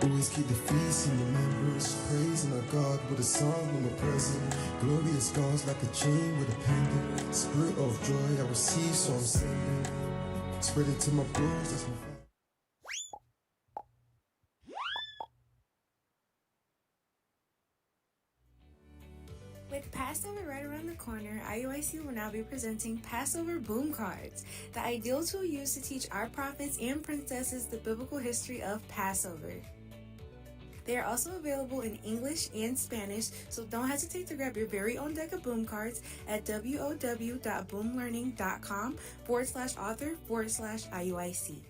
Always keep the feast in remembrance, praising our God with a song when we're present. Glorious scars like a chain with a pendant. Spirit of joy I receive, so I'm sending. Spread it to my bros, that's my family. With Passover right around the corner, Iuic will now be presenting Passover boom cards, the ideal tool used to teach our prophets and princesses the biblical history of Passover. They are also available in English and Spanish, so don't hesitate to grab your very own deck of boom cards at WOTW.boomlearning.com/author/IUIC.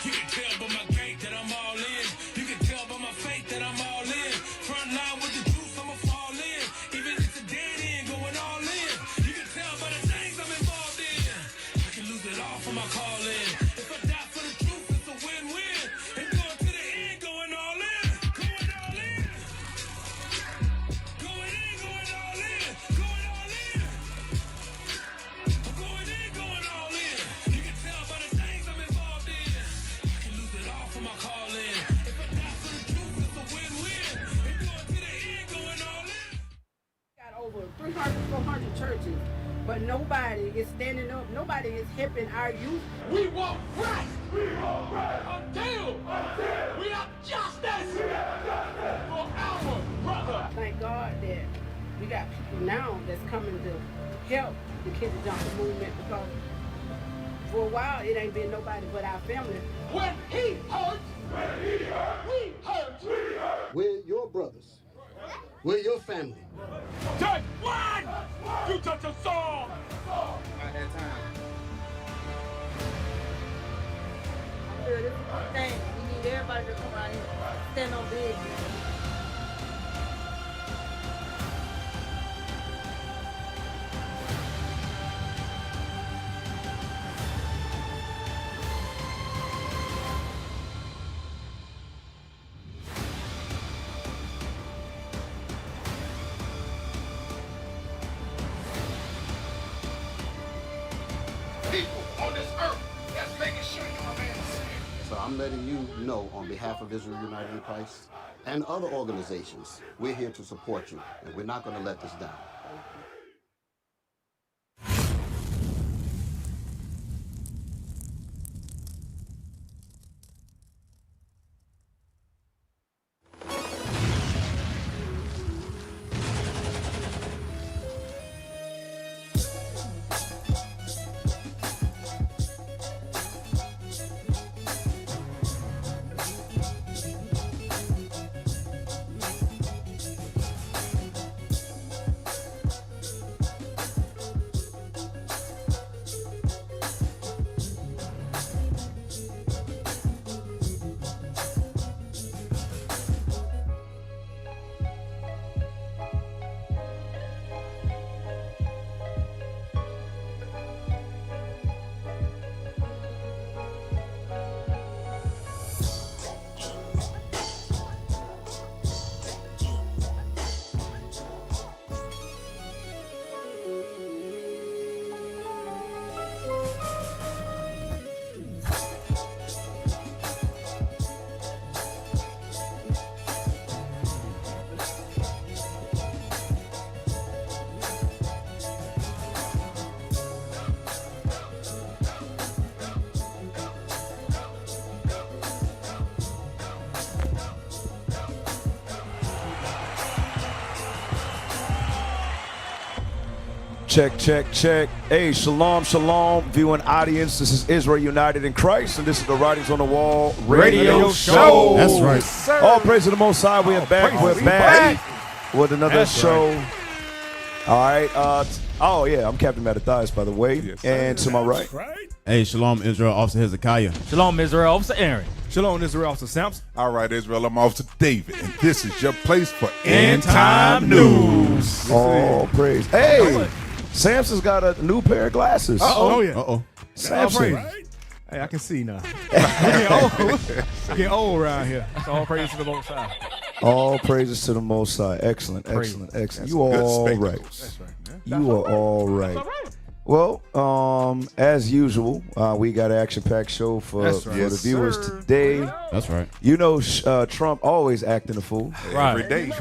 You can tell by my gait that I'm all in. You can tell by my faith that I'm all in. Front line with the juice, I'ma fall in. Even if it's a dead end, going all in. You can tell by the things I'm involved in. I can lose it all for my calling. If I die for the truth, it's a win-win. And going to the end, going all in. Going all in. Going in, going all in. Going all in. I'm going in, going all in. You can tell by the things I'm involved in. I can lose it all for my calling. If I die for the truth, it's a win-win. And going to the end, going all in. Got over 300, 400 churches, but nobody is standing up. Nobody is helping our youth. We want right. We want right until we have justice for our brother. Thank God that we got people now that's coming to help the Kids Jungle movement, because for a while it ain't been nobody but our family. When he hurts, we hurt. We're your brothers. We're your family. Touch one! You touch a song! At that time. This is the thing. We need everybody to come out here and stand on business. People on this earth that's making sure you're a man safe. So I'm letting you know on behalf of Israel United in Christ and other organizations, we're here to support you, and we're not going to let this down. Check, check, check. Hey, shalom, shalom, viewing audience. This is Israel United in Christ, and this is the Writings on the Wall radio show. That's right. Sir. All praise to the Most High. We are back. We're back with another That's show. Right. All right. Oh, yeah, I'm Captain Mattathias, by the way. Yes, and to my right. Right. Hey, Shalom, Israel, Officer Hezekiah. Shalom, Israel. Officer Aaron. Shalom, Israel, Officer Samson. All right, Israel, I'm Officer David, and this is your place for End Time News. All praise. Hey, Samson's got a new pair of glasses. Oh, yeah. Uh-oh. Samson. Hey, I can see now. We're getting old around here. That's all praise to the Most High. All praises to the Most High. Excellent, excellent, excellent. You are all right. That's right. You are all right. Well, as usual, we got an action-packed show for the viewers today. That's right. You know, Trump always acting a fool. Right. Every day.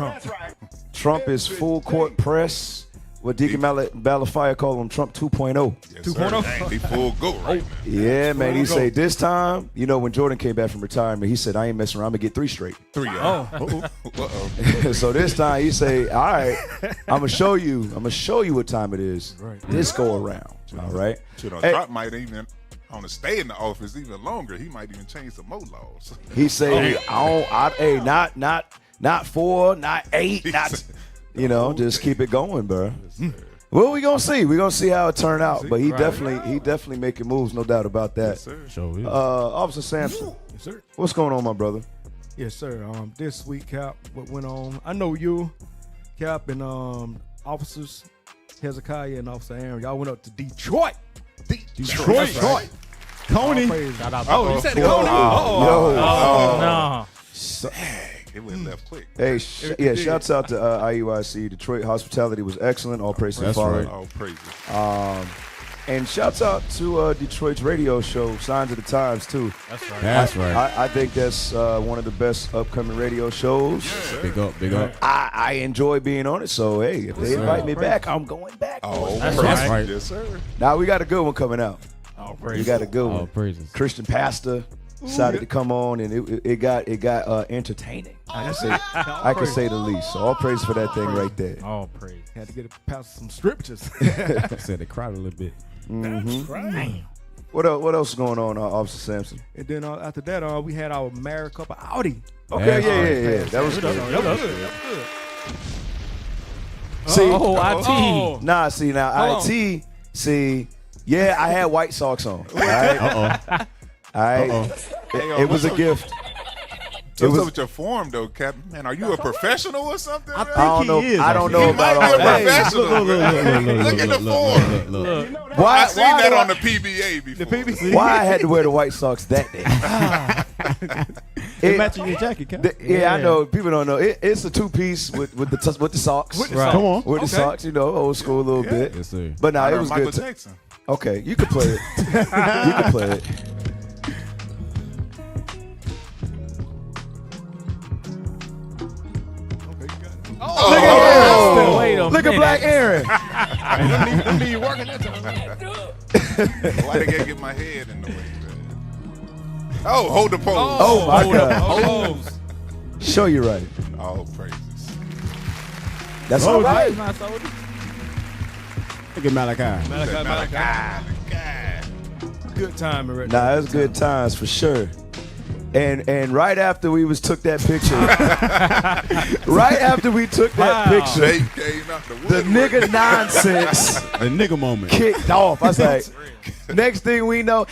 Trump is full court press. What Deacon Balafire called him Trump 2.0. Yes, 2.0. He full go right now. Yeah, man. He say this time, you know, when Jordan came back from retirement, he said, I ain't messing around. I'm going to get 3 straight. 3. So this time he say, all right, I'm going to show you what time it is. Right. This go around. All right. Trump might even want to stay in the office even longer. He might even change some more laws. He say, not 4, not 8, not, you know, just keep it going, bro. Well, we gonna see. We gonna see how it turn out. But he definitely making moves, no doubt about that. Yes, sir. Sure is. Officer Sampson, Yes, sir. what's going on, my brother? Yes, sir. This week, Cap, what went on? I know you, Cap, and officers Hezekiah and Officer Aaron. Y'all went up to Detroit. Detroit. Coney. Shout out to Oh, you said Coney. no. It went left quick. Hey, shouts out to IUIC. Detroit hospitality was excellent. All praise to the That's Father. right. All praises. And shouts out to Detroit's radio show, Signs of the Times, too. That's right. That's right. I think that's one of the best upcoming radio shows. Big up, big up. I enjoy being on it, so hey, if they invite me back, I'm going back. Oh, That's praises. right. Yes, sir. Now we got a good one coming out. All We praise. got a good All one. praises. Christian pastor decided to come on, and it got entertaining. I can say the least. So all praise for that thing right there. All praise. Had to get past some scriptures. Said they cried a little bit. What else is going on, Officer Sampson? And then after that, we had our married couple Audi. Okay, Yeah. yeah. That was good. That was good. See, IT. nah, see now, Hold IT. See, yeah, I had white socks on. All right, Uh-oh. all right. It was a gift. So what's up with your form, though, Captain? Man, are you a professional or something? I don't know. he is, I don't know He about might all be a that. professional. Look at the form. Look. Why? I've seen that on the PBA before. Why I had to wear the white socks that day? It matching your jacket, Cap. I know. People don't know. It's a 2-piece with the socks. Right. Come on. With the socks, you know, old school a little bit. Yes, sir. But now it Or was Michael good. Jackson. Okay, you can play it. You can play it. Oh, wait a Look at minute. Black Aaron. Them need working that time. Why they gotta get my head in the way? Man? Oh, hold the pose. Oh my God. Oh, Show you right. All praises. That's all right. my soldier. Look at Malachi. Good time, right Nah, it was good times for sure. And right after we took that picture, Jake came out the the woodwork. nigga nonsense The nigga moment. kicked off. I was like, next thing we know,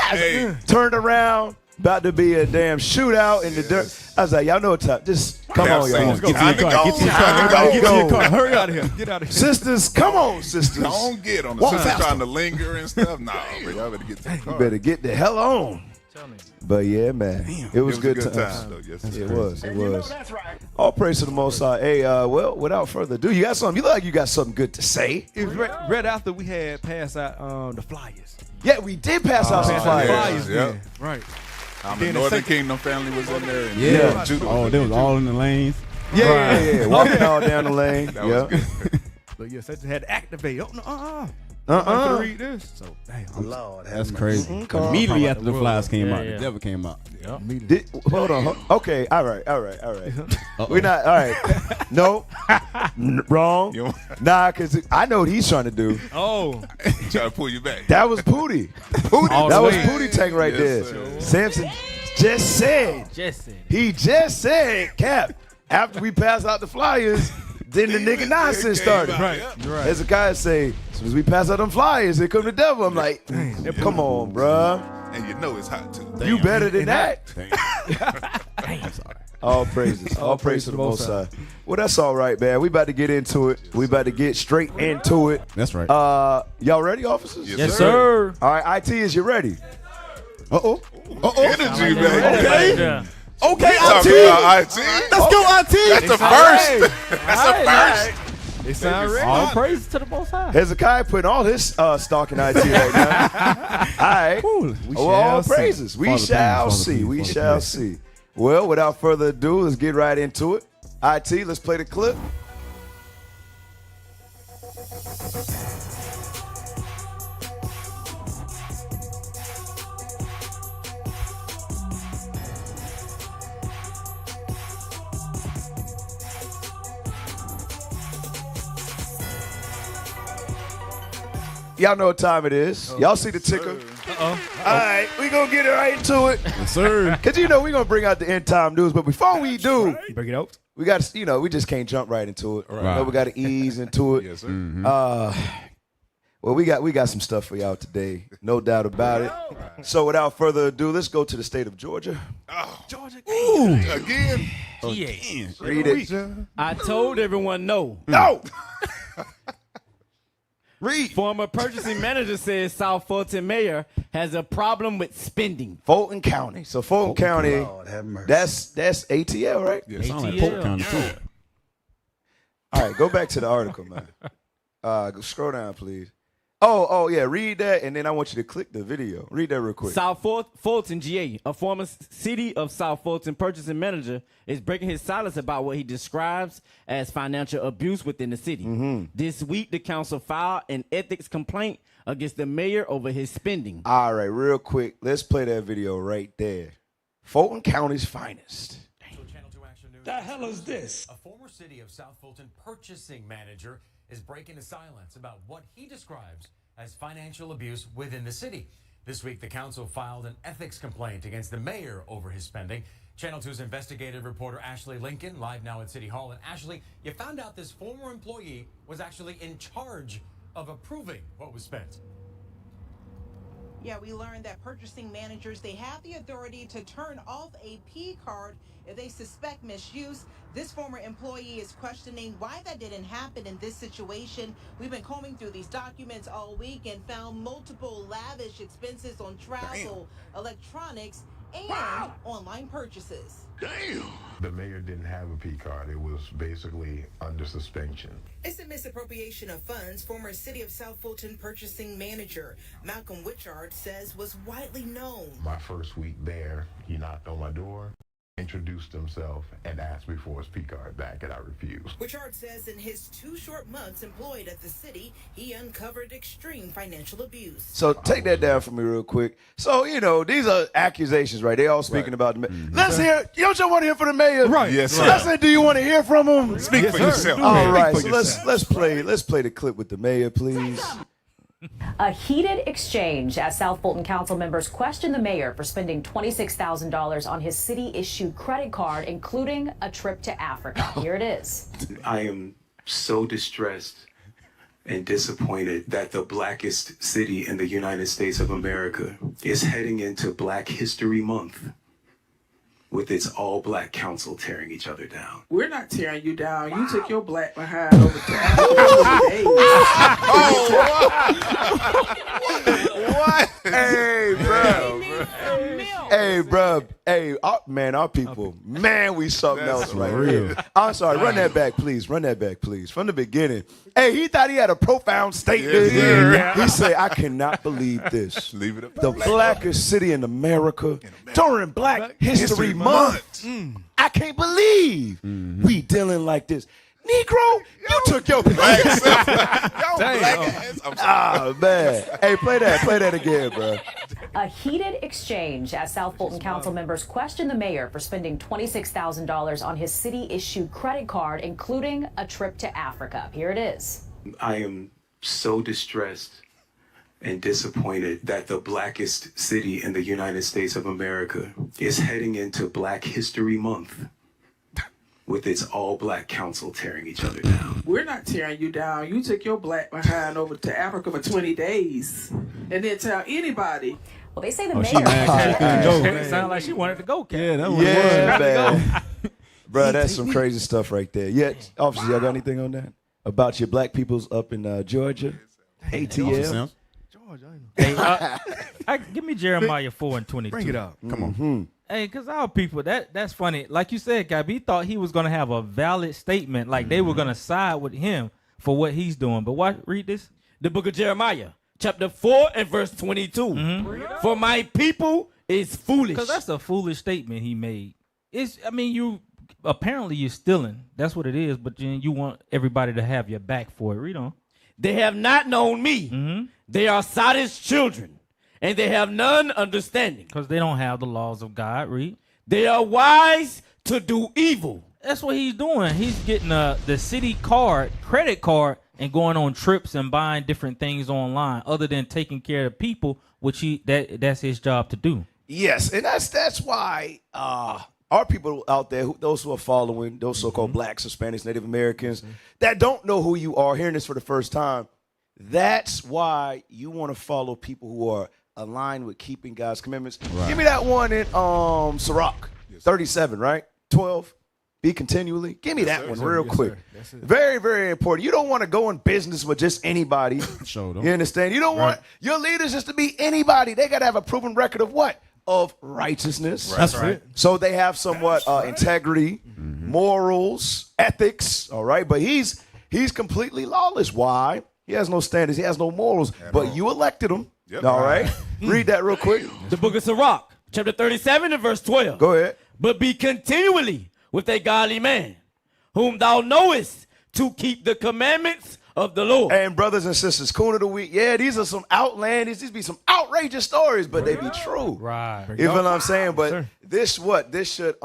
Hey. turned around, about to be a damn shootout in the dirt. I was like, y'all know what time. Just come on, y'all. Get to your car. Get to your car. Everybody get to your car. Hurry out of here. Get out of here. Sisters, come on, sisters. Don't get on the Walk sister faster. trying to linger and stuff. Nah, but y'all better get to the You car. better get the hell on. Tell me. But yeah, man, it was good times. time, though. Yes, It was. It was. All praise to the Most High. Hey, well, without further ado, you got something. You look like you got something good to say. It was right after we had passed out the flyers. Yeah, we did pass out some yeah. flyers. Flyers, Yep. then. Right. The Then the Northern second- Kingdom family was in there. And Yeah. Judah Oh, they was all in the lanes. Yeah. Walking all down the lane. That was good. But yes, I just had to activate. Oh, no, Uh-uh. I'm gonna read this. So, damn. Lord, That's crazy. Okay. Immediately after the flies came Yeah, out, yeah. the devil came out. Hold on. Okay. All right. We're not. All right. No. Wrong. You Nah, because I know what he's trying to do. Oh, trying to pull you back. That was Pootie. All That the was way. Pootie Tank right Yes, there. sir. Samson just said. Just said it. He just said, Cap, after we pass out the flyers, Then the nigga nonsense started. Right. Hezekiah say, as soon as we pass out them flyers, here come the devil. I'm like, come on, bruh. And you know it's hot too. You better than that. I'm sorry. All praises. All praise to the Most High. Well, that's all right, man. We about to get into it. We about to get straight into it. That's right. Y'all ready, officers? Yes, sir. All right, IT, is you ready? Energy, Like man. that. Okay. Right there. Okay, Talking IT. about IT. Let's go, IT. That's the first. That's the first. They sound ready. All praise to the Most High. Hezekiah putting all his stock in IT right now. All right. Well, all praises. We shall see. We shall see. Well, without further ado, let's get right into it. IT, let's play the clip. Y'all know what time it is. Y'all see the ticker. All right, we gonna get right into it. Yes, sir. Cause you know we gonna bring out the end time news, but before we do, Bring it out. we got to, we just can't jump right into it. Right. You know, we got to ease into it. Yes, sir. Well, we got some stuff for y'all today, no doubt about it. So without further ado, let's go to the state of Georgia. Georgia. Again. Read it. I told everyone no. No. Read. Former purchasing manager says South Fulton mayor has a problem with spending. Fulton County. So Fulton County, that's ATL, right? Yeah, sound like ATL. Polk County too. All right, go back to the article, man. Go scroll down, please. Oh, yeah, read that, and then I want you to click the video. Read that real quick. South Fulton, GA, a former city of South Fulton purchasing manager, is breaking his silence about what he describes as financial abuse within the city. This week, the council filed an ethics complaint against the mayor over his spending. All right, real quick, let's play that video right there. Fulton County's finest. Channel 2 Action News. The hell is this? A former city of South Fulton purchasing manager is breaking his silence about what he describes as financial abuse within the city. This week, the council filed an ethics complaint against the mayor over his spending. Channel 2's investigative reporter Ashley Lincoln, live now at City Hall. And Ashley, you found out this former employee was actually in charge of approving what was spent. Yeah, we learned that purchasing managers, they have the authority to turn off a P card if they suspect misuse. This former employee is questioning why that didn't happen in this situation. We've been combing through these documents all week and found multiple lavish expenses on travel, electronics, and online purchases. Damn. The mayor didn't have a P card. It was basically under suspension. It's a misappropriation of funds. Former City of South Fulton purchasing manager Malcolm Witchard says was widely known. My first week there, he knocked on my door, introduced himself, and asked me for his P card back, and I refused. Witchard says in his 2 short months employed at the city, he uncovered extreme financial abuse. So take that down for me real quick. So, these are accusations, right? They all speaking about the mayor. Let's hear, don't you want to hear from the mayor? Right. Yes, sir. Let's say, do you want to hear from him? Speak for yourself. All right, Speak so for let's play the clip with the mayor, please. A heated exchange as South Fulton council members question the mayor for spending $26,000 on his city-issued credit card, including a trip to Africa. Here it is. I am so distressed and disappointed that the blackest city in the United States of America is heading into Black History Month with its all-black council tearing each other down. We're not tearing you down. You took your black behind over to Africa. What? Hey, bro. Hey, bro. Hey, our people. Man, we something else right here. I'm sorry. Run that back, please. Run that back, please. From the beginning. Hey, he thought he had a profound statement. He said, I cannot believe this. Leave it up. The blackest city in America during Black History Month. I can't believe we dealing like this. Negro, you took your black self. Ah, man. Hey, play that again, bro. A heated exchange as South Fulton council members question the mayor for spending $26,000 on his city-issued credit card, including a trip to Africa. Here it is. I am so distressed and disappointed that the blackest city in the United States of America is heading into Black History Month with its all-black council tearing each other down. We're not tearing you down. You took your black behind over to Africa for 20 days and didn't tell anybody. Well, they say the She mayor. sounded like she wanted to go, Cat. Yeah, that Yeah, man. Bro, that's some crazy stuff right there. Yeah, officers, y'all got anything on that? About your black peoples up in Georgia? ATL? Hey, give me Jeremiah 4:22. Bring it up. Come on. Mm-hmm. Hey, because our people, that's funny. Like you said, Gabby, he thought he was going to have a valid statement, like they were going to side with him for what he's doing. But read this. The book of Jeremiah, chapter 4 and verse 22. For my people is foolish. Because that's a foolish statement he made. Apparently you're stealing. That's what it is. But then you want everybody to have your back for it. Read on. They have not known me. They are Sodom's children, and they have none understanding. Because they don't have the laws of God. Read. They are wise to do evil. That's what he's doing. He's getting the city credit card, and going on trips and buying different things online other than taking care of people, which that's his job to do. Yes, and that's why our people out there, those who are following, those so-called blacks, Hispanics, Native Americans, that don't know who you are, hearing this for the first time, that's why you want to follow people who are aligned with keeping God's commandments. Right. Give me that one in Sirach, 37, right? 12. Be continually. Give me that one real quick. Very, very important. You don't want to go in business with just anybody. Show them. You understand? You don't want your leaders just to be anybody. They got to have a proven record of what? Of righteousness. That's right. So they have somewhat integrity, morals, ethics. All right. But he's completely lawless. Why? He has no standards. He has no morals. But you elected him. Yep. All right. Read that real quick. The book of Sirach, chapter 37 and verse 12. Go ahead. But be continually with a godly man, whom thou knowest to keep the commandments of the Lord. And brothers and sisters, Coon of the Week, yeah, these are some outlandish, these be some outrageous stories, but they be true. Right. You feel what I'm saying? But this should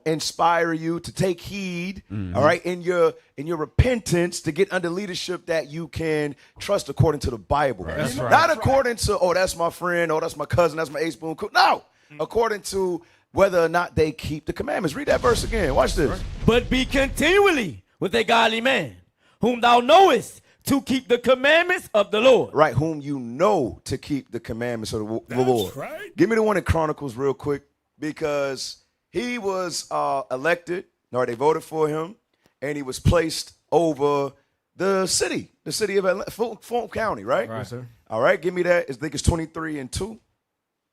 inspire you to take heed, all right, in your repentance to get under leadership that you can trust according to the Bible. That's right. Not according to, oh, that's my friend, oh, that's my cousin, that's my ace-boon. No, according to whether or not they keep the commandments. Read that verse again. Watch this. But be continually with a godly man, whom thou knowest to keep the commandments of the Lord. Right, whom you know to keep the commandments of the Lord. Right. Give me the one in Chronicles real quick, because he was elected, or they voted for him, and he was placed over the city of Atlanta, Fulton County, right? Right, sir. All right, give me that. I think it's 23 and 2.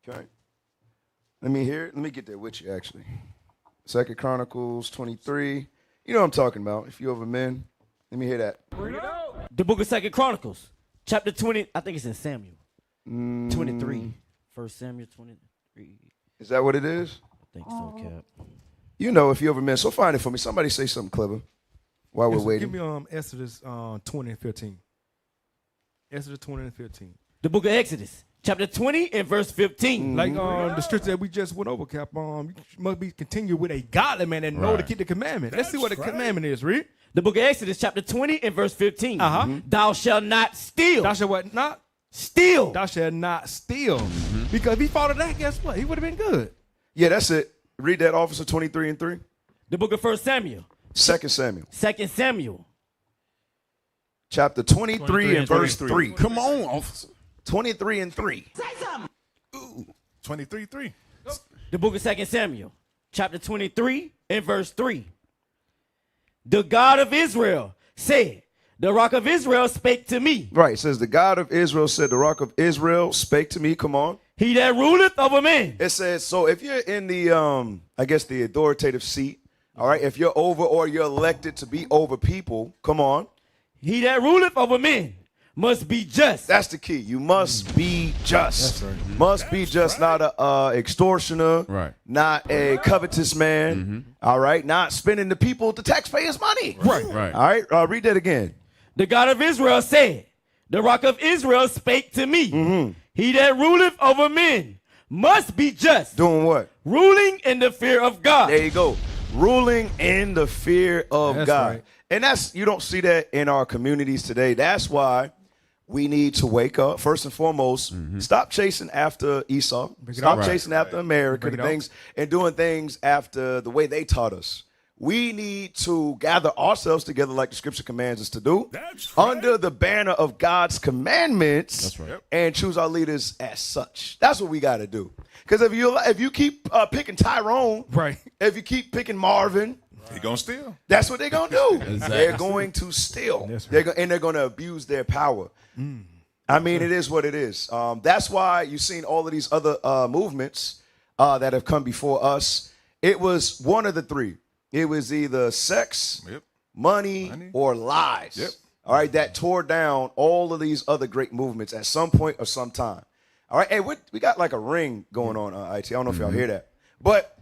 Okay. Let me hear it. Let me get there with you, actually. 2 Chronicles 23. You know what I'm talking about. If you're over men, let me hear that. The book of 2 Chronicles, chapter 20. I think it's in Samuel. 23. 1 Samuel 23. Is that what it is? I think so, Cap. You know, if you're over men, so find it for me. Somebody say something clever while we're waiting. Give me Exodus 20 and 15. Exodus 20 and 15. The book of Exodus, chapter 20 and verse 15. Like the scripture that we just went over, Cap. You must be continued with a godly man and know to keep the commandment. Let's see what the commandment is. Read. The book of Exodus, chapter 20 and verse 15. Uh-huh. Thou shalt not steal. Thou shalt what? Not steal. Thou shalt not steal. Because if he followed that, guess what? He would have been good. Yeah, that's it. Read that, Officer 23 and 3. The book of 1 Samuel. 2 Samuel. 2 Samuel. Chapter 23 and verse 3. Come on, officer. 23 and 3. Say something. Ooh, 23:3. The book of 2 Samuel, chapter 23 and verse 3. The God of Israel said, the rock of Israel spake to me. Right, it says the God of Israel said, the rock of Israel spake to me. Come on. He that ruleth over men. It says, so if you're in the, I guess the authoritative seat, all right, if you're over or you're elected to be over people, come on. He that ruleth over men must be just. That's the key. You must be just. Must be just, not a extortioner, right? Not a covetous man. All right, not spending the people, the taxpayers' money. Right. All right, read that again. The God of Israel said, the rock of Israel spake to me. He that ruleth over men must be just. Doing what? Ruling in the fear of God. There you go. Ruling in the fear of God. Right. And you don't see that in our communities today. That's why we need to wake up. First and foremost, stop chasing after Esau. Stop chasing after America, the things, and doing things after the way they taught us. we need to gather ourselves together like the scripture commands us to do. That's right. Under the banner of God's commandments. That's right. And choose our leaders as such. That's what we got to do. Because if you keep picking Tyrone, right? If you keep picking Marvin, he gonna steal. That's what they're gonna do. Exactly. They're going to steal. Right. They're gonna abuse their power. I mean, it is what it is. That's why you've seen all of these other movements that have come before us. It was one of the three. It was either sex, money, or lies. All right, that tore down all of these other great movements at some point or some time. All right, hey, we got like a ring going on, IT. I don't know if y'all hear that. But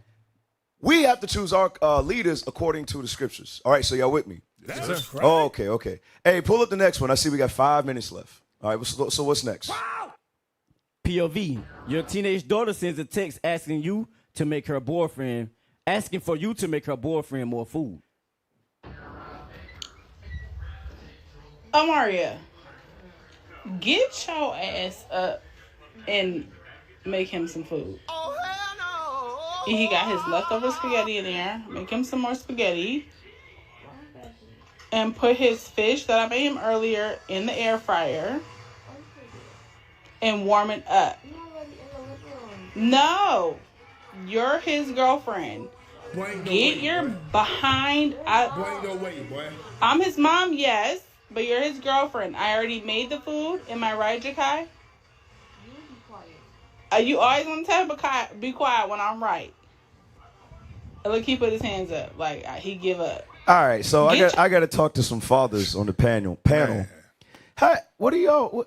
we have to choose our leaders according to the scriptures. All right, so y'all with me? That's right. Oh, okay. Hey, pull up the next one. I see we got 5 minutes left. All right, so what's next? POV, your teenage daughter sends a text asking for you to make her boyfriend more food. Amaria, get your ass up and make him some food. He got his leftover spaghetti in there. Make him some more spaghetti. And put his fish that I made him earlier in the air fryer. And warm it up. No. You're his girlfriend. Get your behind out. Boy. I'm his mom, yes. But you're his girlfriend. I already made the food. Am I right, Jakai? You always want to tell him be quiet when I'm right. Look, he put his hands up. Like, he give up. All right, so I got to talk to some fathers on the panel. Hi, what are y'all?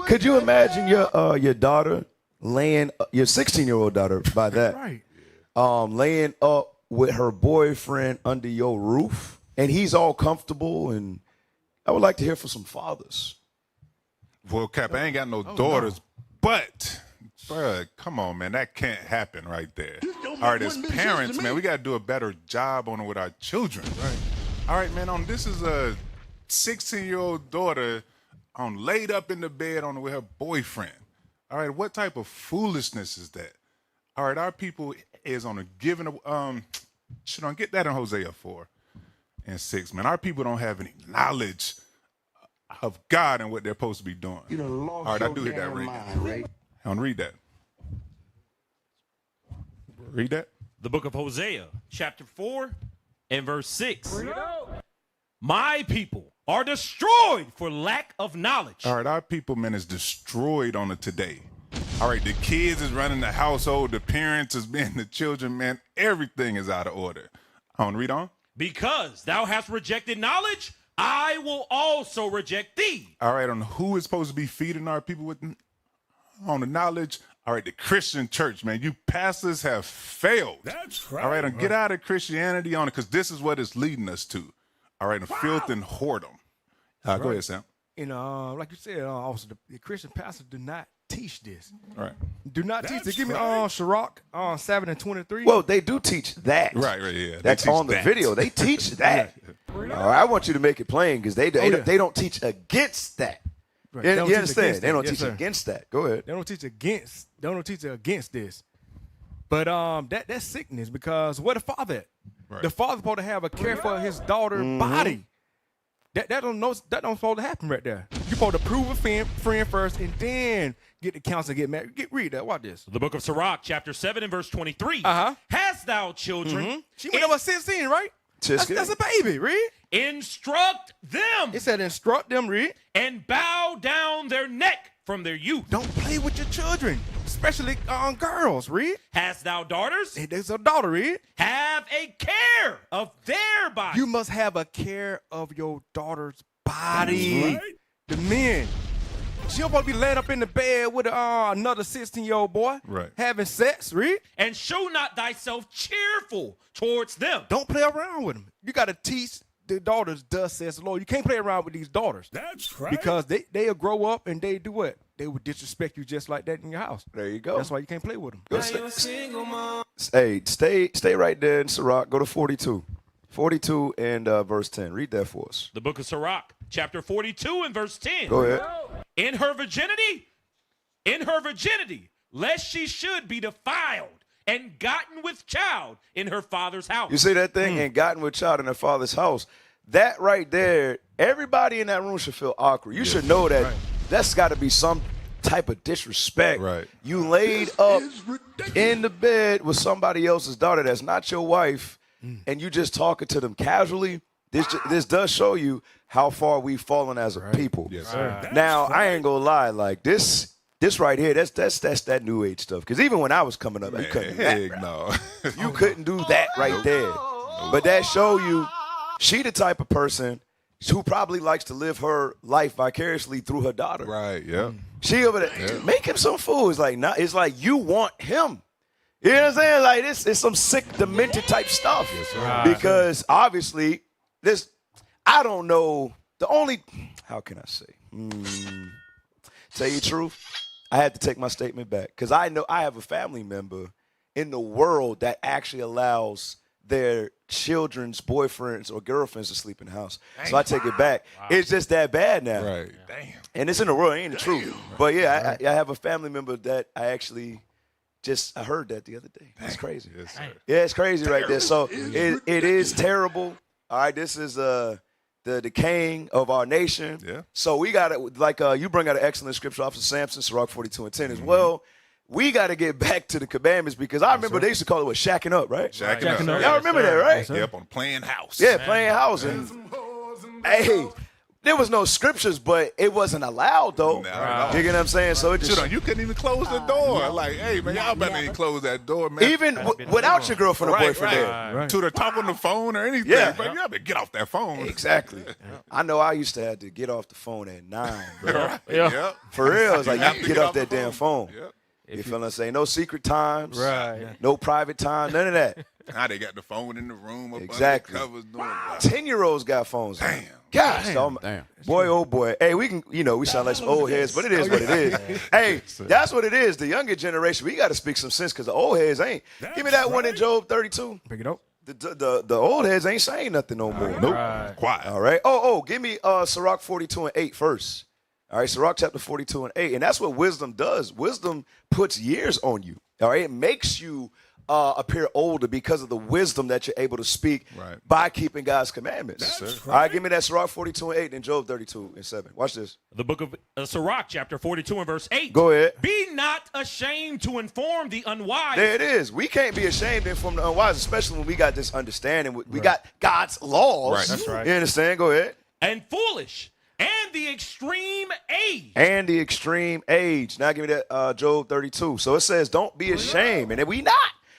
Could you imagine your daughter laying, your 16-year-old daughter, by that, right? Laying up with her boyfriend under your roof, and he's all comfortable, and I would like to hear from some fathers. Well, Cap, I ain't got no daughters, but, bruh, come on, man, that can't happen right there. All right, as parents, man, we got to do a better job on it with our children. Right. All right, man, this is a 16-year-old daughter laid up in the bed with her boyfriend. All right, what type of foolishness is that? All right, our people is on a given, should I get that in Hosea 4:6, man. Our people don't have any knowledge of God and what they're supposed to be doing. You done lost all right, I your do hit that damn ring. mind, Ray. I don't read that. Read that. The book of Hosea, chapter 4 and verse 6. My people are destroyed for lack of knowledge. All right, our people, man, is destroyed on it today. All right, the kids is running the household, the parents is being the children, man. Everything is out of order. I want to read on. Because thou hast rejected knowledge, I will also reject thee. All right, on who is supposed to be feeding our people with on the knowledge? All right, the Christian church, man. You pastors have failed. That's right. All right, and get out of Christianity on it, because this is what it's leading us to. All right, and filth and whoredom. Go ahead, Sam. You know, like you said, also the Christian pastors do not teach this. All right. Do not teach this. Give me Sirach 7:23. Well, they do teach that. Right, yeah. That's on the video. They teach that. All right, I want you to make it plain, because they don't teach against that. Right. You understand? They don't teach against that. Go ahead. They don't teach against this. But that's sickness, because where the father at? Right. The father's supposed to have a care for his daughter's body. That don't supposed to happen right there. You're supposed to prove a friend first, and then get the counsel, get married. Read that. Watch this. The book of Sirach, chapter 7 and verse 23. Hast thou children? She went over 16, right? That's a baby. Read. Instruct them. It said instruct them. Read. And bow down their neck from their youth. Don't play with your children, especially girls. Read. Hast thou daughters? There's a daughter. Read. Have a care of their body. You must have a care of your daughter's body. Right. The men. She don't supposed to be laying up in the bed with another 16-year-old boy. Right. Having sex. Read. And show not thyself cheerful towards them. Don't play around with them. You got to teach the daughters, thus says the Lord. You can't play around with these daughters. That's right. Because they'll grow up and they do what? They will disrespect you just like that in your house. There you go. That's why you can't play with them. Hey, stay right there in Sirach. Go to 42. 42 and verse 10. Read that for us. The book of Sirach, chapter 42 and verse 10. Go ahead. In her virginity, lest she should be defiled, and gotten with child in her father's house. You see that thing? And gotten with child in her father's house. That right there, everybody in that room should feel awkward. You should know that that's got to be some type of disrespect. Right. You laid up in the bed with somebody else's daughter that's not your wife, and you just talking to them casually. This does show you how far we've fallen as a people. Yes, sir. Now, I ain't gonna lie, like this right here, that's that new age stuff. Because even when I was coming up, you couldn't do that. No. You couldn't do that right there. But that show you she the type of person who probably likes to live her life vicariously through her daughter. Right, yeah. She over there, make him some food. It's like, nah, it's like you want him. You know what I'm saying? Like it's some sick, demented type stuff. Yes, sir. Because obviously, I don't know. How can I say? Tell you the truth, I had to take my statement back. Because I know I have a family member in the world that actually allows their children's boyfriends or girlfriends to sleep in the house. So I take it back. Wow. It's just that bad now. Right. Damn. And it's in the world, it ain't the truth. But yeah, I have a family member that I actually I heard that the other day. It's crazy. Yes, sir. Yeah, it's crazy right there. So it is terrible. All right, this is the decaying of our nation. Yeah. So we got to, like you bring out an excellent scripture off of Samson, Sirach 42:10 as well. We got to get back to the commandments because I remember they used to call it shacking up, right? Shacking up. Y'all remember that, right? Yep, on playing house. Yeah, playing house. And hey, there was no scriptures, but it wasn't allowed though. You get what I'm saying? So it just you couldn't even close the door. Like, hey man, y'all better even close that door, man. Even without your girlfriend or boyfriend there. To the talk on the phone or anything. Yeah. But you better get off that phone. Exactly. I know I used to have to get off the phone at 9, bro. Right. Yeah. For real, it's like You have you to get off that the damn phone. Yep. You feel what I'm saying? No secret times. Right. No private time. None of that. Now they got the phone in the room. Exactly. Up under the covers doing 10-year-olds got phones. Damn. Gosh, Damn. Boy, oh boy. Hey, we can, we sound like some old heads, but it is what it is. Hey, that's what it is. The younger generation, we got to speak some sense because the old heads ain't. Give me that one in Job 32. Pick it up. The old heads ain't saying nothing no more. Nope. Right. Quiet. All right. Oh, give me Sirach 42:8 first. All right, Sirach chapter 42:8. And that's what wisdom does. Wisdom puts years on you. All right. It makes you appear older because of the wisdom that you're able to speak by keeping God's commandments. That's All right, give me that Sirach 42:8 and Job 32:7. Watch this. The book of Sirach, chapter 42 and verse 8. Go ahead. Be not ashamed to inform the unwise. There it is. We can't be ashamed to inform the unwise, especially when we got this understanding. We got God's laws. Right. That's right. You understand? Go ahead. And foolish. And the extreme age. And the extreme age. Now give me that Job 32. So it says, don't be ashamed. And we not.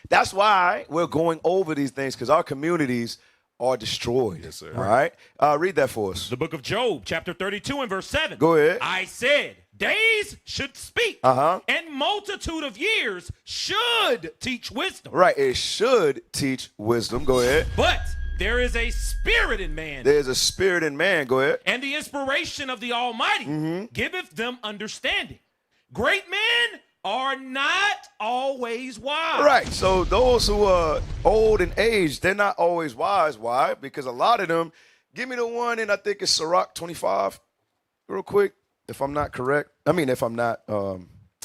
That's why we're going over these things, because our communities are destroyed. Yes, sir. All right? Read that for us. The book of Job, chapter 32 and verse 7. Go ahead. I said, days should speak, and multitude of years should teach wisdom. Right. It should teach wisdom. Go ahead. But there is a spirit in man. There's a spirit in man. Go ahead. And the inspiration of the Almighty giveth them understanding. Great men are not always wise. Right. So those who are old in age, they're not always wise. Why? Because a lot of them, give me the one, and I think it's Sirach 25, real quick, if I'm not correct. If I'm not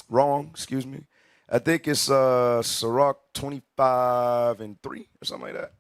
wrong, excuse me. I think it's Sirach 25 and 3 or something like that.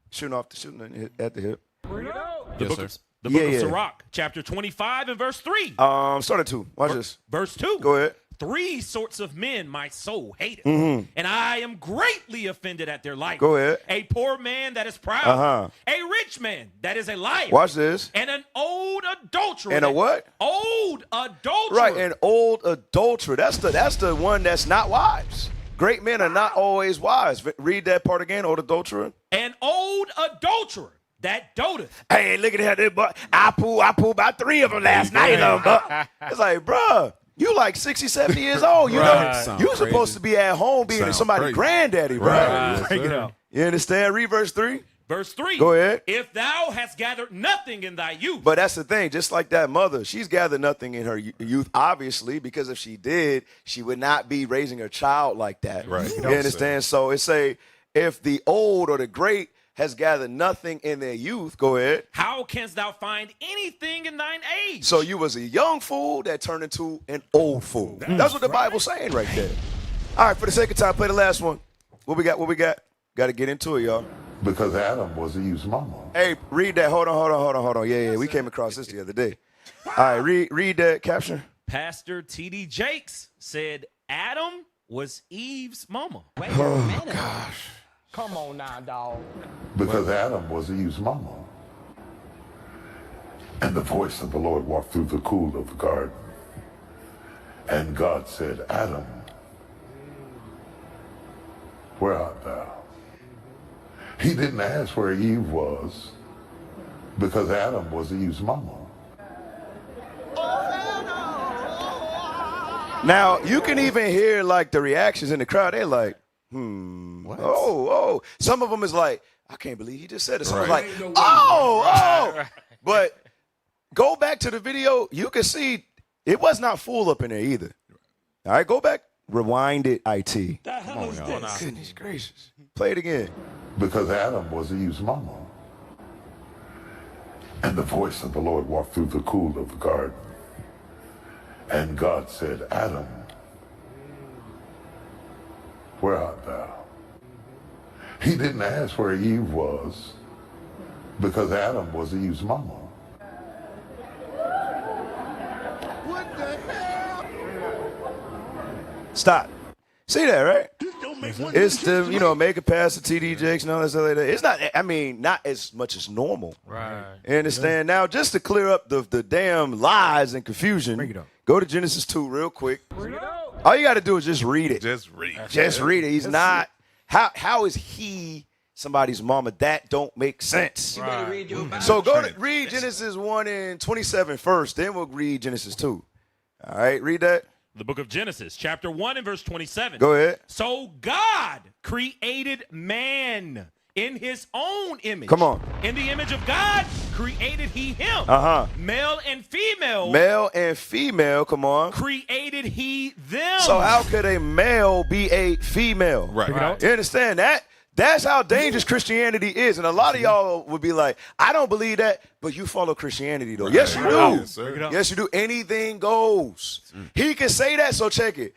Shooting at the hip. The book of Sirach, chapter 25 and verse 3. Start at 2. Watch this. Verse 2. Go ahead. 3 sorts of men my soul hateth, and I am greatly offended at their life. Go ahead. A poor man that is proud, a rich man that is a liar. Watch this. And an old adulterer. And a what? Old adulterer. Right, an old adulterer. That's the one that's not wise. Great men are not always wise. Read that part again, old adulterer. An old adulterer that doteth. Hey, look at that, but I pulled about 3 of them last night. It's like, bruh, you like 60, 70 years old. You know, you supposed to be at home being somebody's granddaddy, bro. Right. You understand? Read verse 3. Verse 3. Go ahead. If thou hast gathered nothing in thy youth. But that's the thing. Just like that mother, she's gathered nothing in her youth, obviously, because if she did, she would not be raising her child like that. Right. You understand? So it say, if the old or the great has gathered nothing in their youth, go ahead. How canst thou find anything in thine age? So you was a young fool that turned into an old fool. That's what the Bible's saying right there. All right, for the sake of time, play the last one. What we got? Got to get into it, y'all. Because Adam was Eve's mama. Hey, read that. Hold on. Yeah. We came across this the other day. All right, read that caption. Pastor T.D. Jakes said Adam was Eve's mama. Oh, gosh. Come on now, dog. Because Adam was Eve's mama. And the voice of the Lord walked through the cool of the garden. And God said, Adam, where art thou? He didn't ask where Eve was because Adam was Eve's mama. Now, you can even hear like the reactions in the crowd. They're like, what? Oh. Some of them is like, I can't believe he just said it. Someone's like, oh. But go back to the video. You can see it was not full up in there either. All right, go back. Rewind it, IT. Come on, y'all. Goodness gracious. Play it again. Because Adam was Eve's mama. And the voice of the Lord walked through the cool of the garden. And God said, Adam, where art thou? He didn't ask where Eve was because Adam was Eve's mama. What the hell? Stop. See that, right? It's the, make it past the T.D. Jakes and all that stuff like that. It's not, not as much as normal. Right. You understand? Now, just to clear up the damn lies and confusion, go to Genesis 2 real quick. All you got to do is just read it. Just read it. Just read it. He's not, how is he somebody's mama? That don't make sense. Right. So go to read Genesis 1 and 27 first, then we'll read Genesis 2. All right, read that. The book of Genesis, chapter 1 and verse 27. Go ahead. So God created man in his own image. Come on. In the image of God created he him. Male and female. Male and female, come on. Created he them. So how could a male be a female? Right. You understand that? That's how dangerous Christianity is. And a lot of y'all would be like, I don't believe that, but you follow Christianity, though. Yes, you do. Yes, sir. Yes, you do. Anything goes. He can say that, so check it.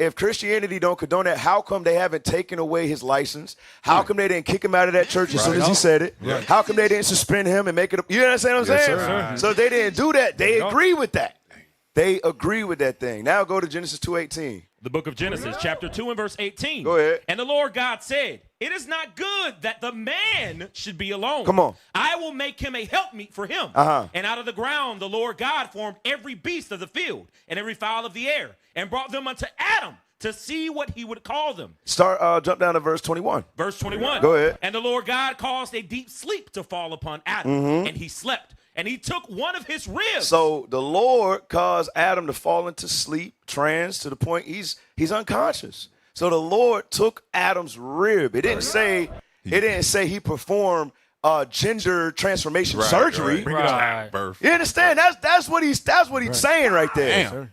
If Christianity don't condone that, how come they haven't taken away his license? How come they didn't kick him out of that church as soon as he said it? Right. How come they didn't suspend him and make it? You understand what I'm saying? Sir. So they didn't do that. They agree with that. They agree with that thing. Now go to Genesis 2:18. The book of Genesis, chapter 2 and verse 18. Go ahead. And the Lord God said, it is not good that the man should be alone. Come on. I will make him a helpmeet for him. And out of the ground the Lord God formed every beast of the field and every fowl of the air and brought them unto Adam to see what he would call them. Jump down to verse 21. Verse 21. Go ahead. And the Lord God caused a deep sleep to fall upon Adam, and he slept. And he took one of his ribs. So the Lord caused Adam to fall into sleep, trance, to the point he's unconscious. So the Lord took Adam's rib. It didn't say he performed gender transformation surgery. Right. You understand? That's what he's saying right there. Damn.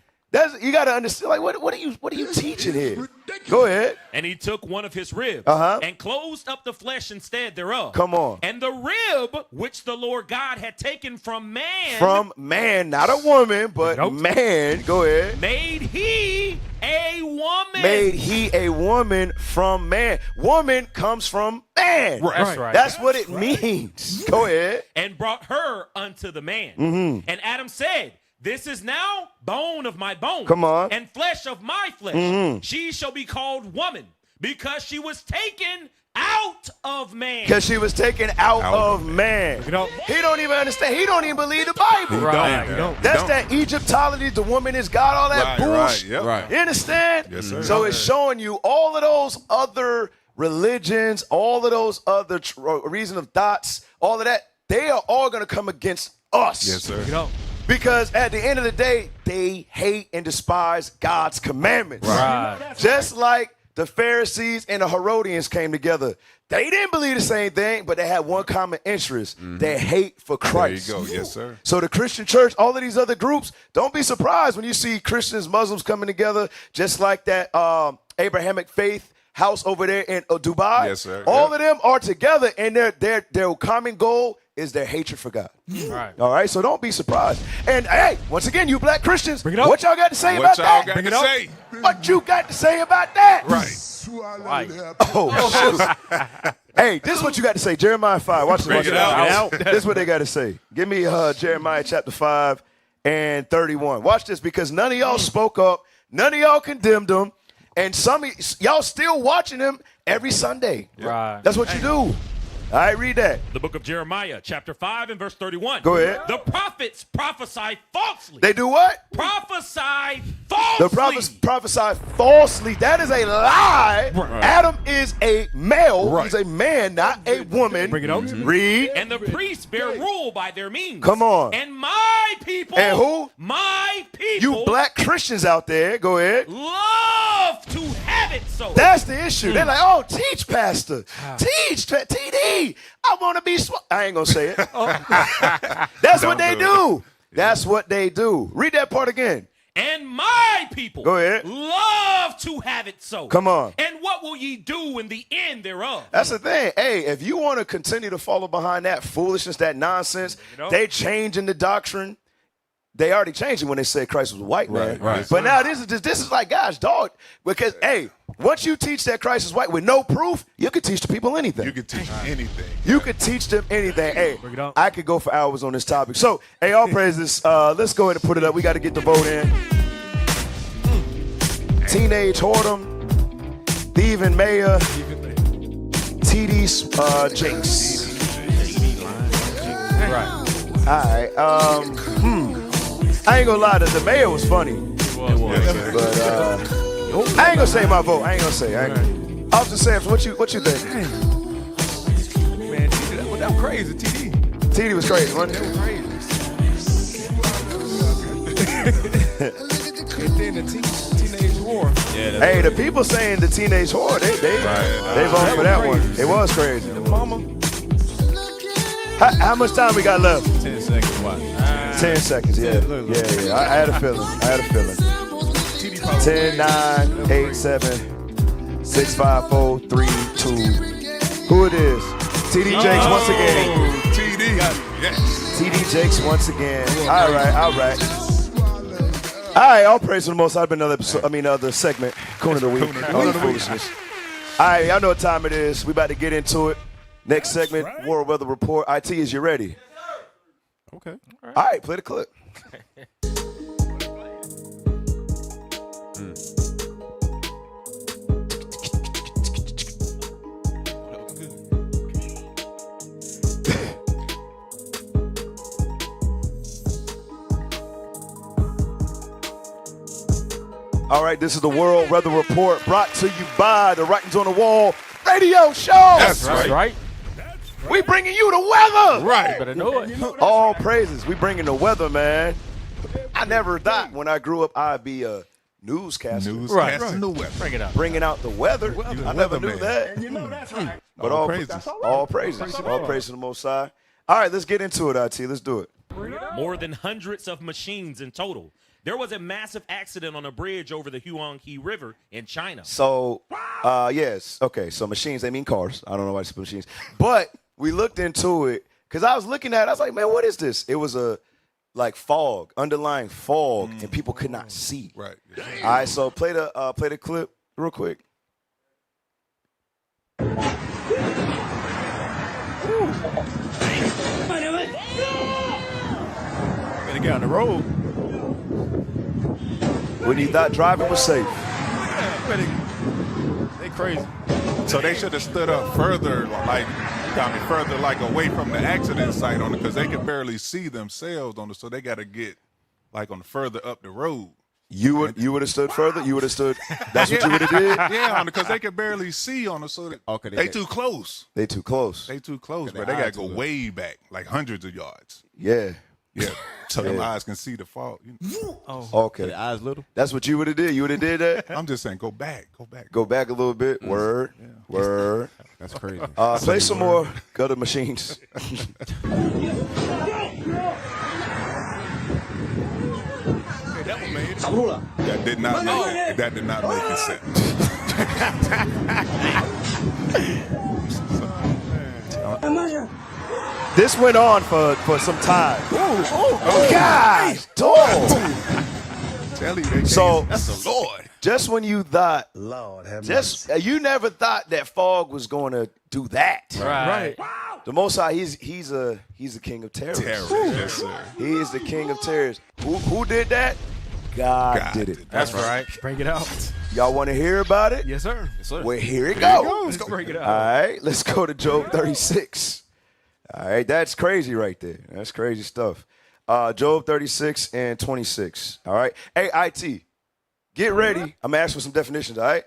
You got to understand. Like, what are you teaching here? Go ahead. And he took one of his ribs and closed up the flesh instead thereof. Come on. And the rib which the Lord God had taken from man. From man, not a woman, but man. Go ahead. Made he a woman. Made he a woman from man. Woman comes from man. Right. That's right. That's what it means. Go ahead. And brought her unto the man. And Adam said, this is now bone of my bone. Come on. And flesh of my flesh. She shall be called woman because she was taken out of man. Because she was taken out of man. He don't even understand. He don't even believe the Bible. That's that Egyptology, the woman is God, all that bullshit. You understand? Yes, sir. So it's showing you all of those other religions, all of those other reason of thoughts, all of that, they are all going to come against us. Yes, sir. Because at the end of the day, they hate and despise God's commandments. Right. Just like the Pharisees and the Herodians came together. They didn't believe the same thing, but they had one common interest, their hate for Christ. There you go. Yes, sir. So the Christian church, all of these other groups, don't be surprised when you see Christians, Muslims coming together, just like that Abrahamic faith house over there in Dubai. Yes, sir. All of them are together, and their common goal is their hatred for God. Right. All right, so don't be surprised. And hey, once again, you black Christians, what y'all got to say What about y'all that? got to say? What you got to say about that? Right. Oh, shoot. Hey, this is what you got to say. Jeremiah 5. Watch this. Bring Watch it this. out. This is what they got to say. Give me Jeremiah chapter 5 and 31. Watch this, because none of y'all spoke up. None of y'all condemned them. And some of y'all still watching them every Sunday. Right. That's what you do. All right, read that. The book of Jeremiah, chapter 5 and verse 31. Go ahead. The prophets prophesy falsely. They do what? Prophesy falsely. The prophets prophesy falsely. That is a lie. Right. Adam is a male. Right. He's a man, not a woman. Bring it on. Read. And the priests bear rule by their means. Come on. And my people. And who? My people. You black Christians out there, go ahead. Love to have it so. That's the issue. They're like, oh, teach, pastor. Teach, TD. I want to be I ain't going to say it. That's what they do. That's what they do. Read that part again. And my people. Go ahead. Love to have it so. Come on. And what will ye do in the end thereof? That's the thing. Hey, if you want to continue to follow behind that foolishness, that nonsense, they changing the doctrine. They already changed it when they said Christ was a white man. Right. But now this is like, gosh, dog. Because, hey, once you teach that Christ is white with no proof, you can teach the people anything. You can teach anything. You could teach them anything. Hey, I could go for hours on this topic. So, hey, all praises. Let's go ahead and put it up. We got to get the vote in. Teenage whoredom, thieving mayor, TD Jakes. Right. All right. I ain't gonna lie, the mayor was funny. It was. But I ain't gonna say my vote. I ain't gonna say. Officer Samson, what you think? Man, TD, that was crazy, TD. TD was crazy, wasn't That it? was crazy. And then the teenage war. Yeah, Hey, the people saying the teenage whore, they voted for that one. It was crazy. Mama. How much time we got left? 10 seconds. Watch. 10 seconds, yeah. Yeah. I had a feeling. 10, 9, 8, 7, 6, 5, 4, 3, 2. Who it is? TD Jakes once again. TD. Yes. TD Jakes once again. All right. All right, all praise to the Most High. Been another episode. Another segment. Coon of the week. All the foolishness. All right, y'all know what time it is. We about to get into it. Next segment, World Weather Report. IT, is you ready? Okay. All right, play the clip. All right, this is the World Weather Report brought to you by the Writings on the Wall radio show. That's right. We bringing you the weather. Right. Better know it. All praises. We bringing the weather, man. I never thought when I grew up I'd be a newscaster. Newscasting the weather. Bring it up. Bringing out the weather. I never knew weatherman. that. You know that's right. But All all praises. All praises. All praises to the Most High. All right, let's get into it, IT. Let's do it. More than hundreds of machines in total. There was a massive accident on a bridge over the Huanghe River in China. So, yes. Okay, so machines, they mean cars. I don't know why they say machines. But we looked into it because I was looking at it. I was like, man, what is this? It was a fog, underlying fog, and people could not see. Right. All right, so play the clip real quick. Better get on the road. When you thought driving was safe. They crazy. So they should have stood up further, like away from the accident site on it, because they can barely see themselves on it. So they got to get like on further up the road. You would have stood further. You would have stood. That's what you would have did. Yeah, because they can barely see on it. So they too close. They too close. They too close, but they got to go way back, like hundreds of yards. Yeah. Yeah, so them eyes can see the fault. You know? Okay. The eyes little. That's what you would have did. You would have did that. I'm just saying, go back. Go back a little bit. Word. Yeah. Word. That's crazy. Play some more gutter machines. That did not make sense. This went on for some time. Gosh, dog. Tell you, So that's the Lord. Just when you thought, Lord have you never thought that fog was going to do that. Right. The Most High, he's a king of terrorists. Yes, sir. He is the king of terrorists. Who did that? God did it. That's right. Bring it out. Y'all want to hear about it? Yes, sir. Well, here it Here it goes. goes. Let's go break it out. All right, let's go to Job 36. All right, that's crazy right there. That's crazy stuff. Job 36 and 26. All right. Hey, IT, get ready. I'm going to ask for some definitions, all right?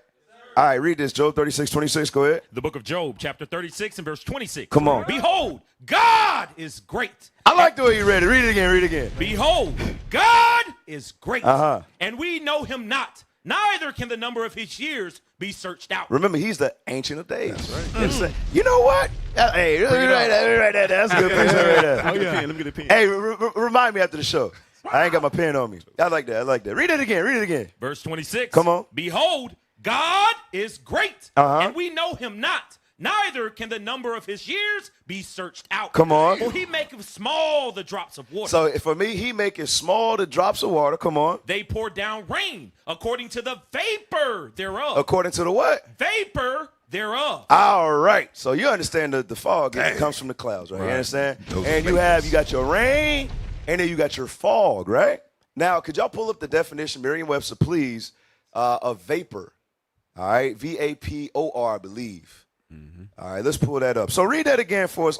All right, read this. Job 36, 26. Go ahead. The book of Job, chapter 36 and verse 26. Come on. Behold, God is great. I like the way you read it. Read it again. Read it again. Behold, God is great. Uh-huh. And we know him not. Neither can the number of his years be searched out. Remember, he's the Ancient of Days. That's right. You know what? Hey, let me write that. That's a good picture right there. Let me get a pen. Hey, remind me after the show. I ain't got my pen on me. I like that. Read it again. Verse 26. Come on. Behold, God is great, and we know him not. Neither can the number of his years be searched out. Come on. For he maketh small the drops of water. So for me, he maketh small the drops of water. Come on. They pour down rain according to the vapor thereof. According to the what? Vapor thereof. All right. So you understand the fog it comes from the clouds, right? You understand? And you got your rain, and then you got your fog, right? Now, could y'all pull up the definition, Merriam-Webster, please, of vapor? All right, V-A-P-O-R, I believe. All right, let's pull that up. So read that again for us,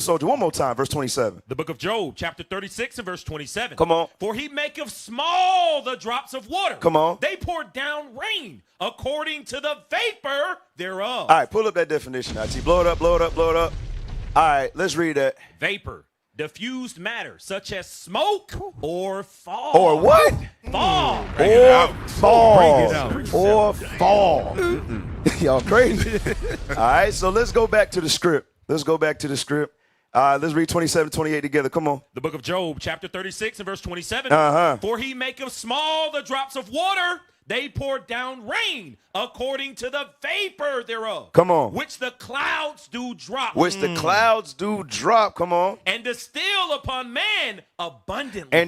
Soldier, one more time, verse 27. The book of Job, chapter 36 and verse 27. Come on. For he maketh small the drops of water. Come on. They pour down rain according to the vapor thereof. All right, pull up that definition, IT. Blow it up. All right, let's read that. Vapor, diffused matter, such as smoke or fog. Or what? Fog. Or fog. Bring it out. Or fog. Y'all crazy. All right, so let's go back to the script. Let's read 27, 28 together. Come on. The book of Job, chapter 36 and verse 27. Uh-huh. For he maketh small the drops of water, they pour down rain according to the vapor thereof. Come on. Which the clouds do drop. Come on. And distill upon man abundantly.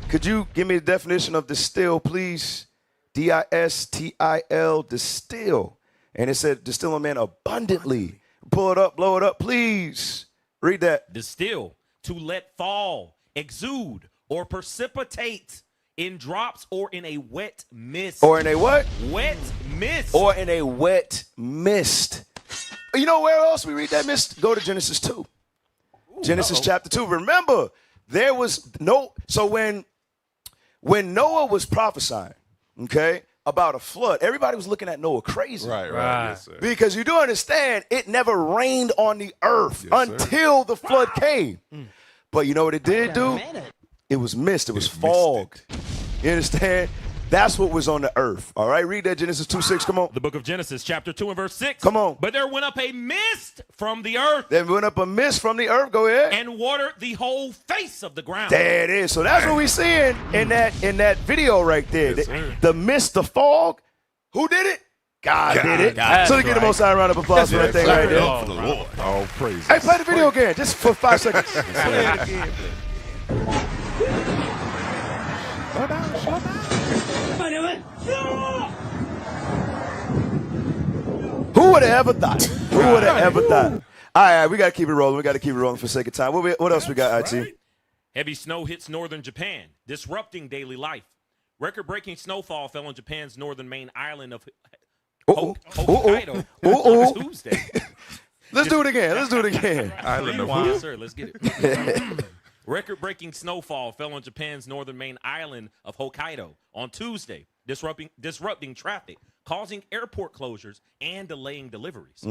Could you give me the definition of distill, please? D-I-S-T-I-L, distill. And it said distill on man abundantly. Pull it up, blow it up, please. Read that. Distill, to let fall, exude, or precipitate in drops or in a wet mist. Or in a what? Wet mist. Or in a wet mist. You know where else we read that mist? Go to Genesis 2. Genesis chapter 2. Remember, there was no, so when Noah was prophesying, okay, about a flood, everybody was looking at Noah crazy. Right. Yes, sir. Because you do understand, it never rained on the earth until the flood came. But you know what it did do? It was mist. It was fog. You understand? That's what was on the earth. All right, read that Genesis 2:6. Come on. The book of Genesis, chapter 2 and verse 6. Come on. But there went up a mist from the earth. Go ahead. And watered the whole face of the ground. There it is. So that's what we're seeing in that video right there. The mist, the fog. Who did it? God did it. So to get the most high round of applause for that thing right there. For the Lord. All praise. Hey, play the video again, just for 5 seconds. Play it again. Who would have ever thought? All right, we got to keep it rolling. For the sake of time. What else we got, IT? Heavy snow hits northern Japan, disrupting daily life. Record-breaking snowfall fell on Japan's northern main island of Hokkaido on Tuesday. Let's do it again. Island of who? Sir, let's get it. Record-breaking snowfall fell on Japan's northern main island of Hokkaido on Tuesday, disrupting traffic, causing airport closures, and delaying deliveries.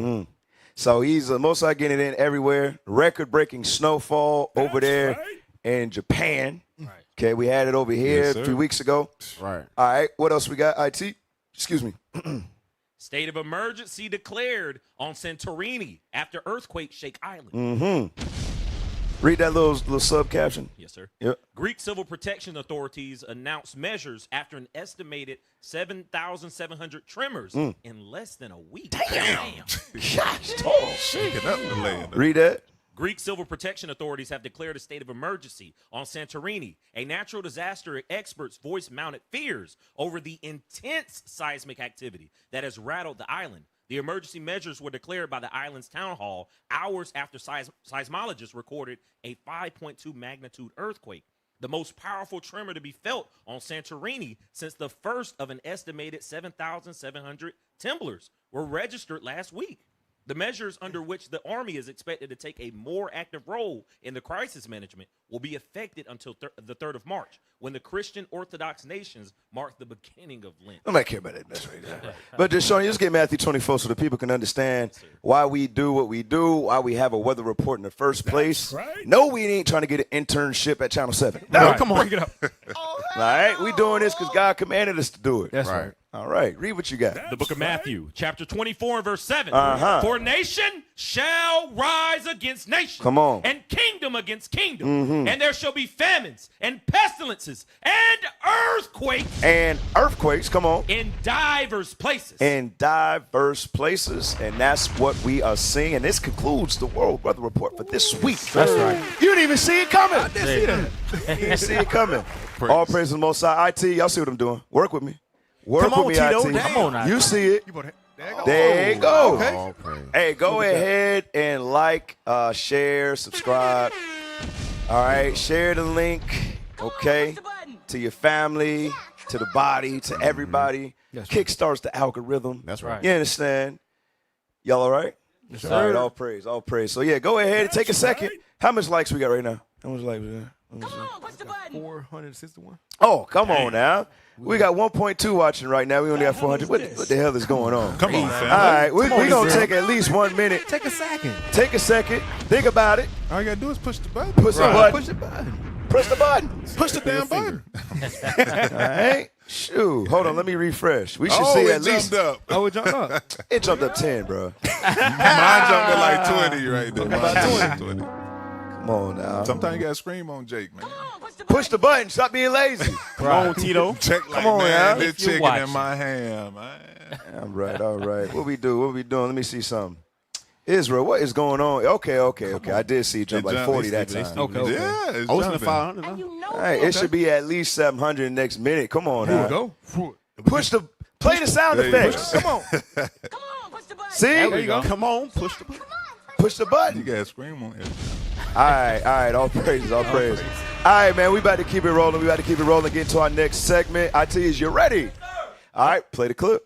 So he's most likely getting it in everywhere. Record-breaking snowfall over there in Japan. Right. Okay, we had it over here a few weeks ago. Right. All right, what else we got, IT? Excuse me. State of emergency declared on Santorini after earthquake shake island. Read that little sub caption. Yes, sir. Yep. Greek civil protection authorities announced measures after an estimated 7,700 tremors in less than a week. Damn. Gosh, Shaking up the land. Read that. Greek civil protection authorities have declared a state of emergency on Santorini. A natural disaster experts voiced mounted fears over the intense seismic activity that has rattled the island. The emergency measures were declared by the island's town hall hours after seismologists recorded a 5.2 magnitude earthquake, the most powerful tremor to be felt on Santorini since the first of an estimated 7,700 tremors were registered last week. The measures under which the Army is expected to take a more active role in the crisis management will be effected until the 3rd of March, when the Christian Orthodox nations mark the beginning of Lent. I don't care about that mess right there. But just showing you, just get Matthew 24 so the people can understand why we do what we do, why we have a weather report in the first place. Right. No, we ain't trying to get an internship at Channel 7. No, Right. come on. Bring it up. All right, we doing this because God commanded us to do it. That's right. All right, read what you got. The book of Matthew, chapter 24 and verse 7. Uh-huh. For nation shall rise against nation. Come on. And kingdom against kingdom. And there shall be famines and pestilences and earthquakes. And earthquakes, come on. In divers places. In diverse places. And that's what we are seeing. And this concludes the World Weather Report for this week. That's right. You didn't even see it coming. I didn't see that. You didn't see it coming. All praise to the Most High. IT, y'all see what I'm doing. Work with me. Work Come with on, me, Tito. IT. Come on now. You see it. There you go. Okay. Hey, go ahead and like, share, subscribe. All right, share the link, okay, to your family, to the body, to everybody. Kickstarts the algorithm. That's right. You understand? Y'all all right? Yes, All sir. right, all praise, all praise. So, yeah, go ahead and take a second. How much likes we got right now? How much likes we got? 461. Oh, come on now. We got 1.2 watching right now. We only got 400. What the hell is going on? Come on, fam. All right, we're going to take at least 1 minute. Take a second. Take a second. Think about it. All you got to do is push the button. Push the button. Push the button. Press the button. Push the damn button. All right. Shoot. Hold on. Let me refresh. We should Oh, see it at least. jumped up. Oh, it jumped up. It jumped up 10, bro. Mine jumped to like 20 right there. About 20. Come on now. Sometimes you got to scream on Jake, man. Push the button. Stop being lazy. Come on, Tito. Check like, Come on, man, now. this If you're chicken watching. in my hand, man. All right. All right. What we do? What we doing? Let me see something. Israel, what is going on? Okay. I did see you jump like 40 that time. Okay. Yeah, it's I was in the jumping. 500. All right. It should be at least 700 in the next minute. Come on Here now. we go. Play the sound There you go. effects. Come on. See? There you go. Come on, push the button. Push the button. You got to scream on it. All right. All praises, all praise. All right, man, we about to keep it rolling. Get into our next segment. IT, is you ready? All right, play the clip.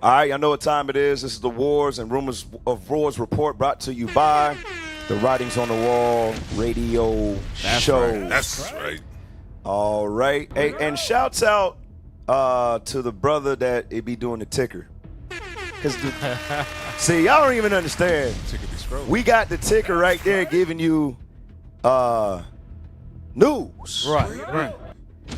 All right, y'all know what time it is. This is the Wars and Rumors of Wars report brought to you by the Writings on the Wall radio show. Right. That's right. All right. Hey, and shouts out to the brother that it be doing the ticker. See, y'all don't even understand. Ticker be scrolling. We got the ticker right there giving you news. Right.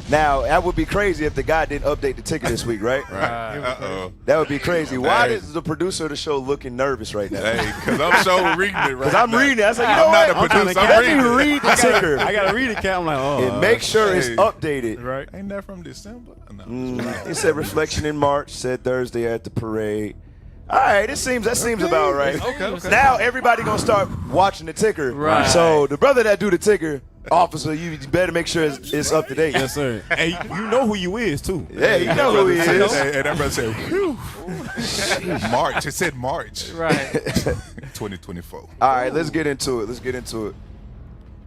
Now, that would be crazy if the guy didn't update the ticker this week, right? Uh-oh. That would be crazy. Why Hey. is the producer of the show looking nervous right now? Hey, because I'm so reading it right Because I'm now. reading it. I was like, you know I'm what? not a producer. Let I'm me reading it. read the ticker. I got to read it, Cat. I'm like, oh. And make sure it's Hey. updated. Right. Ain't that from December? No. It said reflection in March, said Thursday at the parade. All right, that seems about right. Okay. Now everybody gonna start watching the ticker. Right. So the brother that do the ticker, officer, you better make sure it's up to date. Yes, sir. And you know who you is, too. Yeah, you know who he is. Hey, that brother said, whew. March. It said March. Right. 2024. All right, let's get into it.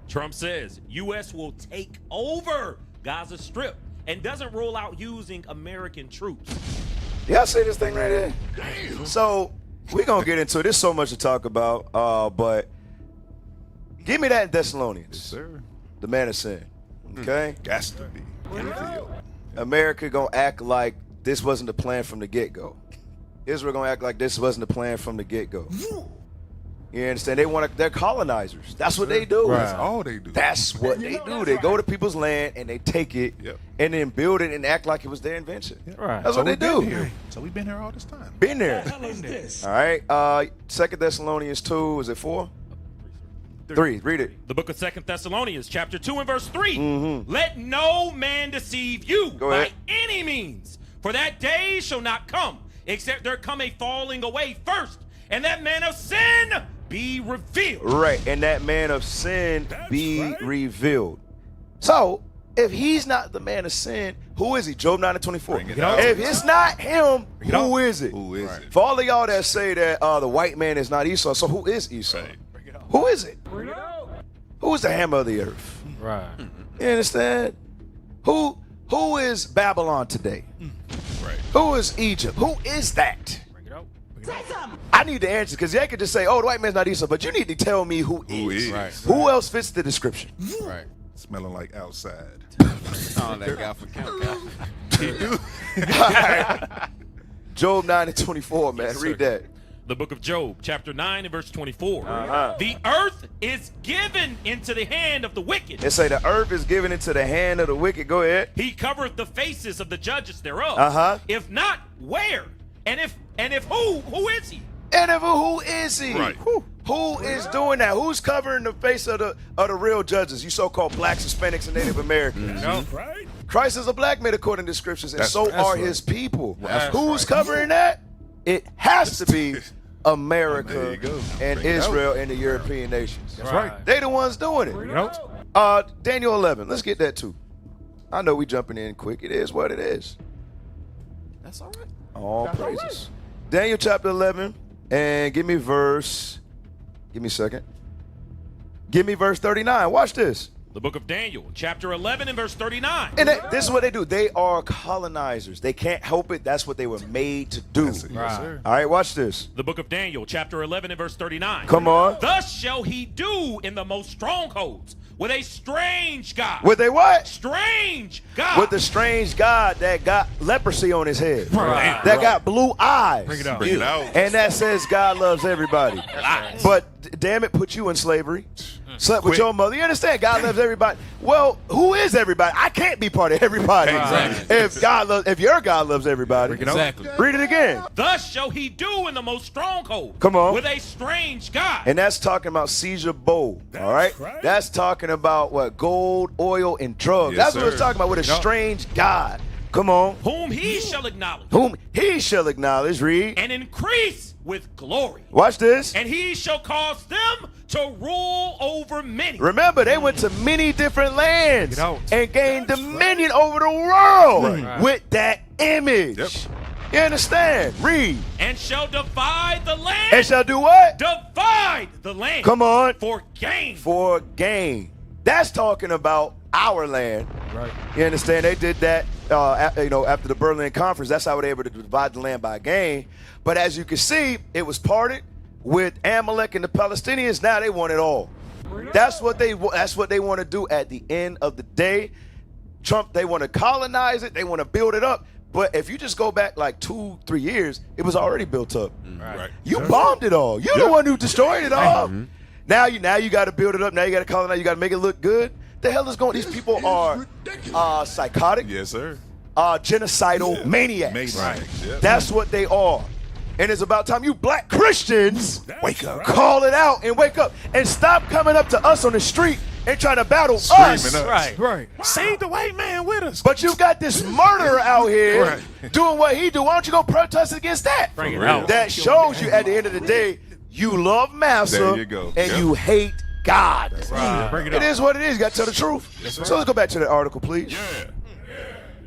Trump says U.S. will take over Gaza Strip and doesn't rule out using American troops. Y'all see this thing right here? So we're gonna get into it. There's so much to talk about, but give me that in Thessalonians. Yes, sir. The man of sin. Okay? Gas to be. America gonna act like this wasn't the plan from the get-go. Israel gonna act like this wasn't the plan from the get-go. You understand? They're colonizers. That's what they do. That's all they do. That's what they do. They go to people's land and they take it and then build it and act like it was their invention. Right. That's what they do. Here. So we've been here all this time. Been there. What the hell is this? All right. 2 Thessalonians 2, is it 4? 3. Read it. The book of 2 Thessalonians, chapter 2 and verse 3. Let no man deceive you by any means, for that day shall not come, except there come a falling away first, and that man of sin be revealed. Right, and that man of sin be revealed. So, if he's not the man of sin, who is he? Job 9 and 24. If it's not him, who is it? Who is it? For all of y'all that say that the white man is not Esau, so who is Esau? Who is it? Who is the hammer of the earth? Right. You understand? Who is Babylon today? Right. Who is Egypt? Who is that? I need the answer, because they could just say, oh, the white man's not Esau, but you need to tell me who is. Right. Who else fits the description? Right. Smelling like outside. Oh, that guy from Count. Job 9 and 24, man. Read that. The book of Job, chapter 9 and verse 24. The earth is given into the hand of the wicked. It say the earth is given into the hand of the wicked. Go ahead. He covereth the faces of the judges thereof. If not, where? And if who is he? And if who is he? Right. Who is doing that? Who's covering the face of the real judges? You so-called blacks, Hispanics, and Native Americans. Right? Christ is a black man according to scriptures, and so are his people. That's Who's covering that? It has to be America and Israel and the European nations. That's right. They the ones doing it. Daniel 11. Let's get that too. I know we jumping in quick. It is what it is. That's all right. All praises. Daniel chapter 11, and give me a second. Give me verse 39. Watch this. The book of Daniel, chapter 11 and verse 39. And this is what they do. They are colonizers. They can't help it. That's what they were made to do. Yes, sir. All right, watch this. The book of Daniel, chapter 11 and verse 39. Come on. Thus shall he do in the most strongholds with a strange God. With a what? Strange God. With the strange God that got leprosy on his head. Right. That got blue eyes. Bring it out. Bring it out. And that says God loves everybody. But damn it, put you in slavery. Slept with your mother. You understand? God loves everybody. Well, who is everybody? I can't be part of everybody. Exactly. If your God loves everybody. Exactly. Read it again. Thus shall he do in the most stronghold. Come on. With a strange God. And that's talking about Caesar Bowl. All right? That's talking about what? Gold, oil, and drugs. Yes, That's what it's talking about with a strange God. Come on. Whom he shall acknowledge. Whom he shall acknowledge. Read. And increase with glory. Watch this. And he shall cause them to rule over many. Remember, they went to many different lands and gained dominion over the world with that image. Yep. You understand? Read. And shall divide the land. And shall do what? Divide the land. Come on. For gain. For gain. That's talking about our land. Right. You understand? They did that, after the Berlin Conference. That's how they were able to divide the land by gain. But as you can see, it was parted with Amalek and the Palestinians. Now they want it all. That's what they want to do at the end of the day. Trump, they want to colonize it. They want to build it up. But if you just go back like 2-3 years, it was already built up. Right. You bombed it all. You're the one who destroyed it all. Now you got to build it up. Now you got to colonize. You got to make it look good. The hell is going? These people are psychotic. Yes, sir. Genocidal maniacs. Right. Yep. That's what they are. And it's about time you black Christians wake up, call it out, and wake up, and stop coming up to us on the street and trying to battle us. Right. Save the white man with us. But you got this murderer out here doing what he do. Why don't you go protest against that? Bring it out. That shows you at the end of the day, you love massa There you go. and you hate God. Bring it It out. is what it is. You got to tell the truth. So let's go back to the article, please.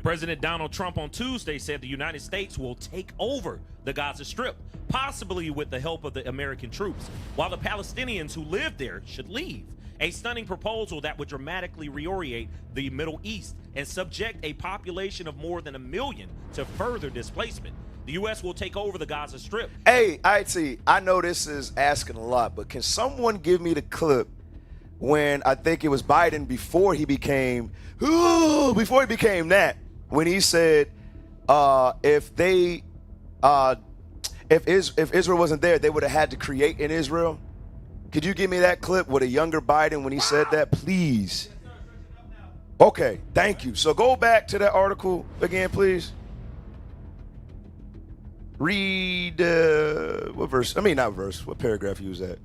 President Donald Trump on Tuesday said the United States will take over the Gaza Strip, possibly with the help of the American troops, while the Palestinians who live there should leave. A stunning proposal that would dramatically reorient the Middle East and subject a population of more than 1 million to further displacement. The U.S. will take over the Gaza Strip. Hey, I know this is asking a lot, but can someone give me the clip when I think it was Biden before he became that, when he said if Israel wasn't there, they would have had to create in Israel. Could you give me that clip with a younger Biden when he said that, please? Okay, thank you. So go back to that article again, please. Read what verse? I mean, not verse. What paragraph you was at?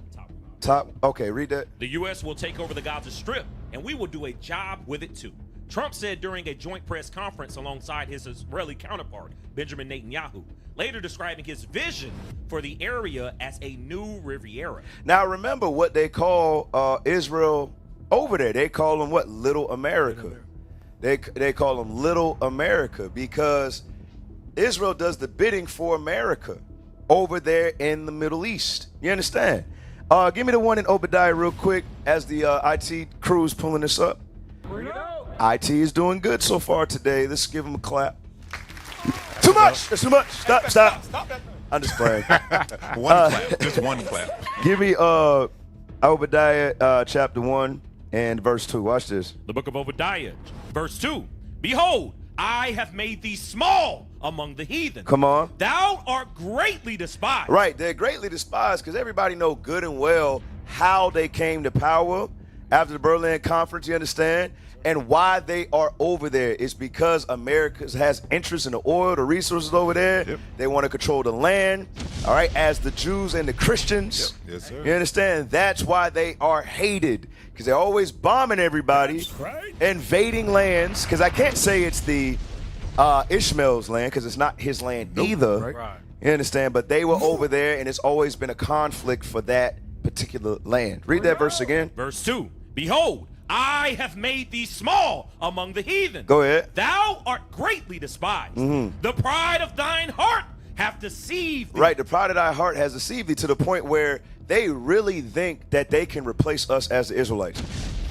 Top. Okay, read that. The U.S. will take over the Gaza Strip, and we will do a job with it too. Trump said during a joint press conference alongside his Israeli counterpart, Benjamin Netanyahu, later describing his vision for the area as a new Riviera. Now remember what they call Israel over there. They call them what? Little America. They call them Little America because Israel does the bidding for America over there in the Middle East. You understand? Give me the one in Obadiah real quick as the IT crew is pulling this up. IT is doing good so far today. Let's give them a clap. Too much. That's too much. Stop. that. I'm just playing. One clap. Just one clap. Give me Obadiah chapter 1 and verse 2. Watch this. The book of Obadiah, verse 2. Behold, I have made thee small among the heathen. Come on. Thou art greatly despised. Right, they're greatly despised because everybody know good and well how they came to power after the Berlin Conference, you understand? And why they are over there is because America has interest in the oil, the resources over there. Yep. They want to control the land, all right, as the Jews and the Christians. Yep. Yes, sir. You understand? That's why they are hated because they're always bombing everybody, invading lands, because I can't say it's the Ishmael's land because it's not his land either. Right. You understand? But they were over there, and it's always been a conflict for that particular land. Read that verse again. Verse 2. Behold, I have made thee small among the heathen. Go ahead. Thou art greatly despised. The pride of thine heart hath deceived thee. Right, the pride of thy heart has deceived thee to the point where they really think that they can replace us as the Israelites.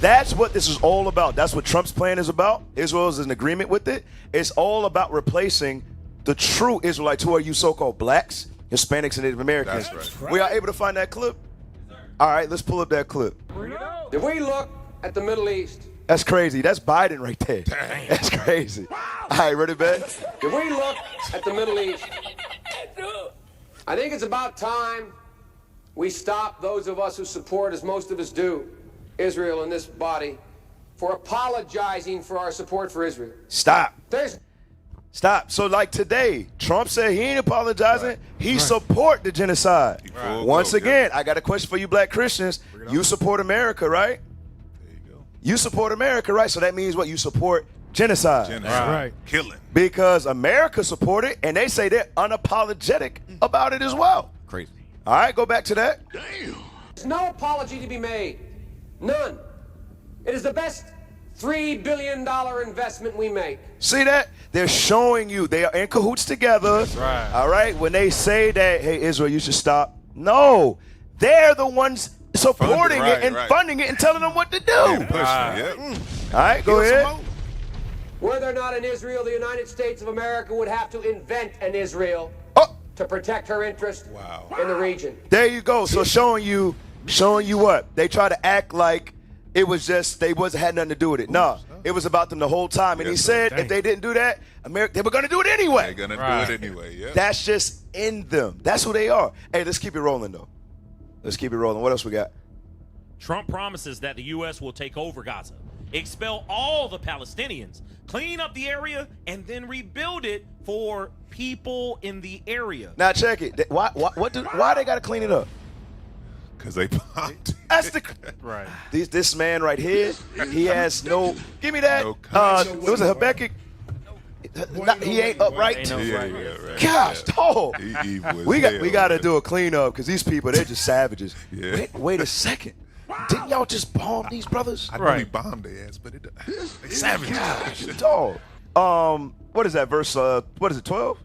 That's what this is all about. That's what Trump's plan is about. Israel is in agreement with it. It's all about replacing the true Israelites, who are you so-called blacks, Hispanics, and Native Americans. That's right. We are able to find that clip? All right, let's pull up that clip. If we look at the Middle East. That's crazy. That's Biden right there. That's crazy. All right, ready, Ben? If we look at the Middle East, I think it's about time we stop, those of us who support, as most of us do, Israel in this body, for apologizing for our support for Israel. Stop. Stop. So like today, Trump said he ain't apologizing. He support the genocide. Once again, I got a question for you black Christians. You support America, right? You support America, right? So that means what? You support genocide. Right. Killing. Because America support it, and they say they're unapologetic about it as well. Crazy. All right, go back to that. There's no apology to be made. None. It is the best $3 billion investment we make. See that? They're showing you they are in cahoots together. Right. All right? When they say that, hey, Israel, you should stop. No. They're the ones supporting it and funding it and telling them what to do. All right, go ahead. Were there not an Israel, the United States of America would have to invent an Israel to protect her interest in the region. There you go. So showing you what? They try to act like it was just they had nothing to do with it. No, it was about them the whole time. And he said if they didn't do that, America, they were going to do it anyway. They're going to do it anyway, yeah. That's just in them. That's who they are. Hey, let's keep it rolling, though. Let's keep it rolling. What else we got? Trump promises that the U.S. will take over Gaza, expel all the Palestinians, clean up the area, and then rebuild it for people in the area. Now check it. Why they got to clean it up? Because they bombed. That's the right. This man right here, he has no. Give me that. It was a Habakkuk. He ain't upright. Gosh, dog. We got to do a cleanup because these people, they're just savages. Wait a second. Didn't y'all just bomb these brothers? I know he bombed their ass, but they savages. Gosh, dog. What is that verse? What is it? 12.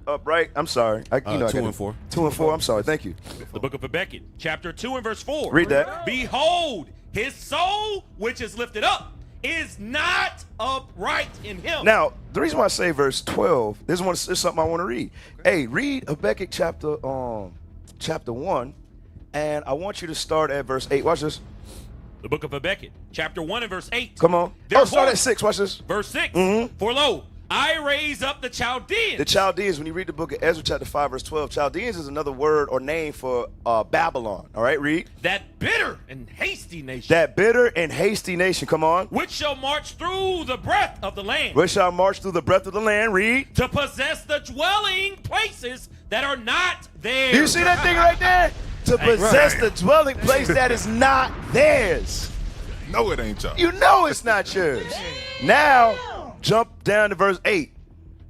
Upright. I'm sorry. 2 and 4. 2 and 4. I'm sorry. Thank you. The book of Habakkuk, chapter 2 and verse 4. Read that. Behold, his soul which is lifted up is not upright in him. Now, the reason why I say verse 12, this is something I want to read. Hey, read Habakkuk chapter 1, and I want you to start at verse 8. Watch this. The book of Habakkuk, chapter 1 and verse 8. Come on. Therefore, start at 6. Watch this. Verse 6. For lo, I raise up the Chaldeans. The Chaldeans, when you read the book of Ezra chapter 5, verse 12, Chaldeans is another word or name for Babylon. All right, read. That bitter and hasty nation. That bitter and hasty nation, come on. Which shall march through the breadth of the land. Which shall march through the breadth of the land, read. To possess the dwelling places that are not theirs. Do you see that thing right there? To possess the dwelling place that is not theirs. No, it ain't y'all. You know it's not yours. Now, jump down to verse 8.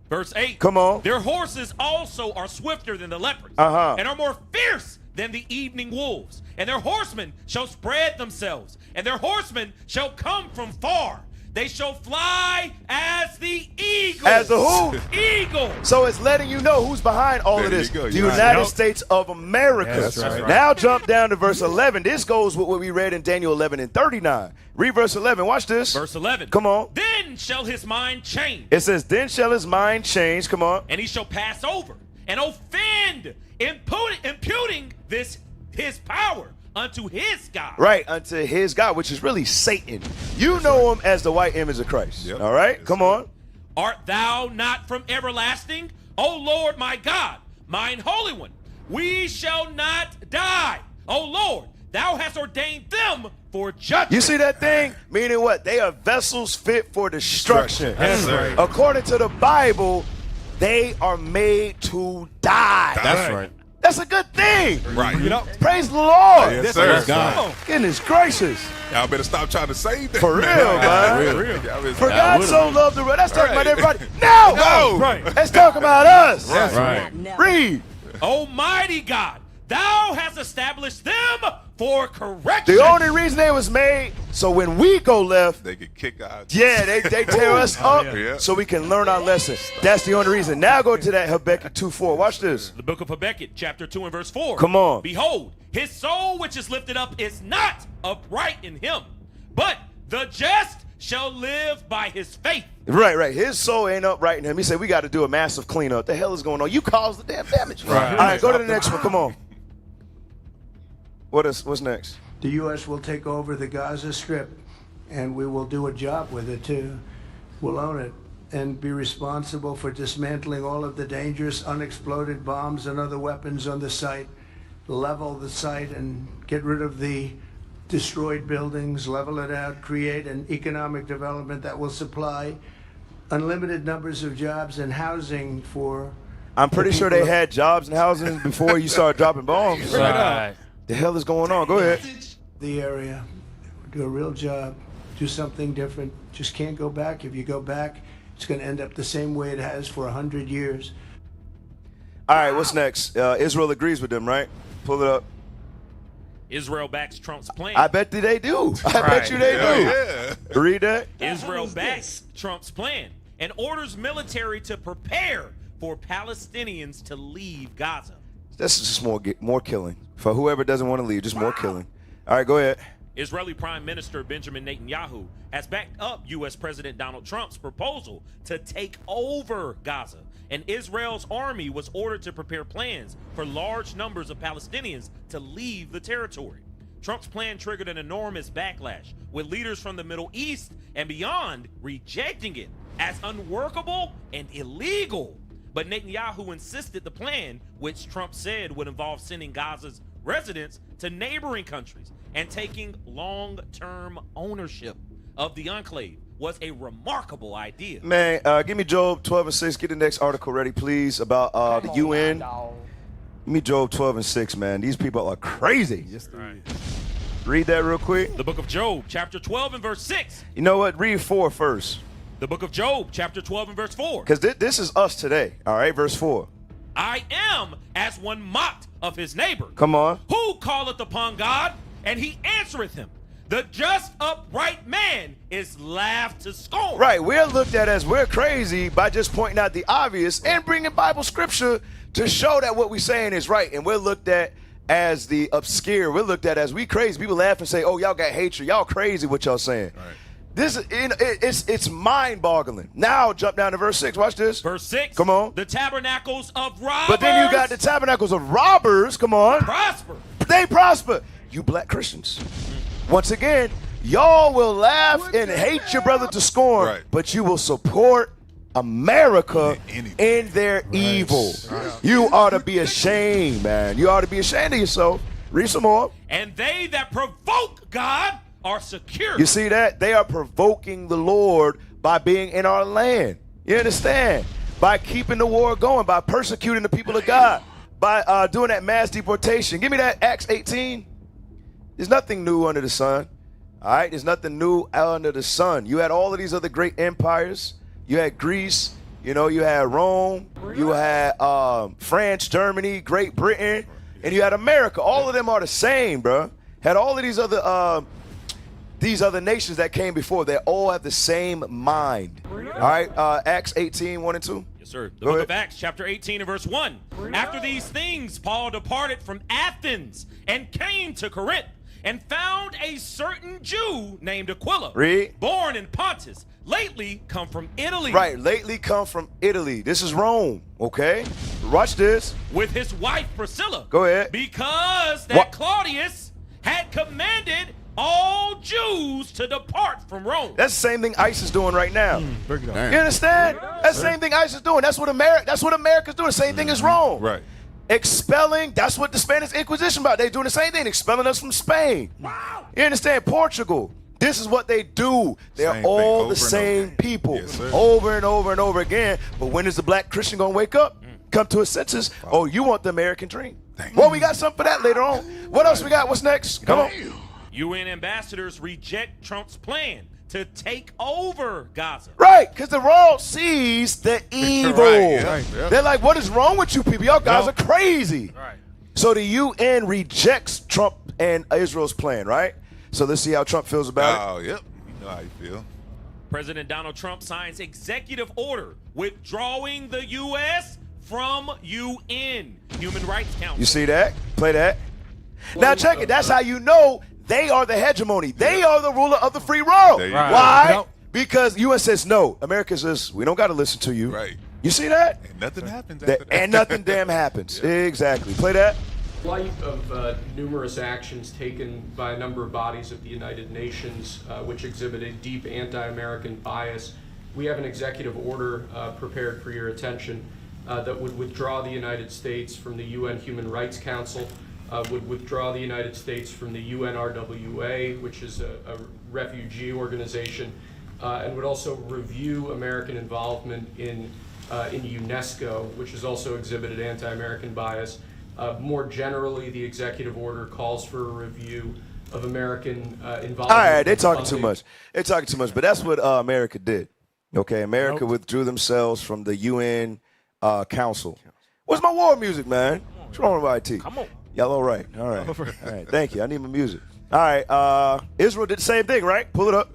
Verse 8. Come on. Their horses also are swifter than the leopards, and are more fierce than the evening wolves. And their horsemen shall spread themselves, and their horsemen shall come from far. They shall fly as the eagle. As the who? Eagle. So it's letting you know who's behind all of this. The United States of America. Yeah, that's right. Now jump down to verse 11. This goes with what we read in Daniel 11 and 39. Read verse 11. Watch this. Verse 11. Come on. Then shall his mind change. It says, then shall his mind change. Come on. And he shall pass over and offend, imputing this his power unto his God. Right, unto his God, which is really Satan. You know him as the white image of Christ. Yep. All right, come on. Art thou not from everlasting, O Lord my God, mine Holy One? We shall not die, O Lord. Thou hast ordained them for judgment. You see that thing? Meaning what? They are vessels fit for destruction. Yes, sir. According to the Bible, they are made to die. That's right. That's a good thing. Right. You know, Praise the Lord. Yes, sir. God. Goodness gracious. Y'all better stop trying to save that. For real, man. For real. For God so loved the world. Let's talk about Right. everybody. No! No. Right. Let's talk about us. Right. Read. Almighty God, thou hast established them for correction. The only reason they was made so when we go left, They could kick out. yeah, they tear us up Yeah. so we can learn our lesson. That's the only reason. Now go to that Habakkuk 2:4. Watch this. The book of Habakkuk, chapter 2 and verse 4. Come on. Behold, his soul which is lifted up is not upright in him, but the just shall live by his faith. Right. His soul ain't upright in him. He said we got to do a massive cleanup. The hell is going on? You caused the damn damage. Right. All right, go to the next one. Come on. What's next? The U.S. will take over the Gaza Strip, and we will do a job with it, too. We'll own it and be responsible for dismantling all of the dangerous unexploded bombs and other weapons on the site, level the site and get rid of the destroyed buildings, level it out, create an economic development that will supply unlimited numbers of jobs and housing for... I'm pretty sure they had jobs and housing before you started dropping bombs. Right. The hell is going on? Go ahead. the area, do a real job, do something different. Just can't go back. If you go back, it's going to end up the same way it has for 100 years. All right, what's next? Israel agrees with them, right? Pull it up. Israel backs Trump's plan. I bet they do. I bet you they do. Read that. Israel backs Trump's plan and orders military to prepare for Palestinians to leave Gaza. This is just more killing. For whoever doesn't want to leave, just more killing. All right, go ahead. Israeli Prime Minister Benjamin Netanyahu has backed up U.S. President Donald Trump's proposal to take over Gaza, and Israel's army was ordered to prepare plans for large numbers of Palestinians to leave the territory. Trump's plan triggered an enormous backlash, with leaders from the Middle East and beyond rejecting it as unworkable and illegal. But Netanyahu insisted the plan, which Trump said would involve sending Gaza's residents to neighboring countries and taking long-term ownership of the enclave, was a remarkable idea. Man, give me Job 12:6. Get the next article ready, please, about the UN. Give me Job 12:6, man. These people are crazy. Right. Read that real quick. The book of Job, chapter 12 and verse 6. You know what? Read 4 first. The book of Job, chapter 12 and verse 4. Because this is us today. All right, verse 4. I am as one mocked of his neighbor. Come on. Who calleth upon God, and he answereth him? The just upright man is laughed to scorn. Right, we're looked at as we're crazy by just pointing out the obvious and bringing Bible scripture to show that what we're saying is right. And we're looked at as the obscure. We're looked at as we crazy. People laugh and say, oh, y'all got hatred. Y'all crazy what y'all saying. Right. This it's mind-boggling. Now jump down to verse 6. Watch this. Verse 6. Come on. The tabernacles of robbers. But then you got the tabernacles of robbers. Come on. Prosper. They prosper. You black Christians. Once again, y'all will laugh and hate your brother to scorn, but you will support America in their evil. You ought to be ashamed, man. You ought to be ashamed of yourself. Read some more. And they that provoke God are secure. You see that? They are provoking the Lord by being in our land. You understand? By keeping the war going, by persecuting the people of God, by doing that mass deportation. Give me that Acts 18. There's nothing new under the sun. All right? There's nothing new under the sun. You had all of these other great empires. You had Greece. You know, you had Rome. You had France, Germany, Great Britain. And you had America. All of them are the same, bro. Had all of these other nations that came before. They all have the same mind. All right, Acts 18, 1 and 2. Yes, sir. The book of Acts, chapter 18 and verse 1. After these things, Paul departed from Athens and came to Corinth and found a certain Jew named Aquila, born in Pontus, lately come from Italy. Right, lately come from Italy. This is Rome, okay? Watch this. With his wife Priscilla. Go ahead. Because that Claudius had commanded all Jews to depart from Rome. That's the same thing ICE is doing right now. Break it up. You understand? That's the same thing ICE is doing. That's what America's doing. The same thing as Rome. Right. Expelling, that's what the Spanish Inquisition about. They're doing the same thing, expelling us from Spain. Wow. You understand? Portugal. This is what they do. They're all the same people. Over and over and over again. But when is the black Christian going to wake up? Come to his senses? Oh, you want the American dream. Well, we got something for that later on. What else we got? What's next? Come on. UN ambassadors reject Trump's plan to take over Gaza. Right, because the world sees the evil. Right. They're like, what is wrong with you people? Y'all guys are crazy. Right. So the UN rejects Trump and Israel's plan, right? So let's see how Trump feels about it. Oh, yep. You know how you feel. President Donald Trump signs executive order withdrawing the U.S. from UN, Human Rights Council. You see that? Play that. Now check it. That's how you know they are the hegemony. They are the ruler of the free world. Why? Because UN says no. America says we don't got to listen to you. Right. You see that? And nothing happens after that. And nothing damn happens. Exactly. Play that. In light of numerous actions taken by a number of bodies of the United Nations which exhibit a deep anti-American bias, we have an executive order prepared for your attention that would withdraw the United States from the UN Human Rights Council, would withdraw the United States from the UNRWA, which is a refugee organization, and would also review American involvement in UNESCO, which has also exhibited anti-American bias. More generally, the executive order calls for a review of American involvement. All right, they're talking too much. They're talking too much, but that's what America did. Okay, America withdrew themselves from the UN Council. Where's my war music, man? What's wrong with IT? Come on. Y'all all right? All right. All right, thank you. I need my music. All right, Israel did the same thing, right? Pull it up.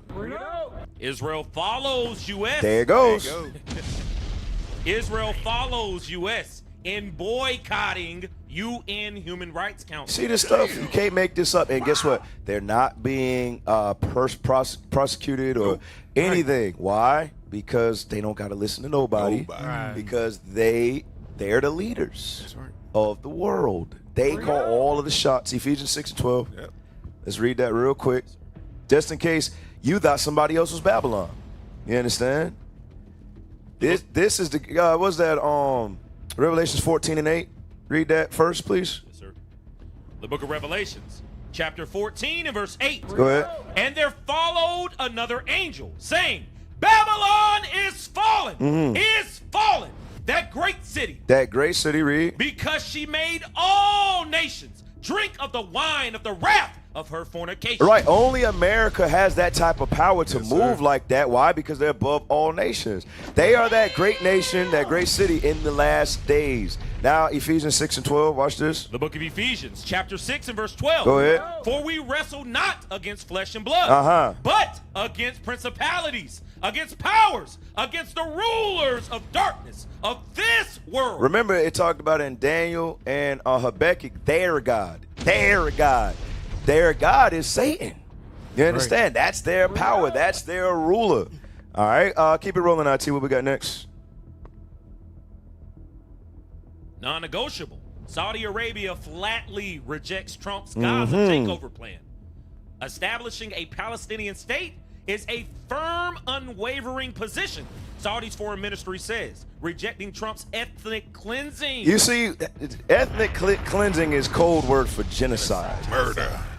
Israel follows U.S. There it goes. There you go. Israel follows U.S. in boycotting UN Human Rights Council. See this stuff? You can't make this up. And guess what? They're not being prosecuted or anything. Why? Because they don't got to listen to nobody. Because they're the leaders of the world. They call all of the shots. Ephesians 6 and 12. Yep. Let's read that real quick. Just in case you thought somebody else was Babylon. You understand? This is the what's that Revelations 14 and 8. Read that first, please. Yes, sir. The book of Revelations, chapter 14 and verse 8. Go ahead. And there followed another angel, saying, Babylon is fallen, is fallen, that great city. That great city, read. Because she made all nations drink of the wine of the wrath of her fornication. Right. Only America has that type of power to move like that. Why? Because they're above all nations. They are that great nation, that great city in the last days. Now, Ephesians 6 and 12. Watch this. The book of Ephesians, chapter 6 and verse 12. Go ahead. For we wrestle not against flesh and blood, but against principalities, against powers, against the rulers of darkness of this world. Remember, it talked about in Daniel and Habakkuk, their God. Their God. Their God is Satan. You understand? That's their power. That's their ruler. All right. Keep it rolling, IT. What we got next? Non-negotiable. Saudi Arabia flatly rejects Trump's Gaza takeover plan. Establishing a Palestinian state is a firm, unwavering position Saudi's foreign ministry says, rejecting Trump's ethnic cleansing. You see, ethnic cleansing is code word for genocide.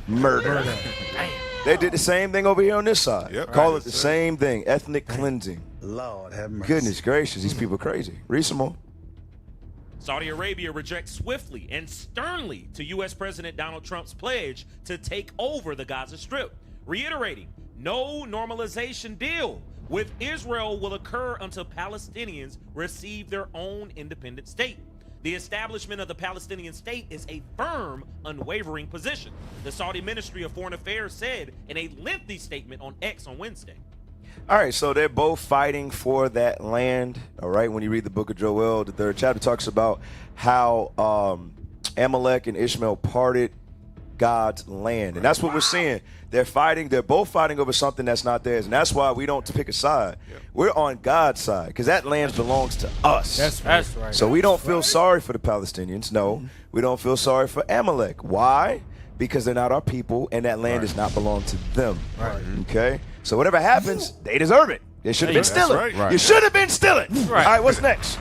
Murder. They did the same thing over here on this side. Yep. Call it the same thing, ethnic cleansing. Lord have mercy. Goodness gracious, these people are crazy. Read some more. Saudi Arabia rejects swiftly and sternly to U.S. President Donald Trump's pledge to take over the Gaza Strip, reiterating no normalization deal with Israel will occur until Palestinians receive their own independent state. The establishment of the Palestinian state is a firm, unwavering position, the Saudi Ministry of Foreign Affairs said in a lengthy statement on X on Wednesday. All right, so they're both fighting for that land. All right, when you read the book of Joel, the 3rd chapter talks about how Amalek and Ishmael parted God's land. And that's what we're seeing. They're fighting. They're both fighting over something that's not theirs. And that's why we don't pick a side. We're on God's side because that land belongs to us. That's right. So we don't feel sorry for the Palestinians. No, we don't feel sorry for Amalek. Why? Because they're not our people and that land does not belong to them. Right. Okay? So whatever happens, they deserve it. They should have been stealing. You should have been stealing. Right. All right, what's next?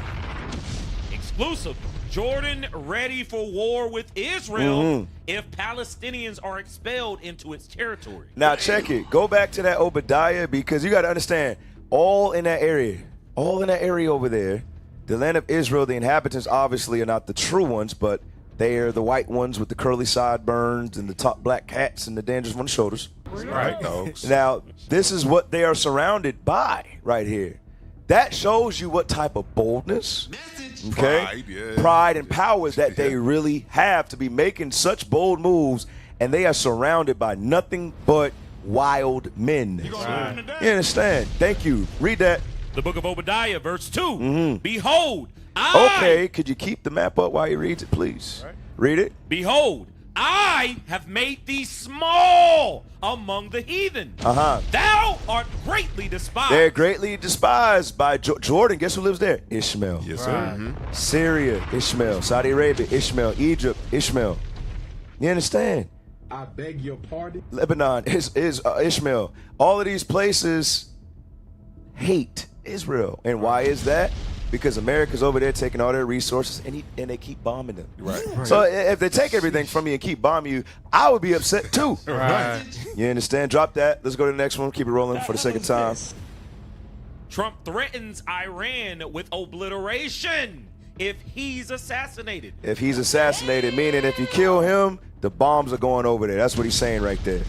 Exclusive. Jordan ready for war with Israel if Palestinians are expelled into its territory. Now check it. Go back to that Obadiah because you got to understand, all in that area over there, the land of Israel, the inhabitants obviously are not the true ones, but they are the white ones with the curly sideburns and the top black hats and the dandruff on the shoulders. Right, dogs. Now, this is what they are surrounded by right here. That shows you what type of boldness, pride and powers that they really have to be making such bold moves, and they are surrounded by nothing but wild men. You understand? Thank you. Read that. The book of Obadiah, verse 2. Behold, I... Okay, could you keep the map up while he reads it, please? Read it. Behold, I have made thee small among the heathen. Thou art greatly despised. They're greatly despised by Jordan. Guess who lives there? Ishmael. Yes, sir. Syria, Ishmael. Saudi Arabia, Ishmael. Egypt, Ishmael. You understand? I beg your pardon? Lebanon is Ishmael. All of these places hate Israel. And why is that? Because America's over there taking all their resources and they keep bombing them. Right. So if they take everything from you and keep bombing you, I would be upset too. Right. You understand? Drop that. Let's go to the next one. Keep it rolling for the second time. Trump threatens Iran with obliteration if he's assassinated. If he's assassinated, meaning if you kill him, the bombs are going over there. That's what he's saying right there.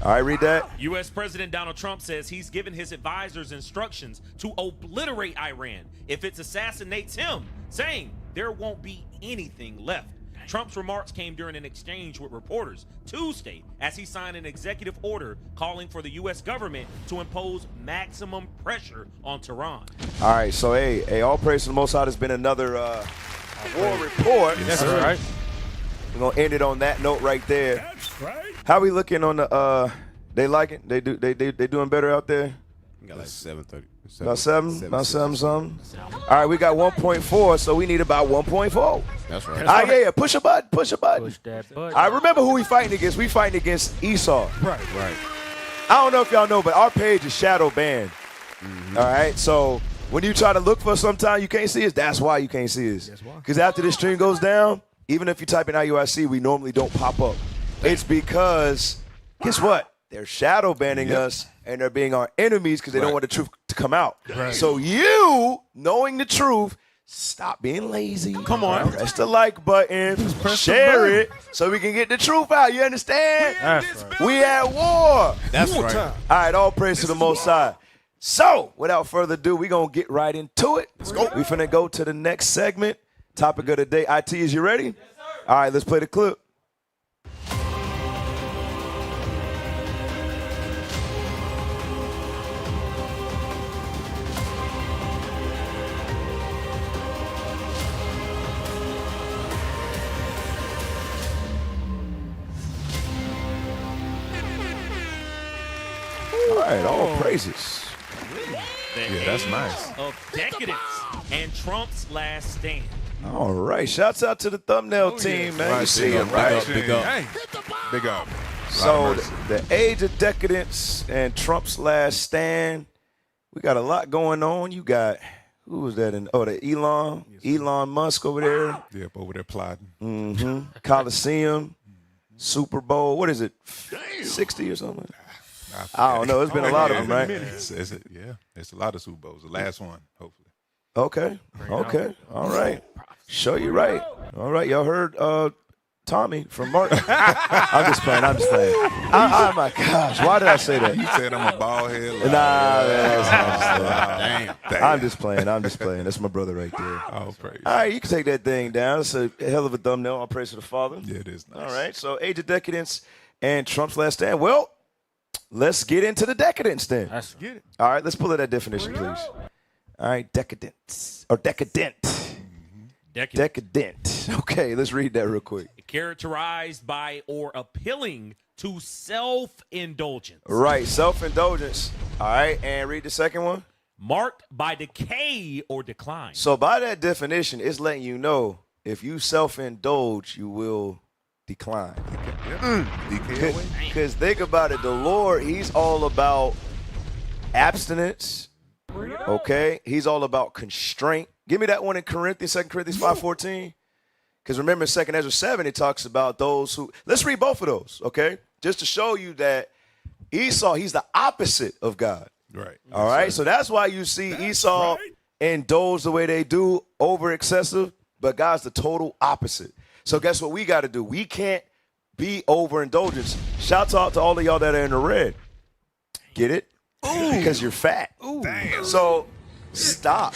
All right, read that. U.S. President Donald Trump says he's given his advisors instructions to obliterate Iran if it assassinates him, saying there won't be anything left. Trump's remarks came during an exchange with reporters Tuesday as he signed an executive order calling for the U.S. government to impose maximum pressure on Tehran. All right, so hey, all praise to the Most High. There's been another war report. That's right. We're gonna end it on that note right there. That's right. How we looking on the? They like it. They doing better out there. We got like 730. About 7 something. All right, we got 1.4, so we need about 1.4. That's right. Yeah. Push a button. Push that button. I remember who we fighting against. We fighting against Esau. Right. I don't know if y'all know, but our page is shadow banned. All right, so when you try to look for us sometime, you can't see us. That's why you can't see us. Because after this stream goes down, even if you type in IUIC, we normally don't pop up. It's because, guess what? They're shadow banning us, and they're being our enemies because they don't want the truth to come out. So you, knowing the truth, stop being lazy. Come on. Press the like button. Share it so we can get the truth out. You understand? That's right. We at war. That's right. All right, all praise to the Most High. So, without further ado, we're going to get right into it. Let's go. We finna go to the next segment. Topic of the day. IT, is you ready? Yes, sir. All right, let's play the clip. All right, all praises. Yeah, that's nice. Of decadence and Trump's last stand. All right, shouts out to the thumbnail team, man. You see it, right? Big up. Big up. So the age of decadence and Trump's last stand. We got a lot going on. You got, who was that? The Elon Musk over there. Yep, over there plotting. Mm-hmm. Coliseum, Super Bowl. What is it? 60 or something? I don't know. It's been a lot of them, right? It's a lot of Super Bowls. The last one, hopefully. Okay. All right. Show you right. All right. Y'all heard Tommy from Martin. I'm just playing. Oh my gosh. Why did I say that? You said I'm a bald head. Nah, man. Damn. I'm just playing. That's my brother right there. Oh, praise. All right, you can take that thing down. It's a hell of a thumbnail. All praise to the Father. Yeah, it is nice. All right. So Age of Decadence and Trump's Last Stand. Well, let's get into the decadence then. Let's get it. All right, let's pull up that definition, please. All right, decadence or decadent. Decadent. Okay, let's read that real quick. Characterized by or appealing to self-indulgence. Right, self-indulgence. All right, and read the second one. Marked by decay or decline. So by that definition, it's letting you know if you self-indulge, you will decline. Because think about it, the Lord, he's all about abstinence. Okay, he's all about constraint. Give me that one in Corinthians, 2 Corinthians 5:14. Because remember, 2 Ezra 7, it talks about those who, let's read both of those, okay? Just to show you that Esau, he's the opposite of God. Right. All right, so that's why you see Esau indulge the way they do, over excessive, but God's the total opposite. So guess what we got to do? We can't be overindulgence. Shout out to all of y'all that are in the red. Get it? Because you're fat. Damn. So stop.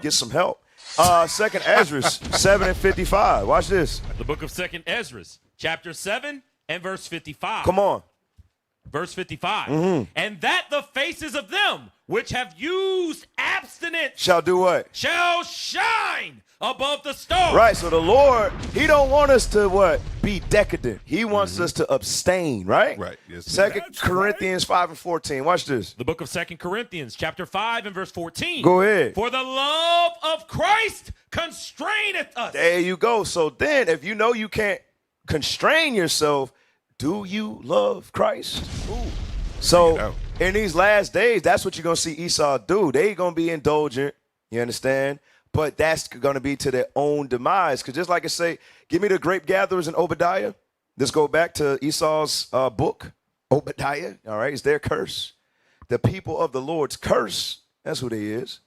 Get some help. 2nd Ezra 7:55. Watch this. The book of 2nd Ezra, chapter 7 and verse 55. Come on. Verse 55. And that the faces of them which have used abstinence Shall do what? shall shine above the stars. Right, so the Lord, he don't want us to what? Be decadent. He wants us to abstain, right? Right. Yes, 2 Corinthians 5:14. Watch this. The book of 2 Corinthians, chapter 5 and verse 14. Go ahead. For the love of Christ constraineth us. There you go. So then, if you know you can't constrain yourself, do you love Christ? So in these last days, that's what you're going to see Esau do. They going to be indulgent, you understand? But that's going to be to their own demise. Because just like I say, give me the grape gatherers in Obadiah. Let's go back to Esau's book, Obadiah. All right, it's their curse. The people of the Lord's curse. That's who they is.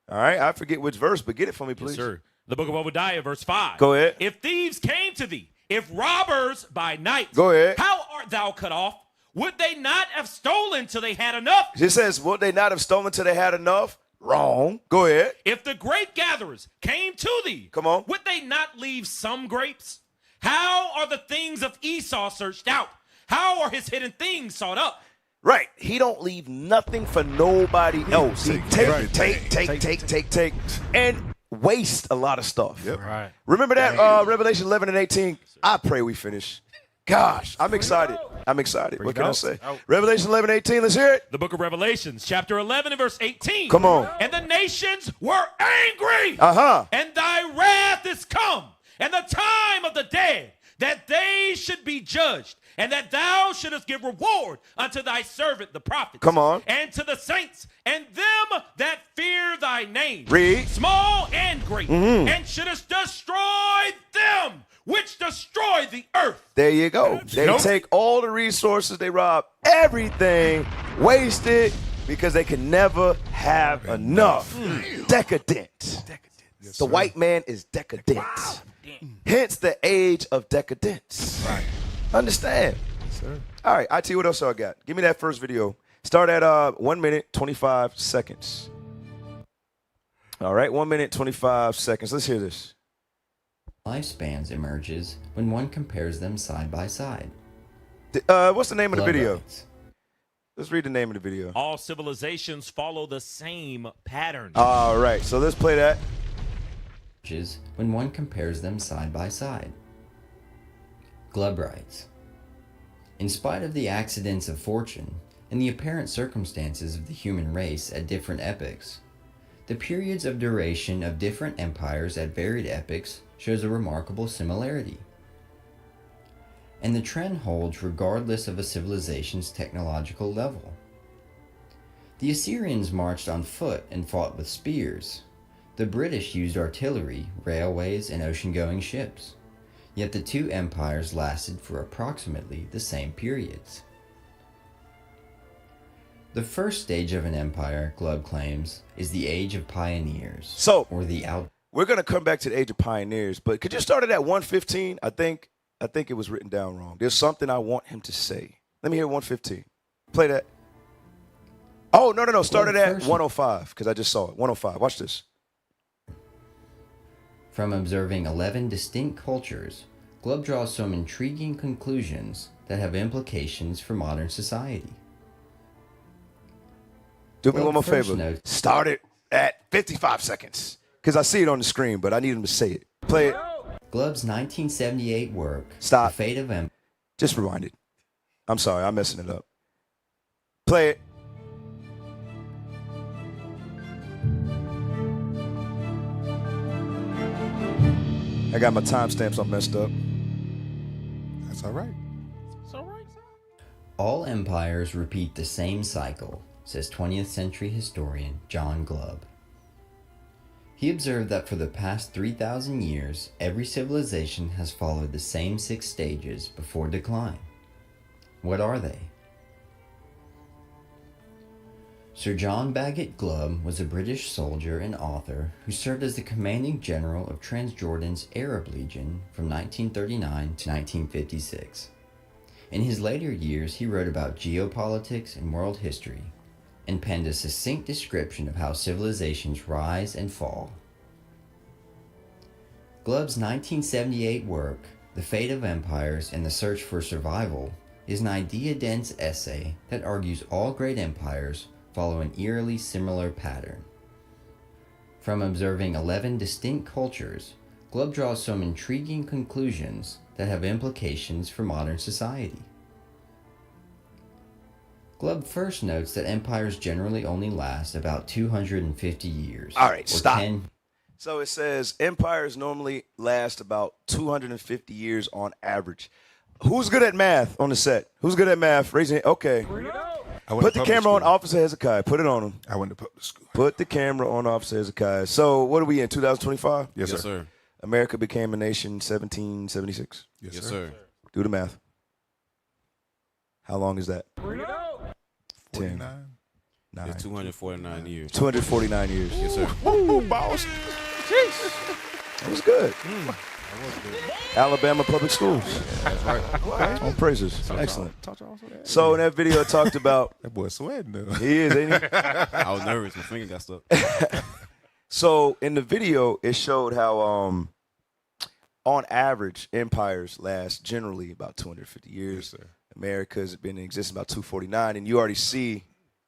All right, I forget which verse, but get it for me, please. Yes, sir. The book of Obadiah, verse 5. Go ahead. If thieves came to thee, if robbers by night, Go ahead. how art thou cut off? Would they not have stolen till they had enough? It says, would they not have stolen till they had enough? Wrong. Go ahead. If the grape gatherers came to thee, come on, would they not leave some grapes? How are the things of Esau searched out? How are his hidden things sought up? Right. He don't leave nothing for nobody else. He take, and waste a lot of stuff. Yep. Right. Remember that Revelation 11 and 18? I pray we finish. Gosh, I'm excited. What can I say? Revelation 11 and 18, let's hear it. The book of Revelations, chapter 11 and verse 18. Come on. And the nations were angry. And thy wrath is come, and the time of the dead, that they should be judged, and that thou shouldest give reward unto thy servant the prophets. Come on. And to the saints, and them that fear thy name. Read. Small and great. And shouldest destroy them which destroy the earth. There you go. They take all the resources, they rob everything, waste it, because they can never have enough. Decadent. Yes, the white man is decadent. Hence the age of decadence. Right. Understand? Yes, sir. All right, IT, what else I got? Give me that first video. Start at 1 minute, 25 seconds. All right, 1 minute, 25 seconds. Let's hear this. Lifespans emerges when one compares them side by side. What's the name of the video? Rights. Let's read the name of the video. All civilizations follow the same pattern. All right, so let's play that. When one compares them side by side. Glub writes, in spite of the accidents of fortune and the apparent circumstances of the human race at different epochs, the periods of duration of different empires at varied epochs shows a remarkable similarity. And the trend holds regardless of a civilization's technological level. The Assyrians marched on foot and fought with spears. The British used artillery, railways, and ocean-going ships. Yet the two empires lasted for approximately the same periods. The first stage of an empire, Glubb claims, is the Age of Pioneers. So, or the out. We're going to come back to the Age of Pioneers, but could you start it at 115? I think it was written down wrong. There's something I want him to say. Let me hear 115. Play that. Oh, no. Start it at 105, because I just saw it. 105. Watch this. From observing 11 distinct cultures, Glubb draws some intriguing conclusions that have implications for modern society. Do me one more favor. Start it at 55 seconds. Because I see it on the screen, but I need him to say it. Play it. Glubb's 1978 work, Stop. The Fate of Empire. Just rewind it. I'm sorry, I'm messing it up. Play it. I got my timestamps all messed up. That's all right. All empires repeat the same cycle, says 20th century historian John Glubb. He observed that for the past 3,000 years, every civilization has followed the same 6 stages before decline. What are they? Sir John Bagot Glubb was a British soldier and author who served as the commanding general of Transjordan's Arab Legion from 1939 to 1956. In his later years, he wrote about geopolitics and world history, and penned a succinct description of how civilizations rise and fall. Glubb's 1978 work, The Fate of Empires and the Search for Survival, is an idea-dense essay that argues all great empires follow an eerily similar pattern. From observing 11 distinct cultures, Glubb draws some intriguing conclusions that have implications for modern society. Glubb first notes that empires generally only last about 250 years. All right, stop. So it says empires normally last about 250 years on average. Who's good at math on the set? Who's good at math? Raise your hand. Okay. Put the camera on Officer Hezekiah. Put it on him. I went to public school. Put the camera on Officer Hezekiah. So what are we in, 2025? Yes, sir. America became a nation 1776. Yes, sir. Do the math. How long is that? 10. 9. It's 249 years. 249 years. Yes, sir. Woo, boss. That was good. Alabama Public Schools. That's right. All praises. Excellent. So in that video, it talked about... That boy sweating though. He is, ain't he? I was nervous. My finger got stuck. So in the video, it showed how, on average, empires last generally about 250 years. Yes, sir. America's been in existence about 249, and you already see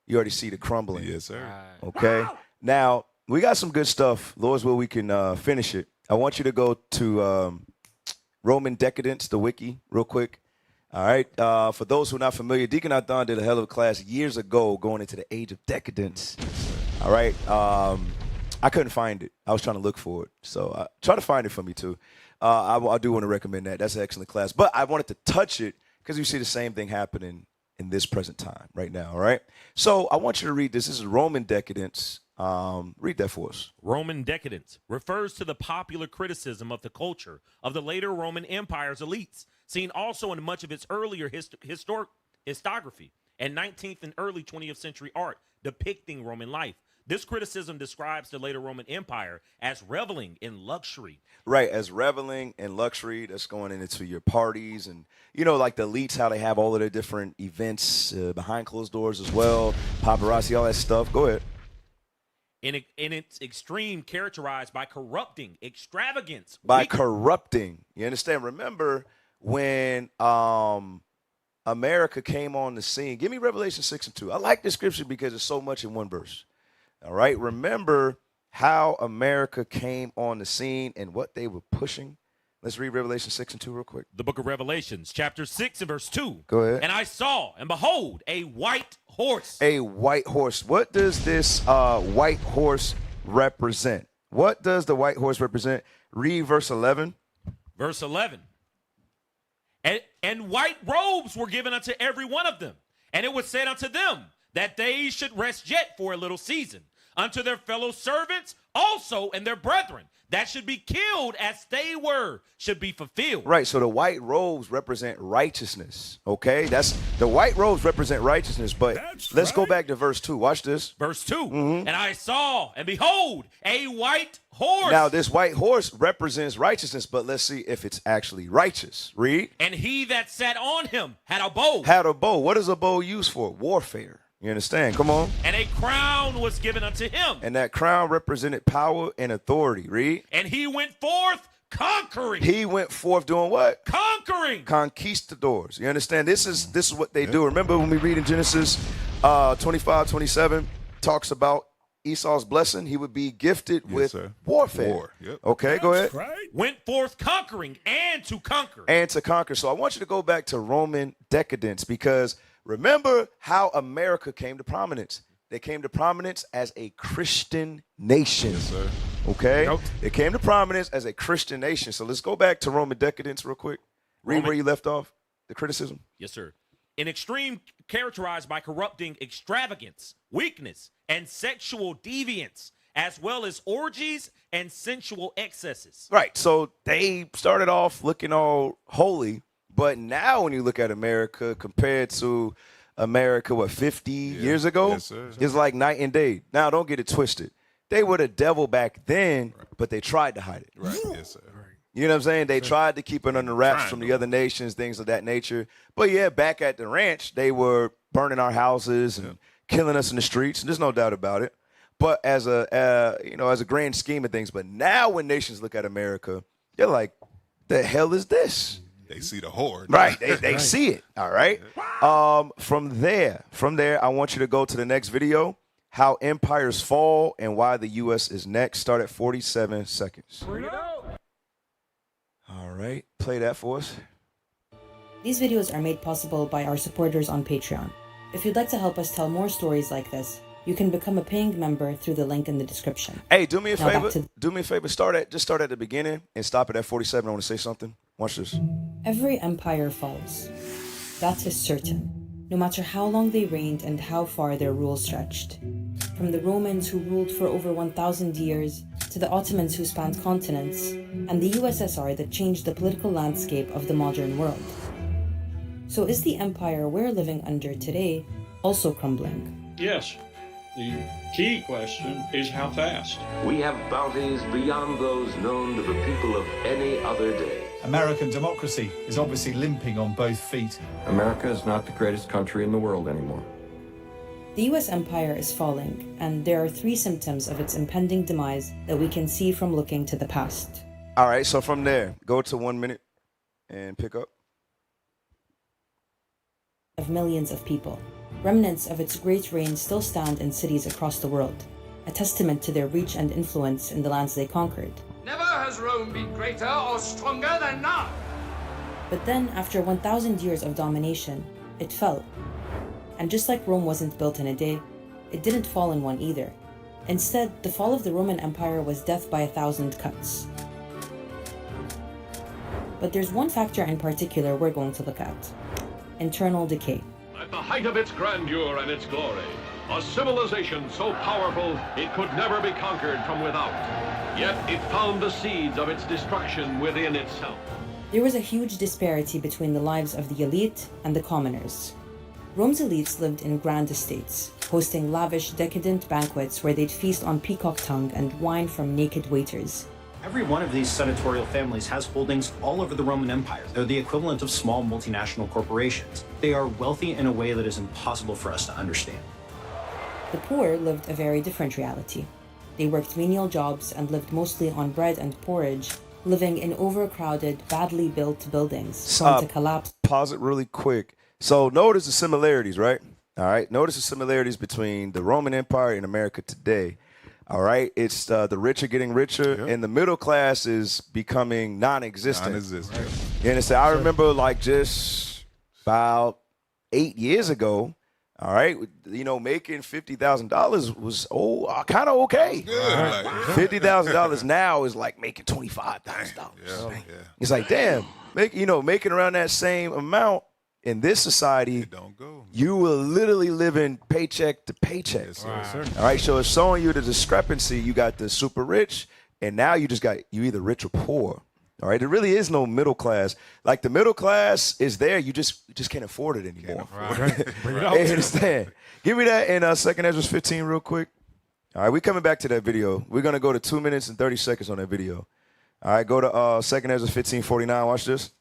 the crumbling. Yes, sir. Okay. Now we got some good stuff. Lord's will, we can finish it. I want you to go to Roman Decadence, the wiki, real quick. All right. For those who are not familiar, Deacon Athan did a hell of a class years ago going into the Age of Decadence. All right. I couldn't find it. I was trying to look for it. So try to find it for me, too. I do want to recommend that. That's an excellent class. But I wanted to touch it because you see the same thing happening in this present time right now. All right. So I want you to read this. This is Roman Decadence. Read that for us. Roman decadence refers to the popular criticism of the culture of the later Roman Empire's elites, seen also in much of its earlier historiography and 19th and early 20th century art depicting Roman life. This criticism describes the later Roman Empire as reveling in luxury. Right, as reveling in luxury, that's going into your parties and, you know, like the elites, how they have all of their different events behind closed doors as well, paparazzi, all that stuff. Go ahead. In its extreme, characterized by corrupting extravagance. By corrupting. You understand? Remember when America came on the scene. Give me Revelation 6 and 2. I like this scripture because it's so much in one verse. All right. Remember how America came on the scene and what they were pushing. Let's read Revelation 6 and 2 real quick. The book of Revelations, chapter 6 and verse 2. Go ahead. And I saw, and behold, a white horse. A white horse. What does this white horse represent? What does the white horse represent? Read verse 11. Verse 11. And white robes were given unto every one of them. And it was said unto them that they should rest yet for a little season, unto their fellow servants also and their brethren that should be killed as they were should be fulfilled. Right, so the white robes represent righteousness, okay? That's the white robes represent righteousness, but let's go back to verse 2. Watch this. Verse 2, and I saw, and behold, a white horse. Now, this white horse represents righteousness, but let's see if it's actually righteous. Read. And he that sat on him had a bow. Had a bow. What is a bow used for? Warfare. You understand? Come on. And a crown was given unto him. And that crown represented power and authority. Read. And he went forth conquering. He went forth doing what? Conquering. Conquistadors. You understand? This is what they do. Remember when we read in Genesis 25-27, talks about Esau's blessing, he would be gifted with warfare. Okay, go ahead. Went forth conquering and to conquer. And to conquer. So I want you to go back to Roman decadence, because remember how America came to prominence. They came to prominence as a Christian nation. Yes, sir. Okay? Yep. They came to prominence as a Christian nation. So let's go back to Roman decadence real quick. Read where you left off, the criticism. Yes, sir. An extreme characterized by corrupting extravagance, weakness, and sexual deviance, as well as orgies and sensual excesses. Right. So they started off looking all holy, but now when you look at America compared to America, 50 years ago, it's like night and day. Now, don't get it twisted. They were the devil back then, but they tried to hide it. Right. Yes, sir. You know what I'm saying? They tried to keep it under wraps from the other nations, things of that nature. But yeah, back at the ranch, they were burning our houses and killing us in the streets. There's no doubt about it. But as a grand scheme of things, but now when nations look at America, they're like, the hell is this? They see the horde. Right. They see it. All right. From there, I want you to go to the next video, how empires fall and why the U.S. is next. Start at 47 seconds. All right. Play that for us. These videos are made possible by our supporters on Patreon. If you'd like to help us tell more stories like this, you can become a paying member through the link in the description. Hey, do me a Now favor. back to- Do me a favor. Start at the beginning and stop it at 47. I want to say something. Watch this. Every empire falls. That is certain, no matter how long they reigned and how far their rule stretched. From the Romans, who ruled for over 1,000 years, to the Ottomans, who spanned continents, and the USSR that changed the political landscape of the modern world. So is the empire we're living under today also crumbling? Yes. The key question is how fast. We have bounties beyond those known to the people of any other day. American democracy is obviously limping on both feet. America is not the greatest country in the world anymore. The US empire is falling, and there are 3 symptoms of its impending demise that we can see from looking to the past. All right. So from there, go to 1 minute and pick up. Of millions of people. Remnants of its great reign still stand in cities across the world, a testament to their reach and influence in the lands they conquered. Never has Rome been greater or stronger than now. But then, after 1,000 years of domination, it fell. And just like Rome wasn't built in a day, it didn't fall in one either. Instead, the fall of the Roman Empire was death by 1,000 cuts. But there's one factor in particular we're going to look at: internal decay. At the height of its grandeur and its glory, a civilization so powerful it could never be conquered from without. Yet it found the seeds of its destruction within itself. There was a huge disparity between the lives of the elite and the commoners. Rome's elites lived in grand estates, hosting lavish, decadent banquets where they'd feast on peacock tongue and wine from naked waiters. Every one of these senatorial families has holdings all over the Roman Empire. They're the equivalent of small multinational corporations. They are wealthy in a way that is impossible for us to understand. The poor lived a very different reality. They worked menial jobs and lived mostly on bread and porridge, living in overcrowded, badly built buildings, prone to collapse. Pause it really quick. So notice the similarities, right? All right. Notice the similarities between the Roman Empire and America today. All right. It's the rich are getting richer, and the middle class is becoming non-existent. You understand? I remember like just about 8 years ago. All right, making $50,000 was kind of okay. $50,000 now is like making $25,000. It's like, damn, making around that same amount in this society, you will literally living paycheck to paycheck. All right, so it's showing you the discrepancy. You got the super rich, and now you either rich or poor. All right, there really is no middle class. Like the middle class is there, you just can't afford it anymore. Bring it out. Hey, understand? Give me that in 2 Ezra 15 real quick. All right, we coming back to that video. We're gonna go to 2 minutes and 30 seconds on that video. All right, go to 2 Ezra 15:49. Watch this.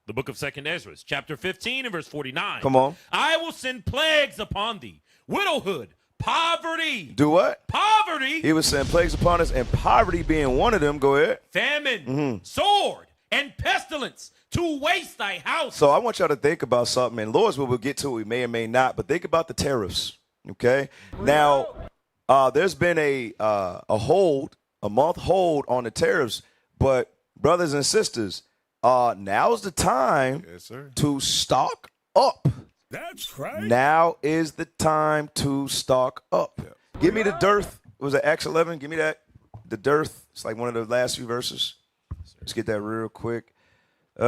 The book of 2 Ezra, chapter 15 and verse 49. Come on. I will send plagues upon thee, widowhood, poverty. Do what? Poverty. He was sending plagues upon us, and poverty being one of them. Go ahead. Famine, sword, and pestilence to waste thy house. So I want y'all to think about something, and Lord's what we'll get to, we may or may not, but think about the tariffs, okay? Now, there's been a month hold on the tariffs, but brothers and sisters, now's the time to stock up. That's right. Now is the time to stock up. Give me the dearth. Was it Acts 11? Give me that. The dearth. It's like one of the last few verses. Let's get that real quick. Acts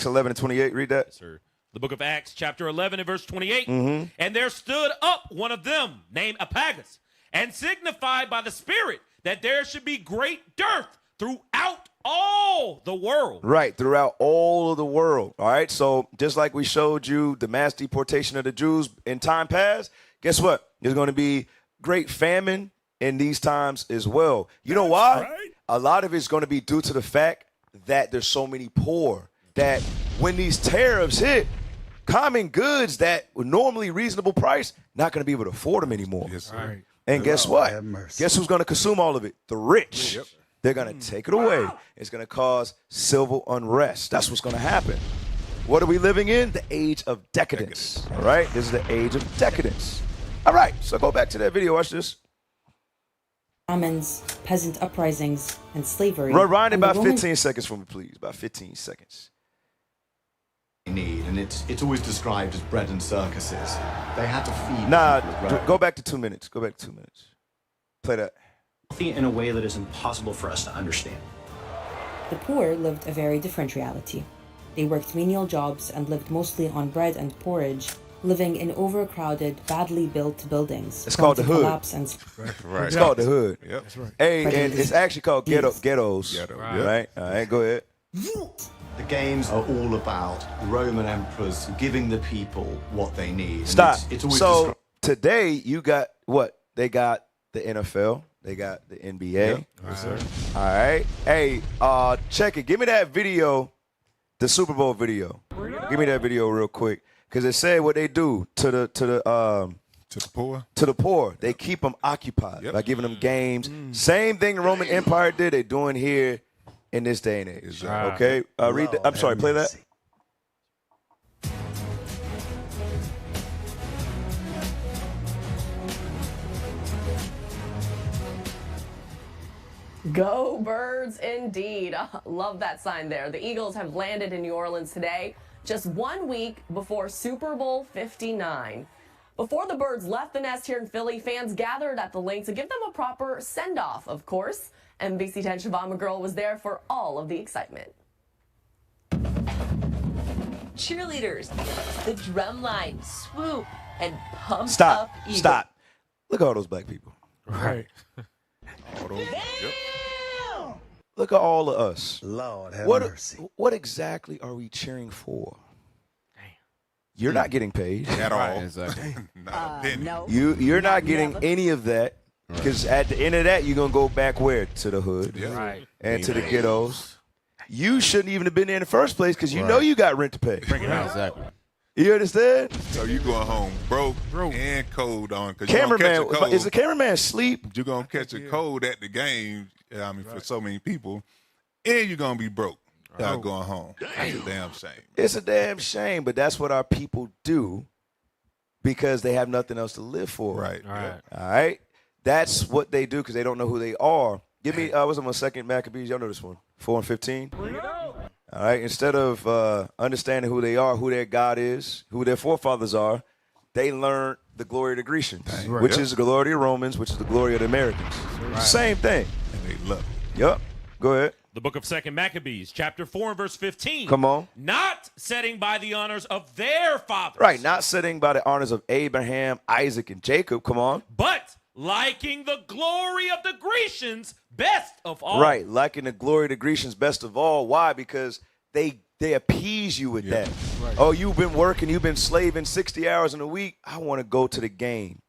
11:28. Read that. Yes, sir. The book of Acts, chapter 11 and verse 28. Mm-hmm. And there stood up one of them, named Apagus, and signified by the Spirit that there should be great dearth throughout all the world. Right, throughout all of the world. All right, so just like we showed you the mass deportation of the Jews in time past, guess what? There's going to be great famine in these times as well. You know why? right. A lot of it's going to be due to the fact that there's so many poor, that when these tariffs hit, common goods that were normally reasonable price, not going to be able to afford them anymore. Yes, sir. Right. And guess what? Guess who's going to consume all of it? The rich. Yep. They're going to take it away. It's going to cause civil unrest. That's what's going to happen. What are we living in? The age of decadence. All right? This is the age of decadence. All right. So go back to that video. Watch this. Famines, peasant uprisings, and slavery. Rewind and the about Roman 15 seconds for me, please. About 15 seconds. Need, and it's always described as bread and circuses. They had to feed. Nah, people with bread. go back to 2 minutes. Go back to 2 minutes. Play that. In a way that is impossible for us to understand. The poor lived a very different reality. They worked menial jobs and lived mostly on bread and porridge, living in overcrowded, badly built buildings. It's called the prone to hood. collapse and Right. It's called the hood. Yep. That's right. Hey, and it's actually called ghettos. Ghetto, Right? All right, go ahead. The games are all about Roman emperors giving the people what they need. And Stop. It's always So today you got what? They got the NFL. They got the NBA. Yep. Yes, sir. All right. Hey, check it. Give me that video, the Super Bowl video. Give me that video real quick, because it said what they do to the poor. To the poor. They keep them occupied by giving them games. Same thing the Roman Empire did. They're doing here in this day and age. Okay. Read. I'm sorry. Play that. Go Birds indeed. Love that sign there. The Eagles have landed in New Orleans today, just 1 week before Super Bowl 59. Before the Birds left the nest here in Philly, fans gathered at the link to give them a proper send-off, of course. NBC 10 Siobhan McGurl was there for all of the excitement. Cheerleaders, the drum line, swoop, and pump Stop. up Eagles. Stop. Look at all those black people. Right. All those, yep. Look at all of us. Lord have What mercy. what exactly are we cheering for? You're not getting paid At all. Exactly. Not a penny. No. You're not getting any of that, because at the end of that you're gonna go back where? To the hood, Yeah. Right. and to the ghettos. You shouldn't even have been there in the first place, because you know you got rent to pay. Exactly. You understand? So you going home broke and cold on, because Cameraman, catch a cold. is the cameraman asleep? You're going to catch a cold at the game, I mean, for so many people, and you're going to be broke going home. That's a damn shame. It's a damn shame, but that's what our people do, because they have nothing else to live for. Right. All right. All right? That's what they do, because they don't know who they are. Give me, what's on my second Maccabees? Y'all know this one. 4 and 15. All right? Instead of understanding who they are, who their God is, who their forefathers are, they learned the glory of the Grecians, which is the glory of the Romans, which is the glory of the Americans. Same thing. And they love it. Yep. Go ahead. The book of 2 Maccabees, chapter 4 and verse 15. Come on. Not setting by the honors of their fathers. Right, not sitting by the honors of Abraham, Isaac, and Jacob. Come on. But liking the glory of the Grecians best of all. Right, liking the glory of the Grecians best of all. Why? Because they appease you with that. Right. Oh, you've been working, you've been slaving 60 hours in a week. I want to go to the game.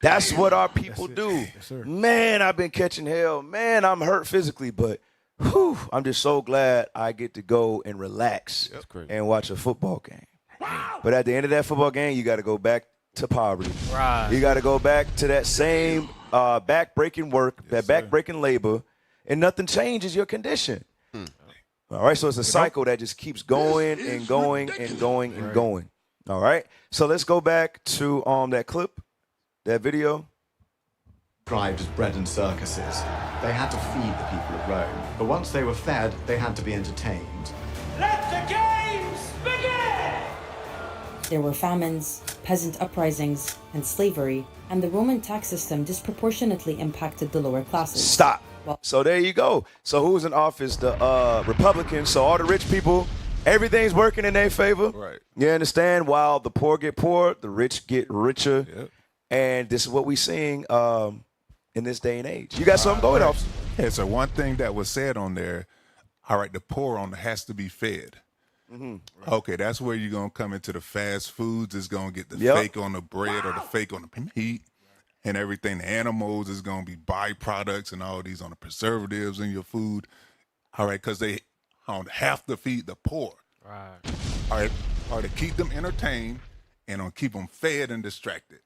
That's what our people do. Yes, Man, I've been catching hell. Man, I'm hurt physically, but whew, I'm just so glad I get to go and relax and watch a football game. But at the end of that football game, you got to go back to poverty. Right. You got to go back to that same back-breaking work, that back-breaking labor, and nothing changes your condition. All right, so it's a cycle that just keeps going and going and going and going. All right, so let's go back to that clip, that video. Described as bread and circuses. They had to feed the people of Rome. But once they were fed, they had to be entertained. Let the games begin! There were famines, peasant uprisings, and slavery, and the Roman tax system disproportionately impacted the lower classes. Stop. So there you go. So who's in office? The Republicans. So all the rich people, everything's working in their favor. Right. You understand? While the poor get poor, the rich get richer. Yep. And this is what we're seeing in this day and age. You got something going, officer? Yeah, so one thing that was said on there, all right, the poor has to be fed. Okay, that's where you're going to come into the fast foods. It's going to get the fake on the bread or the fake on the meat and everything. The animals is going to be byproducts and all these on the preservatives in your food. All right, because they have to feed the poor. Right. All right, or to keep them entertained and on keep them fed and distracted.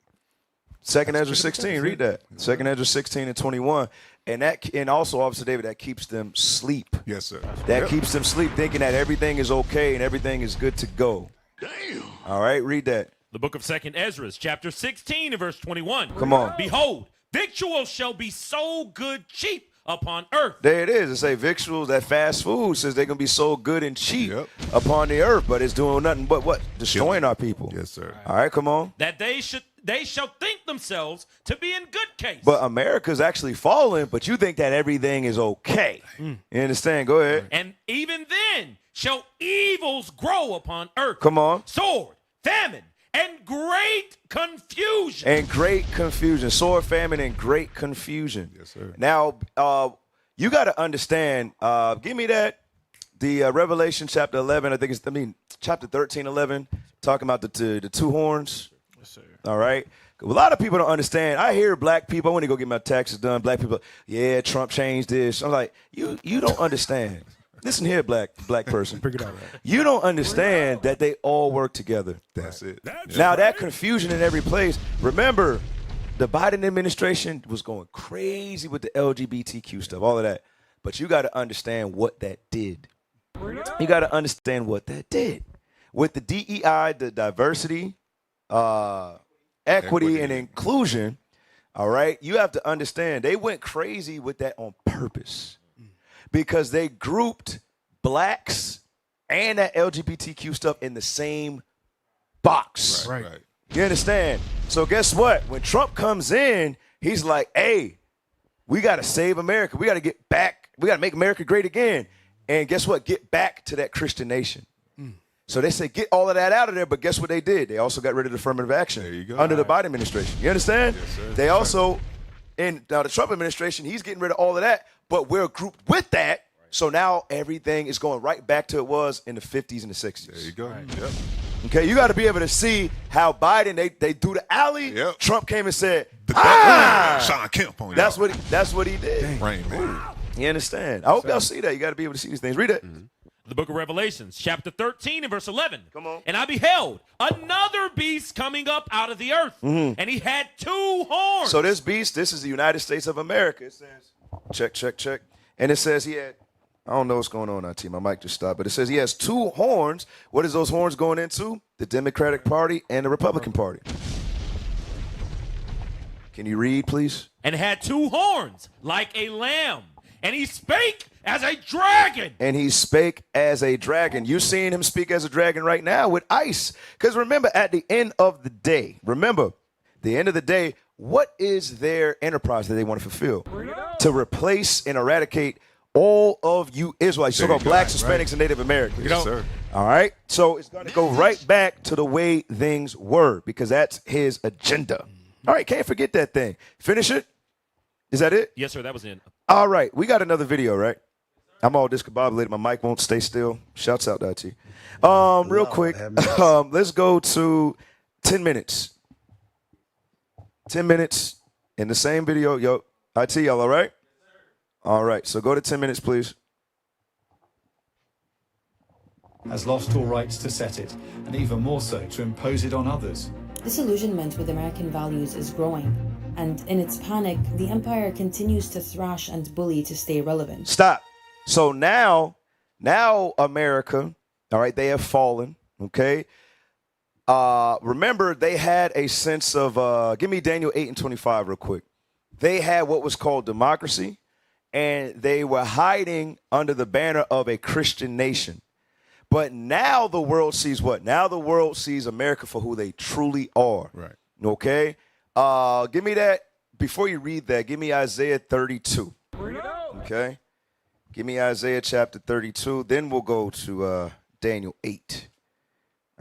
2nd Ezra 16, read that. 2nd Ezra 16 and 21. And also, Officer David, that keeps them sleep. Yes, sir. That keeps them sleep, thinking that everything is okay and everything is good to go. Damn. All right, read that. The book of 2nd Ezra, chapter 16 and verse 21. Come on. Behold, victuals shall be so good cheap upon earth. There it is. It say victuals, that fast food says they're going to be so good and cheap upon the earth, but it's doing nothing but what? Destroying our people. Yes, sir. All right, come on. That they shall think themselves to be in good case. But America's actually falling, but you think that everything is okay. You understand? Go ahead. And even then shall evils grow upon earth. Come on. Sword, famine, and great confusion. And great confusion. Sword, famine, and great confusion. Yes, sir. Now, you got to understand, give me that, the Revelation chapter 11, chapter 13, 11, talking about the two horns. Yes, sir. All right. A lot of people don't understand. I hear black people, I want to go get my taxes done. Black people, yeah, Trump changed this. I'm like, you don't understand. Listen here, black person. Figure it out, right? You don't understand that they all work together. That's it. Now, that confusion in every place. Remember, the Biden administration was going crazy with the LGBTQ stuff, all of that. But you got to understand what that did. You got to understand what that did. With the DEI, the diversity, equity, and inclusion, all right, you have to understand they went crazy with that on purpose because they grouped blacks and that LGBTQ stuff in the same box. Right. You understand? So guess what? When Trump comes in, he's like, hey, we got to save America. We got to get back. We got to make America great again. And guess what? Get back to that Christian nation. So they say, get all of that out of there. But guess what they did? They also got rid of affirmative action There you go. under the Biden administration. You understand? Yes, sir. They also, now the Trump administration, he's getting rid of all of that. But we're grouped with that. So now everything is going right back to it was in the 50s and the 60s. There you go. Yep. Okay, you got to be able to see how Biden, they do the alley. Yep. Trump came and said, Sean Kemp on that's what he did. Rain, man. You understand? I hope y'all see that. You got to be able to see these things. Read it. The book of Revelations, chapter 13 and verse 11. Come on. And I beheld another beast coming up out of the earth, and he had two horns. So this beast, this is the United States of America. It says, check. And it says he had, I don't know what's going on, IT. My mic just stopped. But it says he has two horns. What is those horns going into? The Democratic Party and the Republican Party. Can you read, please? And had two horns like a lamb. And he spake as a dragon. And he spake as a dragon. You seeing him speak as a dragon right now with ice. Because remember, at the end of the day, what is their enterprise that they want to fulfill? To replace and eradicate all of you Israelites, There so-called you go. blacks, Right. Hispanics, and Native Americans. Yes, sir. All right? So it's going to go right back to the way things were because that's his agenda. All right, can't forget that thing. Finish it? Is that it? Yes, sir. That was in. All right, we got another video, right? I'm all discombobulated. My mic won't stay still. Shouts out, IT. Real quick, let's go to 10 minutes. 10 minutes in the same video. Yo, IT, y'all all right? All right, so go to 10 minutes, please. Has lost all rights to set it, and even more so to impose it on others. Disillusionment with American values is growing, and in its panic, the empire continues to thrash and bully to stay relevant. Stop. So now America, all right, they have fallen, okay? Remember, they had a sense of, give me Daniel 8:25 real quick. They had what was called democracy, and they were hiding under the banner of a Christian nation. But now the world sees what? Now the world sees America for who they truly are. Right. Okay? Give me that. Before you read that, give me Isaiah 32. Okay? Give me Isaiah chapter 32. Then we'll go to Daniel 8.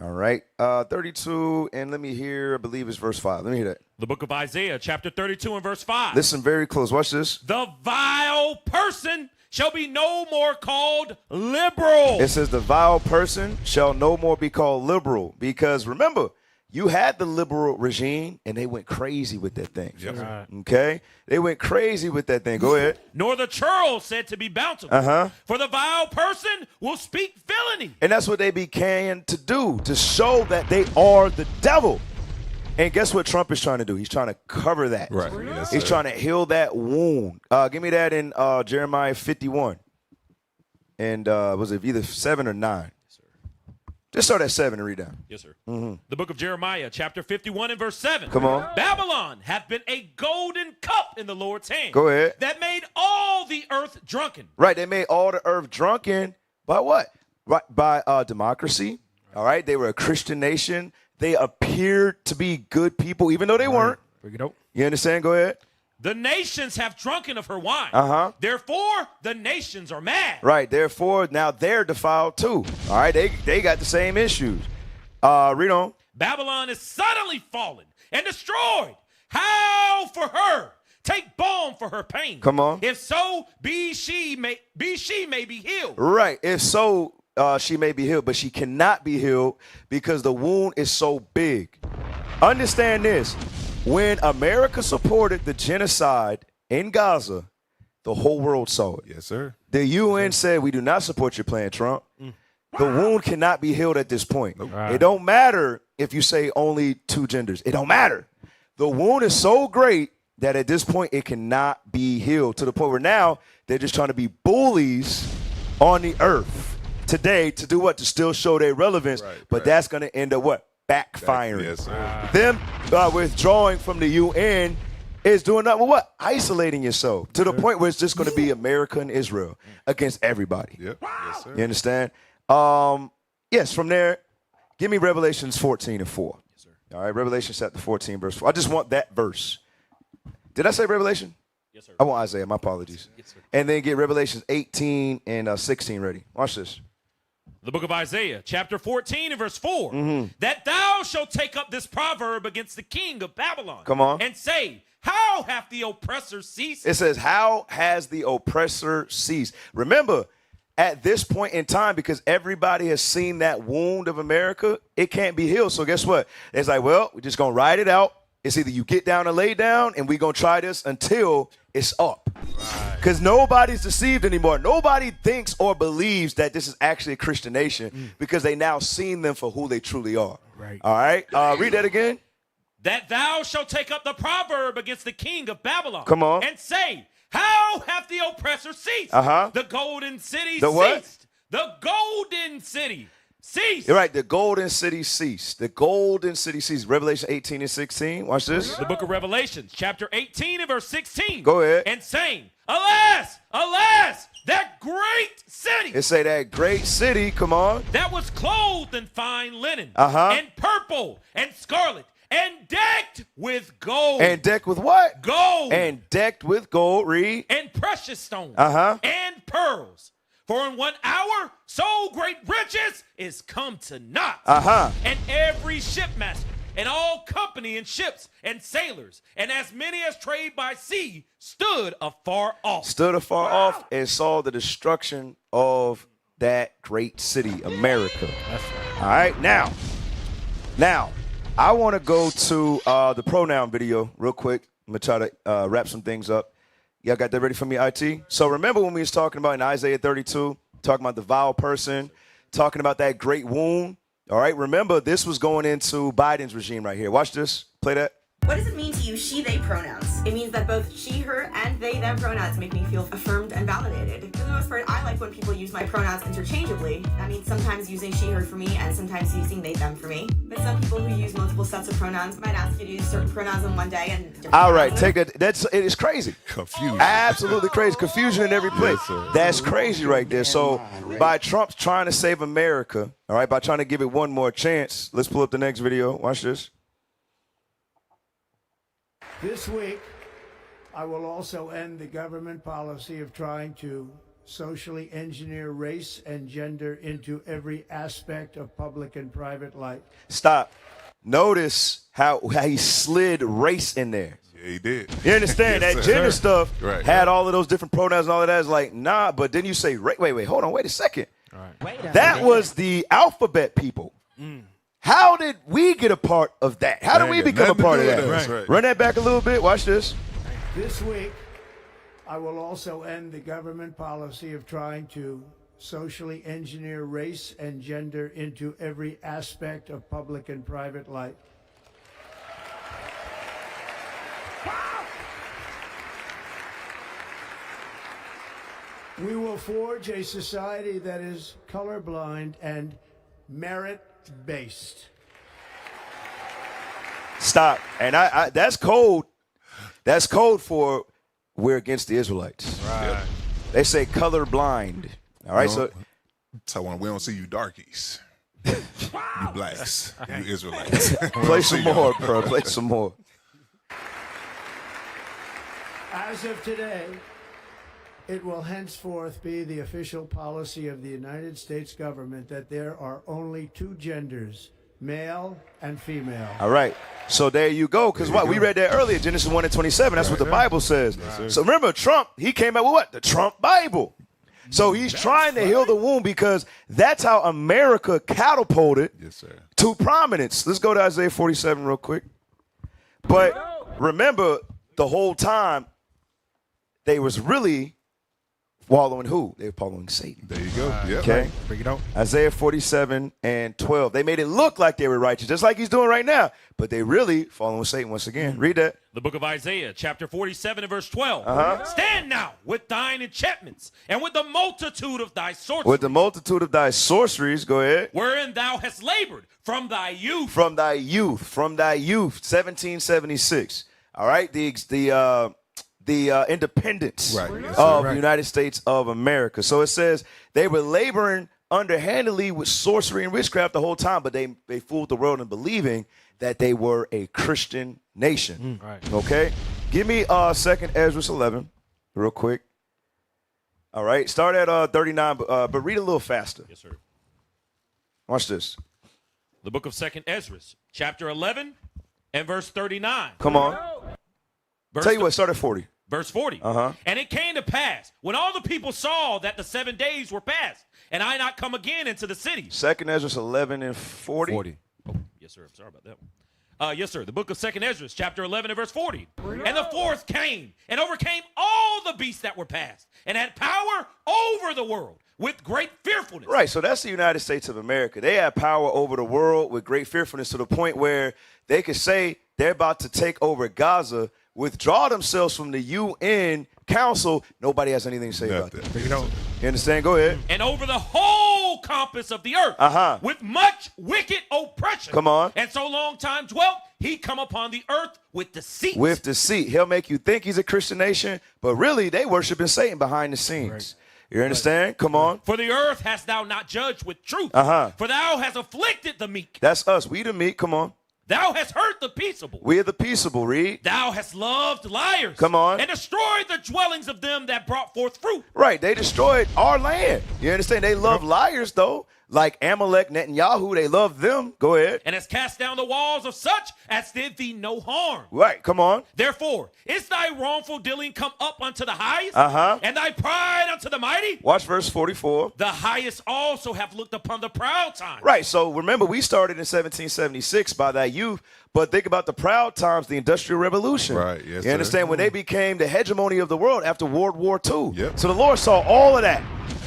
All right. 32, and let me hear, I believe it's verse 5. Let me hear that. The book of Isaiah, chapter 32 and verse 5. Listen very close. Watch this. The vile person shall be no more called liberal. It says the vile person shall no more be called liberal. Because remember, you had the liberal regime, and they went crazy with that thing. Yep. Right. Okay? They went crazy with that thing. Go ahead. Nor the churl said to be bountiful. Uh-huh. For the vile person will speak villainy. And that's what they began to do, to show that they are the devil. And guess what Trump is trying to do? He's trying to cover that. Right. Yes, He's sir. trying to heal that wound. Give me that in Jeremiah 51. And was it either 7 or 9? Just start at 7 and read down. Yes, sir. Mm-hmm. The book of Jeremiah, chapter 51 and verse 7. Come on. Babylon hath been a golden cup in the Lord's hand. Go ahead. That made all the earth drunken. Right. They made all the earth drunken by what? Right, by democracy. All right. They were a Christian nation. They appeared to be good people, even though they weren't. Bring it up. You understand? Go ahead. The nations have drunken of her wine. Uh-huh. Therefore, the nations are mad. Right. Therefore, now they're defiled too. All right. They got the same issues. Read on. Babylon is suddenly fallen and destroyed. How for her? Take balm for her pain. Come on. If so, she may be healed. Right. If so, she may be healed, but she cannot be healed because the wound is so big. Understand this. When America supported the genocide in Gaza, the whole world saw it. Yes, sir. The UN said, we do not support your plan, Trump. The wound cannot be healed at this point. Right. It don't matter if you say only 2 genders. It don't matter. The wound is so great that at this point it cannot be healed to the point where now they're just trying to be bullies on the earth today to do what? To still show their relevance. Right, but right. that's going to end up what? Backfiring. Yes, sir. Them withdrawing from the UN is doing nothing but what? Isolating yourself to the point where it's just going to be America and Israel against everybody. Yep. Yes, sir. You understand? Yes, from there, give me Revelations 14 and 4. Yes, sir. All right, Revelation chapter 14, verse 4. I just want that verse. Did I say Revelation? Yes, sir. I want Isaiah. My apologies. Yes, sir. And then get Revelations 18 and 16 ready. Watch this. The book of Isaiah, chapter 14 and verse 4. Mm-hmm. That thou shalt take up this proverb against the king of Babylon. Come on. And say, how hath the oppressor ceased? It says, how has the oppressor ceased? Remember, at this point in time, because everybody has seen that wound of America, it can't be healed. So guess what? It's like, well, we're just going to ride it out. It's either you get down and lay down, and we're going to try this until it's up. Because nobody's deceived anymore. Nobody thinks or believes that this is actually a Christian nation because they now seen them for who they truly are. Right. All right. Read that again. That thou shalt take up the proverb against the king of Babylon. Come on. And say, how hath the oppressor ceased? Uh-huh. The golden city The what? ceased. The golden city ceased. You're right. The golden city ceased. The golden city ceased. Revelation 18 and 16. Watch this. The book of Revelation, chapter 18 and verse 16. Go ahead. And saying, alas, alas, that great city. It say that great city, come on. That was clothed in fine linen. Uh-huh. And purple and scarlet and decked with gold. And decked with what? Gold. And decked with gold, read. And precious stones. Uh-huh. And pearls. For in 1 hour, so great riches is come to naught. Uh-huh. And every shipmaster, and all company and ships and sailors, and as many as trade by sea, stood afar off. Stood afar off and saw the destruction of that great city, America. All right, now, I want to go to the pronoun video real quick. I'm going to try to wrap some things up. Y'all got that ready for me, IT? So remember when we was talking about in Isaiah 32, talking about the vile person, talking about that great wound? All right, remember this was going into Biden's regime right here. Watch this. Play that. What does it mean to use she, they pronouns? It means that both she, her, and they, them pronouns make me feel affirmed and validated. For the most part, I like when people use my pronouns interchangeably. That means sometimes using she, her for me, and sometimes using they, them for me. But some people who use multiple sets of pronouns might ask you to use certain pronouns on one day and different All right, pronouns take it. It is crazy. Confusion. Absolutely crazy. Confusion in every place. That's crazy right there. So by Trump trying to save America, all right, by trying to give it one more chance, let's pull up the next video. Watch this. This week, I will also end the government policy of trying to socially engineer race and gender into every aspect of public and private life. Stop. Notice how he slid race in there. Yeah, he did. You understand? Yes, that sir. gender stuff Right. had all of those different pronouns and all of that. It's like, nah, but then you say, wait, hold on, wait a second. All right. That was the alphabet people. How did we get a part of that? How did we become a part of that? Right. Run that back a little bit. Watch this. This week, I will also end the government policy of trying to socially engineer race and gender into every aspect of public and private life. We will forge a society that is colorblind and merit-based. Stop. And I that's code. That's code for we're against the Israelites. Right. They say color blind. All right, so we don't see you darkies. You blacks. You Israelites. play some more, bro. Play some more. As of today, it will henceforth be the official policy of the United States government that there are only two genders, male and female. All right. So there you go. Because what? We read that earlier, Genesis 1:27. That's what the Bible says. So remember, Trump, he came out with what? The Trump Bible. So he's trying to heal the wound because that's how America catapulted to prominence. Let's go to Isaiah 47 real quick. But remember, the whole time, they was really following who? They were following Satan. There you go. Yeah. Okay. Bring it on. Isaiah 47:12. They made it look like they were righteous, just like he's doing right now. But they really following Satan once again. Read that. The book of Isaiah, chapter 47 and verse 12. Stand now with thine enchantments and with the multitude of thy sorceries. With the multitude of thy sorceries, go ahead. Wherein thou hast labored from thy youth. From thy youth. 1776. All right. The independence of the United States of America. So it says they were laboring underhandedly with sorcery and witchcraft the whole time, but they fooled the world in believing that they were a Christian nation. Okay? Give me 2nd Ezra 11 real quick. All right. Start at 39, but read a little faster. Yes, sir. Watch this. The book of 2nd Ezra, chapter 11 and verse 39. Come on. Tell you what, start at 40. Verse 40. And it came to pass, when all the people saw that the 7 days were past, and I not come again into the city. 2nd Ezra 11 and 40. Oh, yes, sir. I'm sorry about that one. Yes, sir. The book of 2nd Ezra, chapter 11 and verse 40. And the fourth came and overcame all the beasts that were past, and had power over the world with great fearfulness. Right, so that's the United States of America. They have power over the world with great fearfulness to the point where they could say they're about to take over Gaza, withdraw themselves from the UN Council. Nobody has anything to say about that. You understand? Go ahead. And over the whole compass of the earth with much wicked oppression. Come on. And so long time dwelt, he come upon the earth with deceit. With deceit. He'll make you think he's a Christian nation, but really they worshiping Satan behind the scenes. You understand? Come on. For the earth hast thou not judged with truth. For thou hast afflicted the meek. That's us. We the meek. Come on. Thou hast hurt the peaceable. We are the peaceable, read. Thou hast loved liars. Come on. And destroyed the dwellings of them that brought forth fruit. Right, they destroyed our land. You understand? They love liars, though. Like Amalek, Netanyahu, they love them. Go ahead. And hast cast down the walls of such as did thee no harm. Right, come on. Therefore, is thy wrongful dealing come up unto the highest? And thy pride unto the mighty? Watch verse 44. The highest also have looked upon the proud times. Right, so remember, we started in 1776 by that youth, but think about the proud times, the Industrial Revolution. Right, yes, you understand? When they became the hegemony of the world after World War II. Yep. So the Lord saw all of that.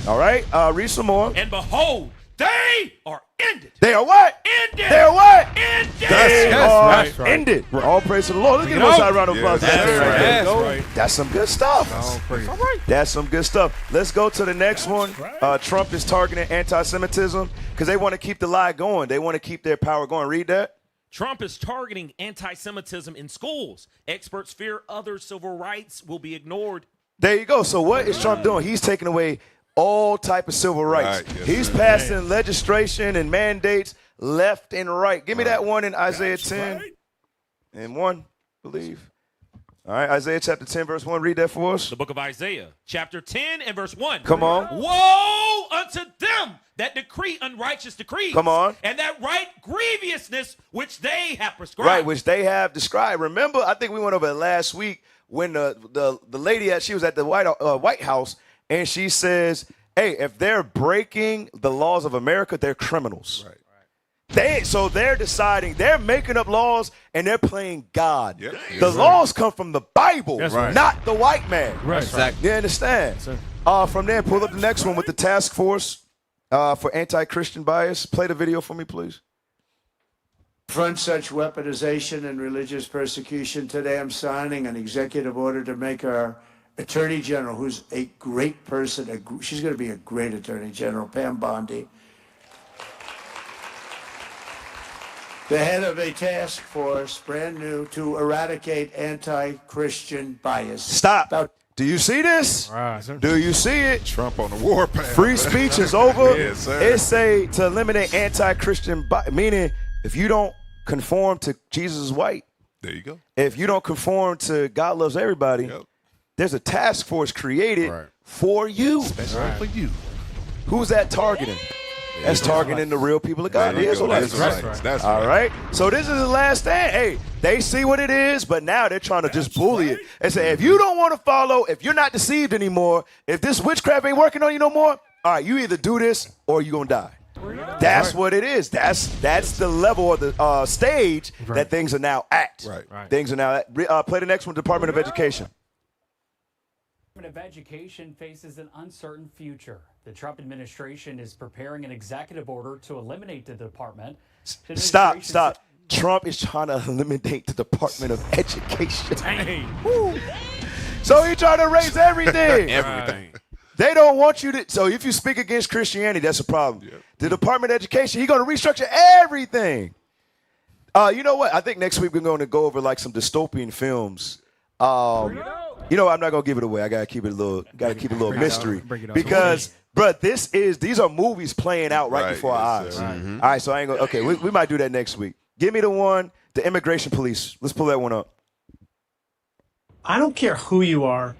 All right, read some more. And behold, they are ended. They are what? Ended. They are what? Ended. They are ended. All praise to the Lord. Let's give a round of applause. That's right. That's some good stuff. All praise. That's some good stuff. Let's go to the next one. Trump is targeting anti-Semitism because they want to keep the lie going. They want to keep their power going. Read that. Trump is targeting anti-Semitism in schools. Experts fear other civil rights will be ignored. There you go. So what is Trump doing? He's taking away all type of civil rights. Right, yes, He's sir. passing legislation and mandates left and right. Give me that one in Isaiah 10 and 1, believe. All right, Isaiah chapter 10, verse 1. Read that for us. The book of Isaiah, chapter 10 and verse 1. Come on. Woe unto them that decree unrighteous decrees. Come on. And that right grievousness which they have prescribed. Right, which they have described. Remember, I think we went over it last week when the lady, she was at the White House, and she says, hey, if they're breaking the laws of America, they're criminals. Right. So they're deciding, they're making up laws, and they're playing God. Yep. The laws come from the Bible, right. not the white man. Right. Exactly. You understand? From there, pull up the next one with the task force for anti-Christian bias. Play the video for me, please. Front such weaponization and religious persecution. Today I'm signing an executive order to make our Attorney General, who's a great person, she's going to be a great Attorney General, Pam Bondi, the head of a task force, brand new, to eradicate anti-Christian bias. Stop. Do you see this? Do you see it? Trump on the warpath. Free speech is over. Yes, sir. It say to eliminate anti-Christian bias, meaning if you don't conform to Jesus is white, there you go. if you don't conform to God loves everybody, there's a task force created for you. Especially for you. Who's that targeting? That's targeting the real people of God. There you go. That's Right. That's all right. So this is the last stand. Hey, they see what it is, but now they're trying to just bully it and say, if you don't want to follow, if you're not deceived anymore, if this witchcraft ain't working on you no more, all right, you either do this or you're going to die. That's what it is. That's the level or the stage that things are now at. Right. Things are now at. Play the next one, Department of Education. Department of Education faces an uncertain future. The Trump administration is preparing an executive order to eliminate the department. Stop. Trump is trying to eliminate the Department of Education. So he's trying to erase everything. Everything. They don't want you to. So if you speak against Christianity, that's a problem. Yep. The Department of Education, he's going to restructure everything. You know what? I think next week we're going to go over like some dystopian films. You know, I'm not gonna give it away. I gotta keep it a little mystery because, bro, these are movies playing out right before our eyes. Mm-hmm. All right, so I ain't gonna. Okay, we might do that next week. Give me the immigration police. Let's pull that one up. I don't care who you are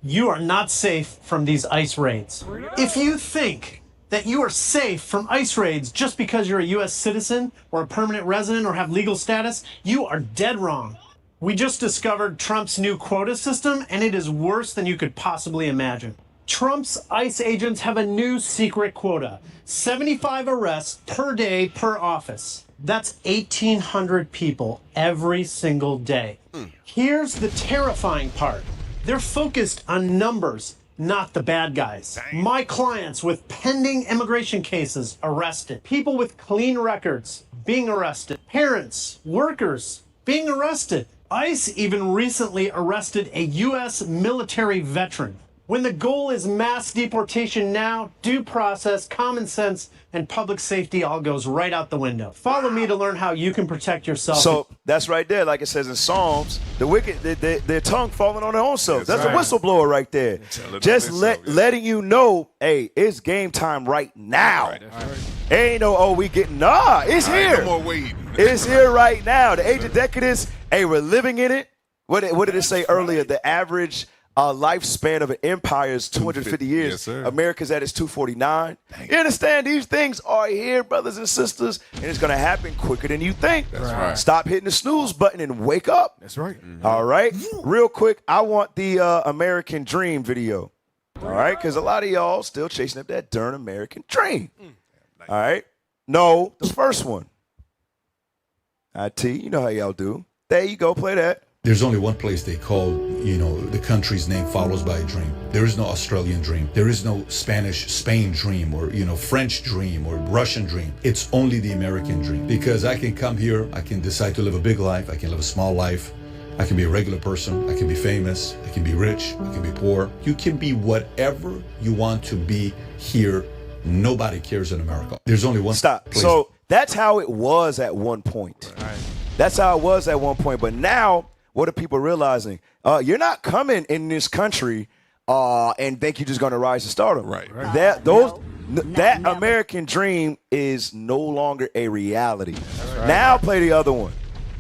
not safe from these ICE raids. If you think that you are safe from ICE raids just because you're a U.S. citizen or a permanent resident or have legal status, you are dead wrong. We just discovered Trump's new quota system, and it is worse than you could possibly imagine. Trump's ICE agents have a new secret quota, 75 arrests per day per office. That's 1,800 people every single day. Here's the terrifying part. They're focused on numbers, not the bad guys. My clients with pending immigration cases arrested. People with clean records being arrested. Parents, workers being arrested. ICE even recently arrested a U.S. military veteran. When the goal is mass deportation now, due process, common sense, and public safety all goes right out the window. Follow me to learn how you can protect yourself. So that's right there, like it says in Psalms, the wicked, their tongue falling on their own self. That's right. a whistleblower right there. Just letting you know, hey, it's game time right now. Right. Ain't no, we getting, it's here. No more waiting. It's here right now. The age of decadence, hey, we're living in it. What did it say earlier? The average lifespan of an empire is 250 years. Yes, sir. America's at its 249. You understand? These things are here, brothers and sisters, and it's going to happen quicker than you think. That's right. Stop hitting the snooze button and wake up. That's right. All right? Real quick, I want the American Dream video. All right? Because a lot of y'all still chasing up that darn American Dream. All right? No, the first one. IT, you know how y'all do. There you go. Play that. There's only one place they call, the country's name follows by a dream. There is no Australian dream. There is no Spanish Spain dream or, French dream or Russian dream. It's only the American dream. Because I can come here, I can decide to live a big life, I can live a small life, I can be a regular person, I can be famous, I can be rich, I can be poor. You can be whatever you want to be here. Nobody cares in America. There's only one place. So that's how it was at one point. Right. That's how it was at one point. But now, what are people realizing? You're not coming in this country and think you're just going to rise to stardom. Right. That American dream is no longer a reality. Right. Now play the other one.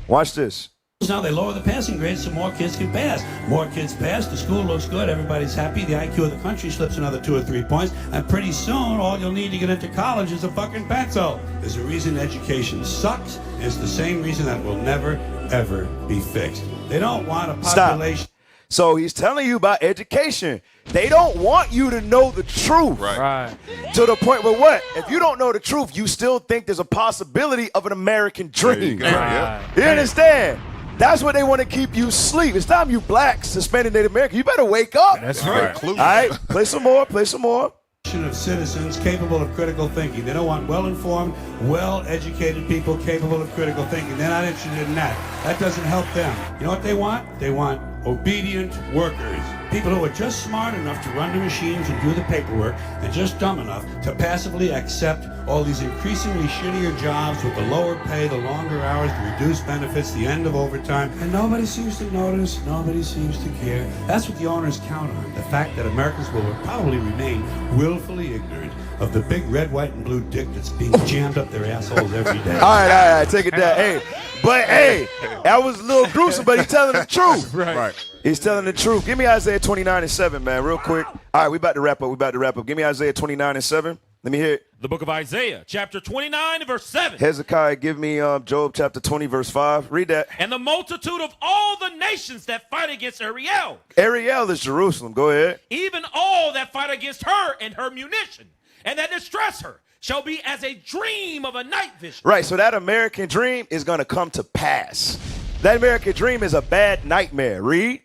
Watch this. Now they lower the passing grades so more kids can pass. More kids pass, the school looks good, everybody's happy, the IQ of the country slips another 2 or 3 points, and pretty soon all you'll need to get into college is a fucking pencil. There's a reason education sucks, and it's the same reason that will never, ever be fixed. They don't want a population. Stop. So he's telling you about education. They don't want you to know the truth. Right. To the point where what? If you don't know the truth, you still think there's a possibility of an American dream. There you go. Right. You understand? That's what they want to keep you asleep. It's time you blacks suspended Native American. You better wake up. That's right. All right, play some more. Play some more. Of citizens capable of critical thinking. They don't want well-informed, well-educated people capable of critical thinking. They're not interested in that. That doesn't help them. You know what they want? They want obedient workers. People who are just smart enough to run the machines and do the paperwork and just dumb enough to passively accept all these increasingly shittier jobs with the lower pay, the longer hours, the reduced benefits, the end of overtime. And nobody seems to notice. Nobody seems to care. That's what the owners count on. The fact that Americans will probably remain willfully ignorant of the big red, white, and blue dick that's being jammed up their assholes every day. All right, take it down. Hey, that was a little gruesome, but he's telling the truth. Right. He's telling the truth. Give me Isaiah 29:7, man, real quick. All right, we about to wrap up. Give me Isaiah 29:7. Let me hear it. The book of Isaiah, chapter 29, verse 7. Hezekiah, give me Job chapter 20, verse 5. Read that. And the multitude of all the nations that fight against Ariel. Ariel is Jerusalem. Go ahead. Even all that fight against her and her munition, and that distress her, shall be as a dream of a night vision. Right, so that American dream is going to come to pass. That American dream is a bad nightmare. Read.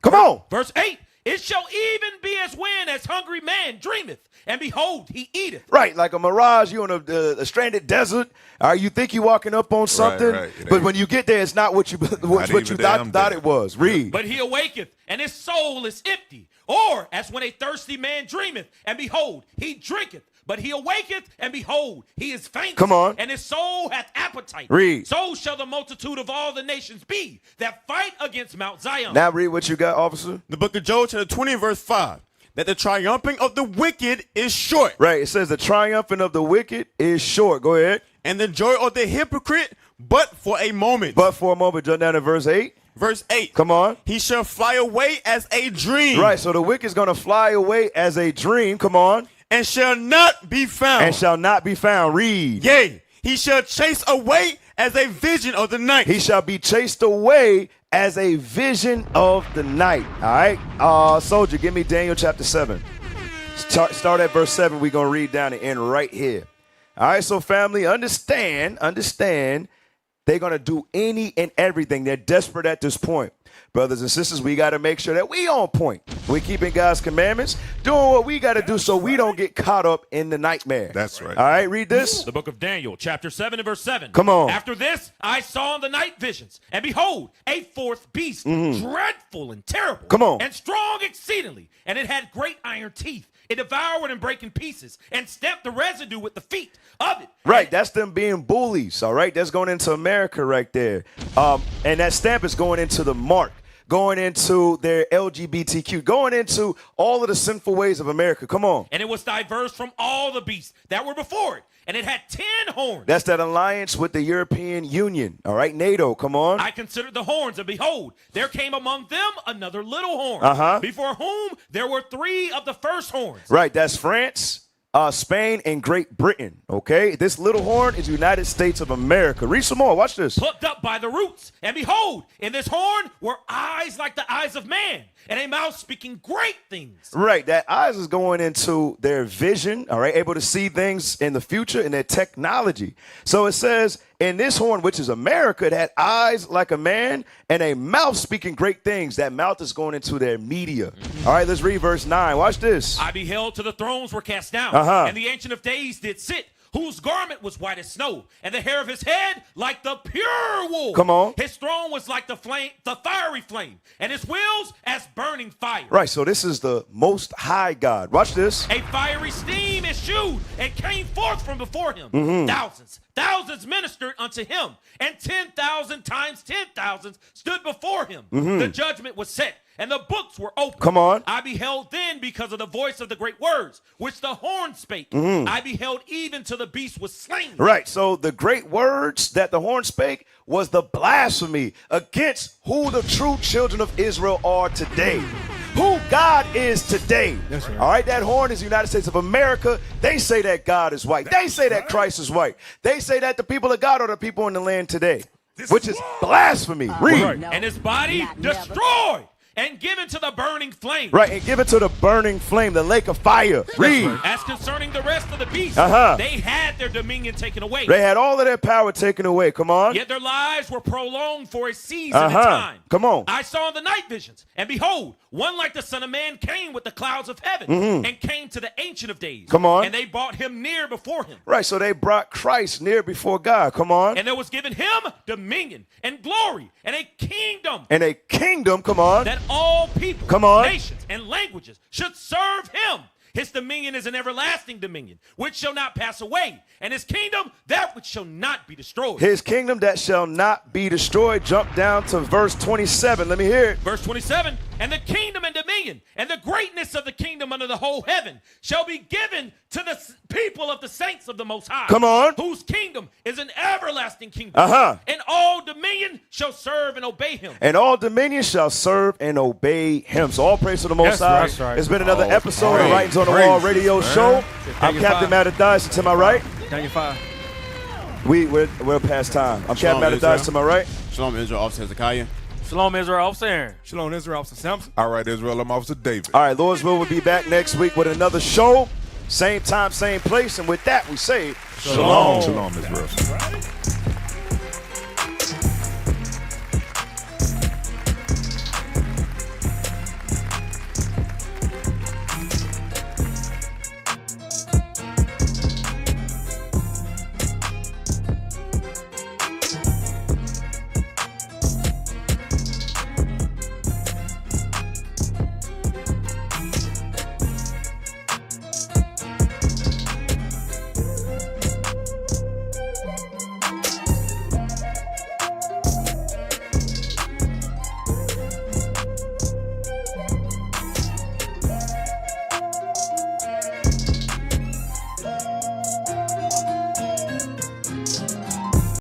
Come on. Verse 8. It shall even be as when as hungry man dreameth, and behold, he eateth. Right, like a mirage. You on a stranded desert. You think you walking up on something, right. But when you get there, it's not what you thought it was. Read. But he awaketh, and his soul is empty. Or as when a thirsty man dreameth, and behold, he drinketh. But he awaketh, and behold, he is faint. Come on. And his soul hath appetite. Read. So shall the multitude of all the nations be that fight against Mount Zion. Now read what you got, officer. The book of Job, chapter 20, verse 5. That the triumphing of the wicked is short. Right, it says the triumphing of the wicked is short. Go ahead. And the joy of the hypocrite, but for a moment. But for a moment. Jump down to verse 8. Verse 8. Come on. He shall fly away as a dream. Right, so the wicked is going to fly away as a dream. Come on. And shall not be found. And shall not be found. Read. Yea, he shall chase away as a vision of the night. He shall be chased away as a vision of the night. All right. Soldier, give me Daniel chapter 7. Start at verse 7. We're going to read down the end right here. All right, so family, understand. They're going to do any and everything. They're desperate at this point. Brothers and sisters, we got to make sure that we on point. We keeping God's commandments, doing what we got to do so we don't get caught up in the nightmare. That's right. All right, read this. The book of Daniel, chapter 7 and verse 7. Come on. After this, I saw in the night visions, and behold, a fourth beast, dreadful and terrible. Come on. And strong exceedingly, and it had great iron teeth. It devoured and brake in pieces, and stamped the residue with the feet of it. Right, that's them being bullies, all right? That's going into America right there. And that stamp is going into the mark, going into their LGBTQ, going into all of the sinful ways of America. Come on. And it was diverse from all the beasts that were before it, and it had 10 horns. That's that alliance with the European Union, all right? NATO, come on. I considered the horns, and behold, there came among them another little horn, before whom there were 3 of the first horns. Right, that's France, Spain, and Great Britain, okay? This little horn is United States of America. Read some more. Watch this. Plucked up by the roots. And behold, in this horn were eyes like the eyes of man, and a mouth speaking great things. Right, that eyes is going into their vision, all right, able to see things in the future and their technology. So it says, in this horn, which is America, it had eyes like a man and a mouth speaking great things. That mouth is going into their media. All right, let's read verse 9. Watch this. I beheld till the thrones were cast down, and the Ancient of Days did sit, whose garment was white as snow, and the hair of his head like the pure wool. Come on. His throne was like the fiery flame, and his wheels as burning fire. Right, so this is the Most High God. Watch this. A fiery steam issued and came forth from before him. Thousands ministered unto him, and 10,000 times 10,000 stood before him. The judgment was set, and the books were opened. Come on. I beheld then because of the voice of the great words, which the horn spake. I beheld even till the beast was slain. Right, so the great words that the horn spake was the blasphemy against who the true children of Israel are today. Who God is today. That's right. All right, that horn is the United States of America. They say that God is white. They say that Christ is white. They say that the people of God are the people in the land today, which is blasphemy. Read. And his body destroyed and given to the burning flame. Right, and give it to the burning flame, the lake of fire. Read. As concerning the rest of the beasts, they had their dominion taken away. They had all of their power taken away. Come on. Yet their lives were prolonged for a season of time. Come on. I saw in the night visions, and behold, one like the Son of Man came with the clouds of heaven, and came to the Ancient of Days. Come on. And they brought him near before him. Right, so they brought Christ near before God. Come on. And there was given him dominion and glory and a kingdom. And a kingdom, come on. That all people, come on, nations, and languages should serve him. His dominion is an everlasting dominion, which shall not pass away, and his kingdom that which shall not be destroyed. His kingdom that shall not be destroyed. Jump down to verse 27. Let me hear it. Verse 27, and the kingdom and dominion and the greatness of the kingdom under the whole heaven shall be given to the people of the saints of the Most High. Come on. Whose kingdom is an everlasting kingdom. And all dominion shall serve and obey him. And all dominion shall serve and obey him. So all praise to the Most High. That's right. It's been another episode of Writings on the Wall radio show. I'm Captain Matadise. To my right. Down your 5. We're past time. I'm Captain Matadise. To my right. Shalom, Israel, Officer Hezekiah. Shalom, Israel, Officer Aaron. Shalom, Israel, Officer Samson. All right, Israel, I'm Officer David. All right, Lord's will be back next week with another show. Same time, same place. And with that, we say Shalom. Shalom, Israel.